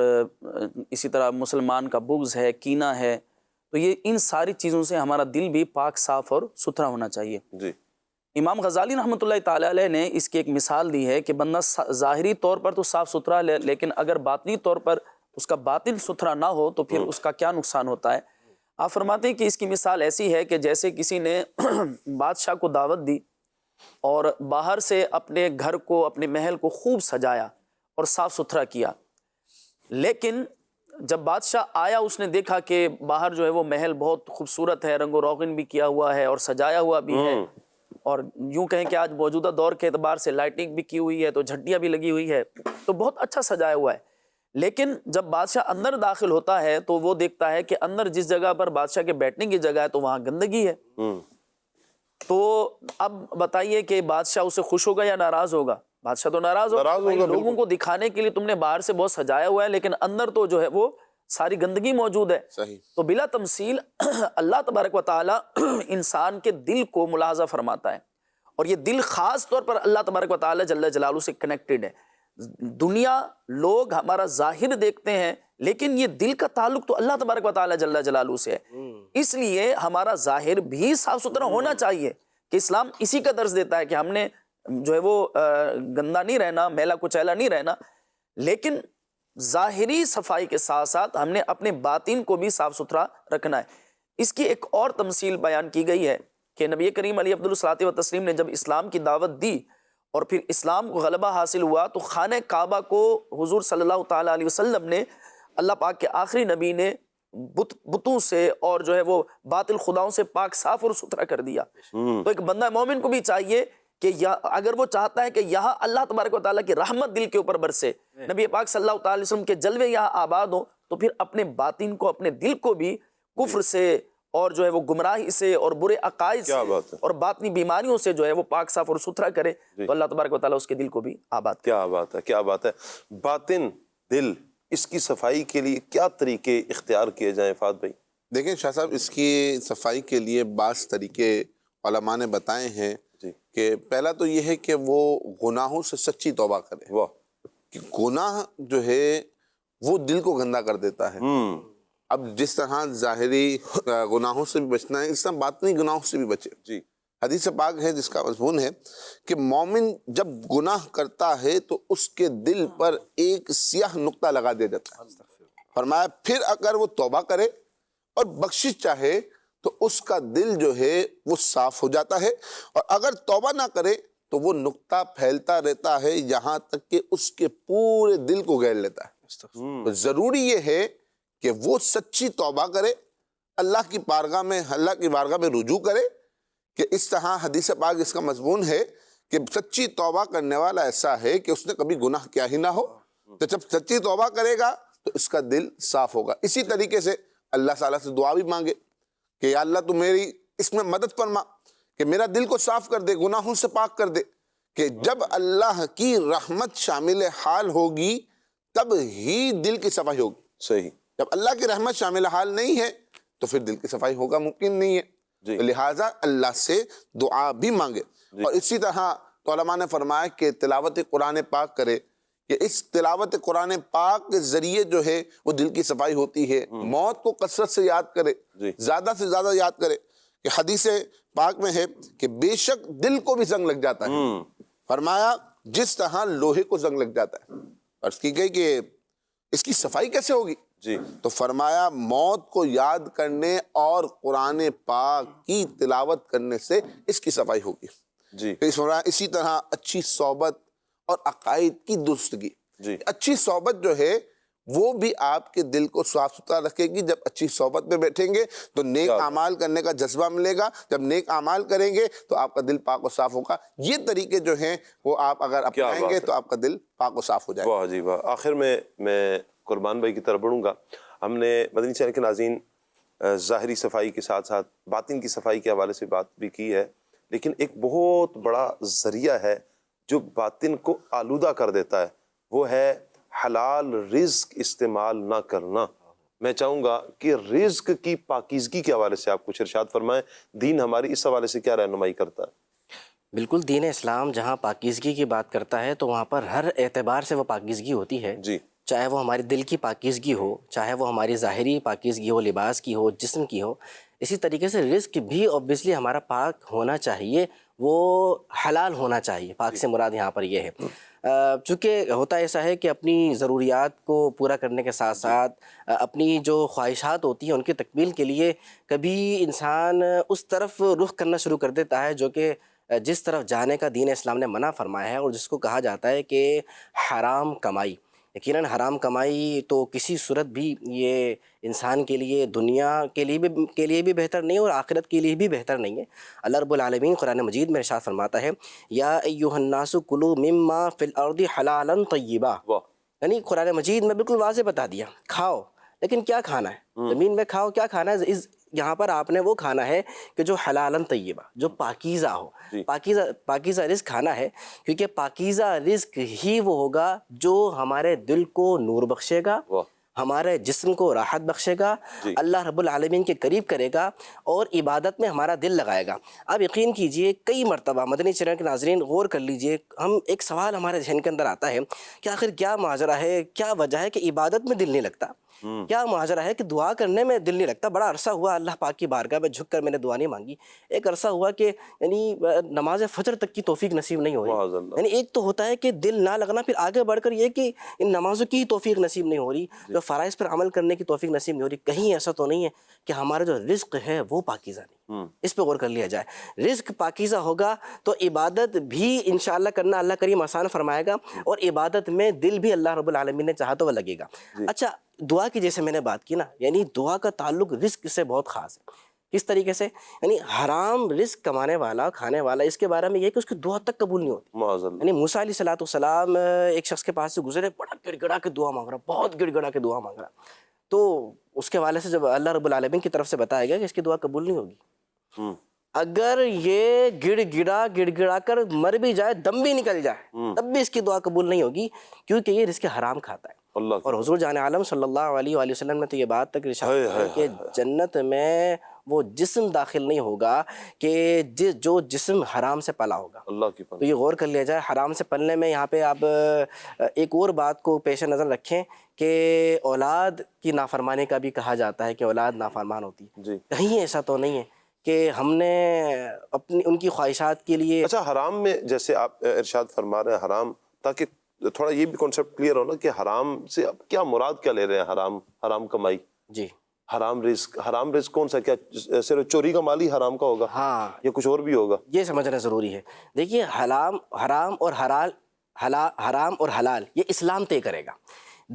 Speaker 5: اسی طرح مسلمان کا بغض ہے، کینہ ہے، تو یہ ان ساری چیزوں سے ہمارا دل بھی پاک صاف اور ستھرا ہونا چاہیے۔
Speaker 2: جی،
Speaker 5: امام غزالی رحمۃ اللہ تعالی علیہ نے اس کی ایک مثال دی ہے کہ بندہ ظاہری طور پر تو صاف ستھرا ہے، لیکن اگر باطنی طور پر اس کا باطن ستھرا نہ ہو تو پھر اس کا کیا نقصان ہوتا ہے۔ آپ فرماتے ہیں کہ اس کی مثال ایسی ہے کہ جیسے کسی نے بادشاہ کو دعوت دی اور باہر سے اپنے گھر کو، اپنے محل کو خوب سجایا اور صاف ستھرا کیا، لیکن جب بادشاہ آیا اس نے دیکھا کہ باہر جو ہے وہ محل بہت خوبصورت ہے، رنگ و روغن بھی کیا ہوا ہے اور سجایا ہوا بھی ہے، اور یوں کہیں کہ آج موجودہ دور کے اعتبار سے لائٹنگ بھی کی ہوئی ہے، تو جھٹیاں بھی لگی ہوئی ہے، تو بہت اچھا سجایا ہوا ہے۔ لیکن جب بادشاہ اندر داخل ہوتا ہے تو وہ دیکھتا ہے کہ اندر جس جگہ پر بادشاہ کے بیٹھنے کی جگہ ہے تو وہاں گندگی ہے۔ تو اب بتائیے کہ بادشاہ اسے خوش ہوگا یا ناراض ہوگا؟ بادشاہ تو ناراض ہوگا، لوگوں کو دکھانے کے لیے تم نے باہر سے بہت سجایا ہوا ہے لیکن اندر تو جو ہے وہ ساری گندگی موجود ہے۔ تو بلا تمثیل اللہ تبارک و تعالی انسان کے دل کو ملاحظہ فرماتا ہے اور یہ دل خاص طور پر اللہ تبارک و تعالی جل جلالہ سے کنیکٹڈ ہے. دنیا لوگ ہمارا ظاہر دیکھتے ہیں لیکن یہ دل کا تعلق تو اللہ تبارک و تعالی جل جلالہ سے ہے. اس لیے ہمارا ظاہر بھی صاف ستھرا ہونا چاہیے کہ اسلام اسی کا درس دیتا ہے کہ ہم نے جو ہے وہ گندا نہیں رہنا, میلا کچیلا نہیں رہنا, لیکن ظاہری صفائی کے ساتھ ساتھ ہم نے اپنے باطن کو بھی صاف ستھرا رکھنا ہے. اس کی ایک اور تمثیل بیان کی گئی ہے کہ نبی کریم علیہ افضل الصلاۃ نے جب اسلام کی دعوت دی اور پھر اسلام کو غلبہ حاصل ہوا تو خانہ کعبہ کو حضور صلی اللہ تعالیٰ علیہ وسلم نے, اللہ پاک کے آخری نبی نے بتوں سے اور جو ہے وہ باطل خداؤں سے پاک صاف اور ستھرا کر دیا. تو ایک بندہ مومن کو بھی چاہیے کہ اگر وہ چاہتا ہے کہ یہاں اللہ تبارک و تعالیٰ کی رحمت دل کے اوپر برسے, نبی پاک صلی اللہ تعالیٰ علیہ وسلم کے جلوے یہاں آباد ہوں, تو پھر اپنے باطن کو, اپنے دل کو بھی کفر سے اور جو ہے وہ گمراہی سے اور برے عقائد سے اور باطنی بیماریوں سے جو ہے وہ پاک صاف اور ستھرا کرے تو اللہ تبارک و تعالیٰ اس کے دل کو بھی آباد کرے.
Speaker 2: کیا بات ہے, کیا بات ہے. باطن, دل, اس کی صفائی کے لیے کیا طریقے اختیار کیے جائیں فہد بھائی؟
Speaker 7: دیکھیں شاہ صاحب, اس کی صفائی کے لیے بعض طریقے علماء نے بتائے ہیں کہ پہلا تو یہ ہے کہ وہ گناہوں سے سچی توبہ کرے.
Speaker 2: واہ,
Speaker 7: کہ گناہ جو ہے وہ دل کو گندا کر دیتا ہے. اب جس طرح ظاہری گناہوں سے بھی بچنا ہے, اس طرح باطنی گناہوں سے بھی بچے.
Speaker 2: جی,
Speaker 7: حدیث پاک ہے جس کا مضمون ہے کہ مومن جب گناہ کرتا ہے تو اس کے دل پر ایک سیاہ نقطہ لگا دیا جاتا ہے. فرمایا پھر اگر وہ توبہ کرے اور بخشش چاہے تو اس کا دل جو ہے وہ صاف ہو جاتا ہے, اور اگر توبہ نہ کرے تو وہ نقطہ پھیلتا رہتا ہے یہاں تک کہ اس کے پورے دل کو گھیر لیتا ہے. تو ضروری یہ ہے کہ وہ سچی توبہ کرے, اللہ کی بارگاہ میں رجوع کرے, کہ اس طرح حدیث پاک اس کا مضمون ہے کہ سچی توبہ کرنے والا ایسا ہے کہ اس نے کبھی گناہ کیا ہی نہ ہو. تو جب سچی توبہ کرے گا تو اس کا دل صاف ہوگا. اسی طریقے سے اللہ تعالیٰ سے دعا بھی مانگے کہ یا اللہ تو میری اس میں مدد فرما کہ میرا دل کو صاف کر دے, گناہوں سے پاک کر دے, کہ جب اللہ کی رحمت شامل حال ہوگی تب ہی دل کی صفائی ہوگی.
Speaker 2: صحیح.
Speaker 7: جب اللہ کی رحمت شامل حال نہیں ہے تو پھر دل کی صفائی ہوگا ممکن نہیں ہے. لہٰذا اللہ سے دعا بھی مانگے. اور اسی طرح تو علماء نے فرمایا کہ تلاوت قرآن پاک کرے, کہ اس تلاوت قرآن پاک کے ذریعے جو ہے وہ دل کی صفائی ہوتی ہے. موت کو کثرت سے یاد کرے, زیادہ سے زیادہ یاد کرے, کہ حدیث پاک میں ہے کہ بے شک دل کو بھی زنگ لگ جاتا ہے. فرمایا جس طرح لوہے کو زنگ لگ جاتا ہے. عرض کی گئی کہ اس کی صفائی کیسے ہوگی؟ تو فرمایا موت کو یاد کرنے اور قرآن پاک کی تلاوت کرنے سے اس کی صفائی ہوگی. اسی طرح اچھی صحبت اور عقائد کی درستگی. اچھی صحبت جو ہے وہ بھی آپ کے دل کو صاف ستھرا رکھے گی. جب اچھی صحبت میں بیٹھیں گے تو نیک اعمال کرنے کا جذبہ ملے گا. جب نیک اعمال کریں گے تو آپ کا دل پاک و صاف ہوگا. یہ طریقے جو ہیں وہ آپ اگر اپنائیں گے تو آپ کا دل پاک و صاف ہو جائے گا.
Speaker 2: واہ جی واہ. آخر میں قربان بھائی کی طرف بڑھوں گا. ہم نے مدنی چینل کے ناظرین ظاہری صفائی کے ساتھ ساتھ باطن کی صفائی کے حوالے سے بات بھی کی ہے, لیکن ایک بہت بڑا ذریعہ ہے جو باطن کو آلودہ کر دیتا ہے, وہ ہے حلال رزق استعمال نہ کرنا. میں چاہوں گا کہ رزق کی پاکیزگی کے حوالے سے آپ کچھ ارشاد فرمائیں. دین ہماری اس حوالے سے کیا رہنمائی کرتا ہے؟
Speaker 6: بالکل, دین اسلام جہاں پاکیزگی کی بات کرتا ہے تو وہاں پر ہر اعتبار سے وہ پاکیزگی ہوتی ہے. چاہے وہ ہمارے دل کی پاکیزگی ہو, چاہے وہ ہماری ظاہری پاکیزگی ہو, لباس کی ہو, جسم کی ہو. اسی طریقے سے رزق بھی اوبیسلی ہمارا پاک ہونا چاہیے, وہ حلال ہونا چاہیے. پاک سے مراد یہاں پر یہ ہے, چونکہ ہوتا ایسا ہے کہ اپنی ضروریات کو پورا کرنے کے ساتھ ساتھ اپنی جو خواہشات ہوتی ہیں ان کی تکمیل کے لیے کبھی انسان اس طرف رخ کرنا شروع کر دیتا ہے جو کہ جس طرف جانے کا دین اسلام نے منع فرمایا ہے, اور جس کو کہا جاتا ہے کہ حرام کمائی. یقیناً حرام کمائی تو کسی صورت بھی یہ انسان کے لیے, دنیا کے لیے بھی بہتر نہیں اور آخرت کے لیے بھی بہتر نہیں ہے. اللہ رب العالمین قرآن مجید میں ارشاد فرماتا ہے یا ایھا الناس کلوا مما فی الارض حلالا طیبا. یعنی قرآن مجید میں بالکل واضح بتا دیا کھاؤ, لیکن کیا کھانا ہے, زمین میں کھاؤ, کیا کھانا ہے. یہاں پر آپ نے وہ کھانا ہے کہ جو حلالا طیبہ, جو پاکیزہ ہو. پاکیزہ رزق کھانا ہے, کیونکہ پاکیزہ رزق ہی وہ ہوگا جو ہمارے دل کو نور بخشے گا, ہمارے جسم کو راحت بخشے گا، اللہ رب العالمین کے قریب کرے گا اور عبادت میں ہمارا دل لگائے گا۔ اب یقین کیجئے کئی مرتبہ مدنی چینل کے ناظرین غور کر لیجئے، ہم ایک سوال ہمارے ذہن کے اندر آتا ہے کہ آخر کیا ماجرا ہے، کیا وجہ ہے کہ عبادت میں دل نہیں لگتا؟ کیا ماجرا ہے کہ دعا کرنے میں دل نہیں لگتا؟ بڑا عرصہ ہوا اللہ پاک کی بارگاہ میں جھک کر میں نے دعا نہیں مانگی، ایک عرصہ ہوا کہ یعنی نماز فجر تک کی توفیق نصیب نہیں ہو رہی۔ یعنی ایک تو ہوتا ہے کہ دل نہ لگنا، پھر آگے بڑھ کر یہ کہ ان نمازوں کی توفیق نصیب نہیں ہو رہی، جو فرائض پر عمل کرنے کی توفیق نصیب نہیں ہو رہی۔ کہیں ایسا تو نہیں ہے کہ ہمارا جو رزق ہے وہ پاکیزہ نہیں؟ اس پہ غور کر لیا جائے۔ رزق پاکیزہ ہوگا تو عبادت بھی انشاءاللہ کرنا اللہ کریم آسان فرمائے گا، اور عبادت میں دل بھی اللہ رب العالمین نے چاہا تو وہ لگے گا۔ اچھا، دعا کی جیسے میں نے بات کی نا، یعنی دعا کا تعلق رزق سے بہت خاص ہے۔ کس طریقے سے؟ یعنی حرام رزق کمانے والا، کھانے والا، اس کے بارے میں یہ کہ اس کی دعا تک قبول نہیں ہوتی۔ یعنی موسیٰ علیہ السلام ایک شخص کے پاس سے گزرے، بڑا گڑ گڑا کے دعا مانگ رہا، بہت گڑ گڑا کے دعا مانگ رہا، تو اس کے والے سے جب اللہ رب العالمین کی طرف سے بتایا گیا کہ اس کی دعا قبول نہیں ہوگی، اگر یہ گڑ گڑا کر مر بھی جائے، دم بھی نکل جائے، تب بھی اس کی دعا قبول نہیں ہوگی، کیونکہ یہ رزق حرام کھاتا ہے۔ اور حضور جان عالم صلی اللہ علیہ وآلہ وسلم نے تو یہ بات تک ارشاد ہے کہ جنت میں وہ جسم داخل نہیں ہوگا کہ جو جسم حرام سے پلا ہوگا۔ اللہ کی تو یہ غور کر لیا جائے۔ حرام سے پلنے میں یہاں پہ آپ ایک اور بات کو پیش نظر رکھیں کہ اولاد کی نافرمانی کا بھی کہا جاتا ہے کہ اولاد نافرمان ہوتی ہے۔ کہیں ایسا تو نہیں ہے کہ ہم نے اپنی ان کی خواہشات کے لیے۔
Speaker 2: اچھا، حرام میں جیسے آپ ارشاد فرما رہے ہیں حرام، تاکہ تھوڑا یہ بھی کانسیپٹ کلیئر ہو نا کہ حرام سے اب کیا مراد کیا لے رہے ہیں؟ حرام کمائی،
Speaker 6: جی،
Speaker 2: حرام رزق کون سا؟ کیا صرف چوری کا مال ہی حرام کا ہوگا؟
Speaker 6: ہاں،
Speaker 2: یا کچھ اور بھی ہوگا؟
Speaker 6: یہ سمجھنا ضروری ہے۔ دیکھیے، حرام اور حلال یہ اسلام طے کرے گا۔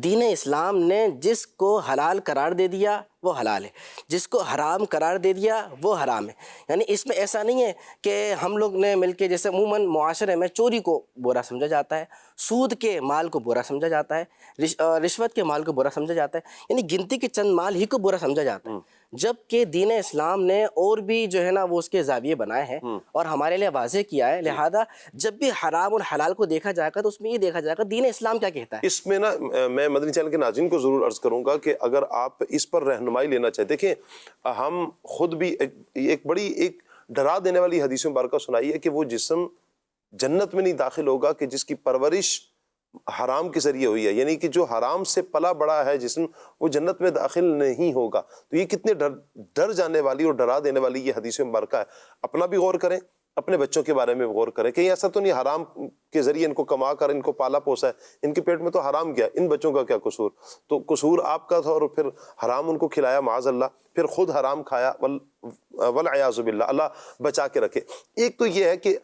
Speaker 6: دین اسلام نے جس کو حلال قرار دے دیا وہ حلال ہے، جس کو حرام قرار دے دیا وہ حرام ہے۔ یعنی اس میں ایسا نہیں ہے کہ ہم لوگ نے مل کے، جیسے عموماً معاشرے میں چوری کو برا سمجھا جاتا ہے، سود کے مال کو برا سمجھا جاتا ہے، رشوت کے مال کو برا سمجھا جاتا ہے، یعنی گنتی کے چند مال ہی کو برا سمجھا جاتا ہے، جبکہ دین اسلام نے اور بھی جو ہے نا وہ اس کے زاویے بنائے ہیں اور ہمارے لیے واضح کیا ہے۔ لہذا جب بھی حرام اور حلال کو دیکھا جائے گا تو اس میں یہ دیکھا جائے گا دین اسلام کیا کہتا ہے۔
Speaker 2: اس میں نا میں مدنی چینل کے ناظرین کو ضرور عرض کروں گا کہ اگر آپ اس پر رہنمائی لینا چاہتے، دیکھیں ہم خود بھی ایک بڑی ڈرا دینے والی حدیث مبارکہ سنائی ہے کہ وہ جسم جنت میں نہیں داخل ہوگا کہ جس کی پرورش حرام کے ذریعے ہوئی ہے، یعنی کہ جو حرام سے پلا بڑا ہے جسم، وہ جنت میں داخل نہیں ہوگا۔ تو یہ کتنے ڈر جانے والی اور ڈرا دینے والی یہ حدیث مبارکہ ہے۔ اپنا بھی غور کریں، اپنے بچوں کے بارے میں غور کریں، کہیں ایسا تو نہیں حرام کے ذریعے ان کو کما کر ان کو پالا پوسا ہے، ان کے پیٹ میں تو حرام گیا، ان بچوں کا کیا قصور؟ تو قصور آپ کا تھا اور پھر حرام ان کو کھلایا معاذ اللہ، پھر خود حرام کھایا، والعیاذ باللہ، اللہ بچا کے رکھے۔ ایک تو یہ ہے کہ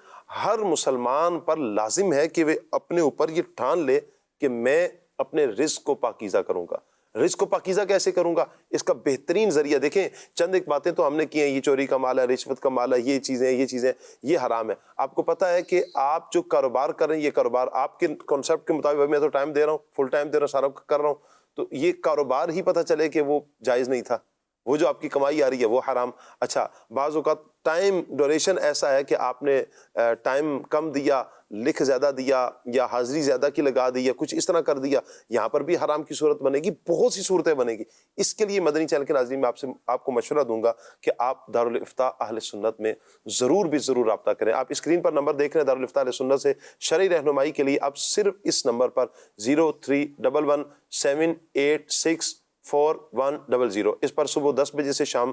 Speaker 2: ہر مسلمان پر لازم ہے کہ وہ اپنے اوپر یہ ٹھان لے کہ میں اپنے رزق کو پاکیزہ کروں گا۔ رزق کو پاکیزہ کیسے کروں گا؟ اس کا بہترین ذریعہ دیکھیں، چند ایک باتیں تو ہم نے کی ہیں، یہ چوری کا مال ہے، رشوت کا مال ہے، یہ چیزیں یہ حرام ہے۔ آپ کو پتہ ہے کہ آپ جو کاروبار کر رہے ہیں، یہ کاروبار آپ کے کانسیپٹ کے مطابق، میں تو ٹائم دے رہا ہوں، فل ٹائم دے رہا ہوں، سارا کر رہا ہوں، تو یہ کاروبار ہی پتہ چلے کہ وہ جائز نہیں تھا، وہ جو آپ کی کمائی آ رہی ہے وہ حرام۔ اچھا، بعض اوقات ٹائم ڈوریشن ایسا ہے کہ آپ نے ٹائم کم دیا، لکھ زیادہ دیا، یا حاضری زیادہ کی لگا دی، یا کچھ اس طرح کر دیا، یہاں پر بھی حرام کی صورت بنے گی، بہت سی صورتیں بنے گی۔ اس کے لیے مدنی چینل کے ناظرین میں آپ کو مشورہ دوں گا کہ آپ دارالافتاء اہل سنت میں ضرور رابطہ کریں۔ آپ اسکرین پر نمبر دیکھ رہے ہیں دارالافتاء اہل سنت سے، شرعی رہنمائی کے لیے آپ صرف اس نمبر پر 0311786410 اس پر صبح 10 بجے سے شام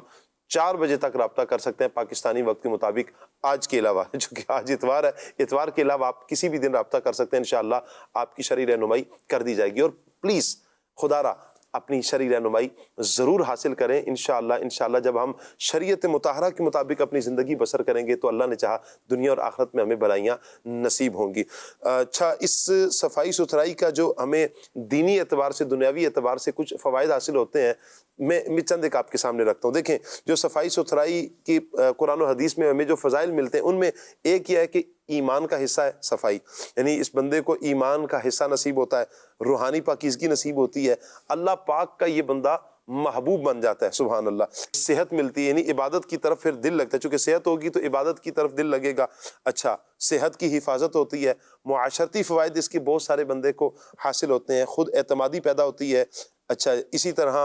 Speaker 2: 4 بجے تک رابطہ کر سکتے ہیں پاکستانی وقت کے مطابق، آج کے علاوہ، جو کہ آج اتوار ہے، اتوار کے علاوہ آپ کسی بھی دن رابطہ کر سکتے ہیں، انشاءاللہ آپ کی شرعی رہنمائی کر دی جائے گی۔ اور پلیز خدا را اپنی شرعی رہنمائی ضرور حاصل کریں، انشاءاللہ جب ہم شریعت مطہرہ کے مطابق اپنی زندگی بسر کریں گے تو اللہ نے چاہا دنیا اور آخرت میں ہمیں بھلائیاں نصیب ہوں گی۔ اچھا، اس صفائی ستھرائی کا جو ہمیں دینی اعتبار سے، دنیاوی اعتبار سے کچھ فوائد حاصل ہوتے ہیں، میں چند ایک آپ کے سامنے رکھتا ہوں۔ دیکھیں، جو صفائی ستھرائی کی قرآن و حدیث میں ہمیں جو فضائل ملتے ہیں، ان میں ایک یہ ہے کہ ایمان کا حصہ ہے صفائی، یعنی اس بندے کو ایمان کا حصہ نصیب ہوتا ہے، روحانی پاکیزگی نصیب ہوتی ہے، اللہ پاک کا یہ بندہ محبوب بن جاتا ہے، سبحان اللہ۔ صحت ملتی ہے، یعنی عبادت کی طرف پھر دل لگتا ہے، چونکہ صحت ہوگی تو عبادت کی طرف دل لگے گا۔ اچھا، صحت کی حفاظت ہوتی ہے، معاشرتی فوائد اس کی بہت سارے بندے کو حاصل ہوتے ہیں، خود اعتمادی پیدا ہوتی ہے، اچھا اسی طرح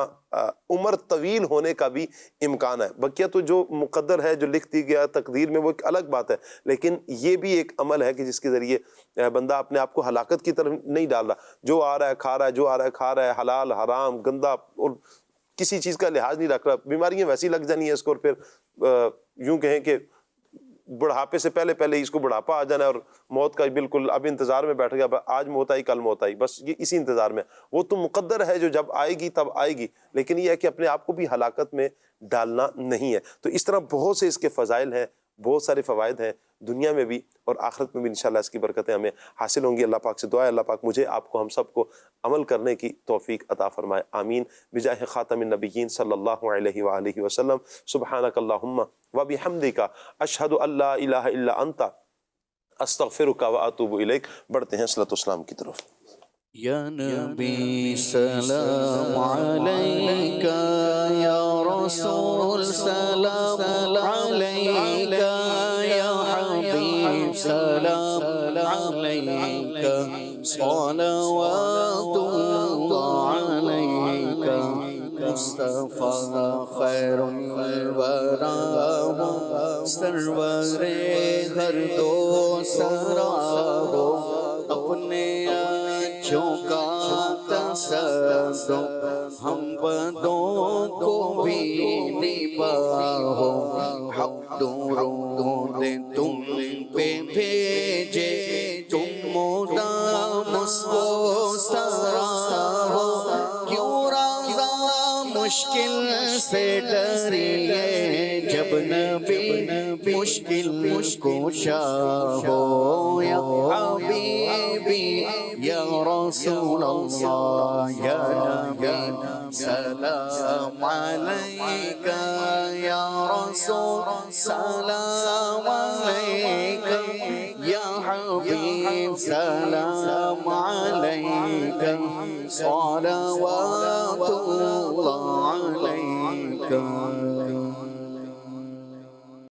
Speaker 2: عمر طویل ہونے کا بھی امکان ہے. بقیہ تو جو مقدر ہے، جو لکھ دی گیا تقدیر میں، وہ ایک الگ بات ہے، لیکن یہ بھی ایک عمل ہے کہ جس کے ذریعے بندہ اپنے آپ کو ہلاکت کی طرف نہیں ڈال رہا. جو آ رہا ہے کھا رہا ہے، جو آ رہا ہے کھا رہا ہے، حلال حرام گندا، اور کسی چیز کا لحاظ نہیں رکھ رہا. بیماریاں ویسی لگ جانی ہیں اس کو، اور پھر یوں کہیں کہ بڑھاپے سے پہلے پہلے اس کو بڑھاپا آ جانا ہے، اور موت کا بالکل اب انتظار میں بیٹھ گیا، آج موت آئی کل موت آئی، بس یہ اسی انتظار میں. وہ تو مقدر ہے جو جب آئے گی تب آئے گی، لیکن یہ ہے کہ اپنے آپ کو بھی ہلاکت میں ڈالنا نہیں ہے. تو اس طرح بہت سے اس کے فضائل ہیں، بہت سارے فوائد ہیں دنیا میں بھی اور آخرت میں بھی. انشاءاللہ اس کی برکتیں ہمیں حاصل ہوں گی. اللہ پاک سے دعا ہے اللہ پاک مجھے، آپ کو، ہم سب کو عمل کرنے کی توفیق عطا فرمائے. آمین بجاہ خاتم النبیین صلی اللہ علیہ وآلہ وسلم. سبحانک اللہم وبحمدک اشہد ان لا الہ الا انت استغفرک واتوب الیک. بڑھتے ہیں صلاۃ والسلام کی طرف.
Speaker 3: یا نبی سلام علیکہ، یا رسول سلام علیکہ، یا حبیب سلام علیکہ، صلوات اللہ علیکہ. مصطفیٰ خیر الورا، سرور ہر دو سرا ہو، اپنے کا تصدق ہم بدوں کو بھی نباہو. حق درود تم پہ بھیجے، تم مدام مسکو سرا ہو. کیوں رضا مشکل سے ڈریے، جب نبی مشکل کشا ہو. یا حبیبی یا رسول اللہ، یا نبی سلام علیکہ، یا رسول سلام علیکہ، یا حبیب سلام علیکہ، صلوات اللہ علیکہ.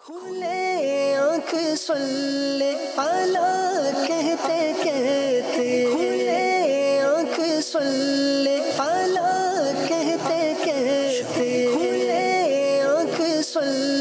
Speaker 1: کھلے آنکھ صلی علی کہتے کہتے، کھلے آنکھ صلی علی کہتے کہتے، کھلے آنکھ صلی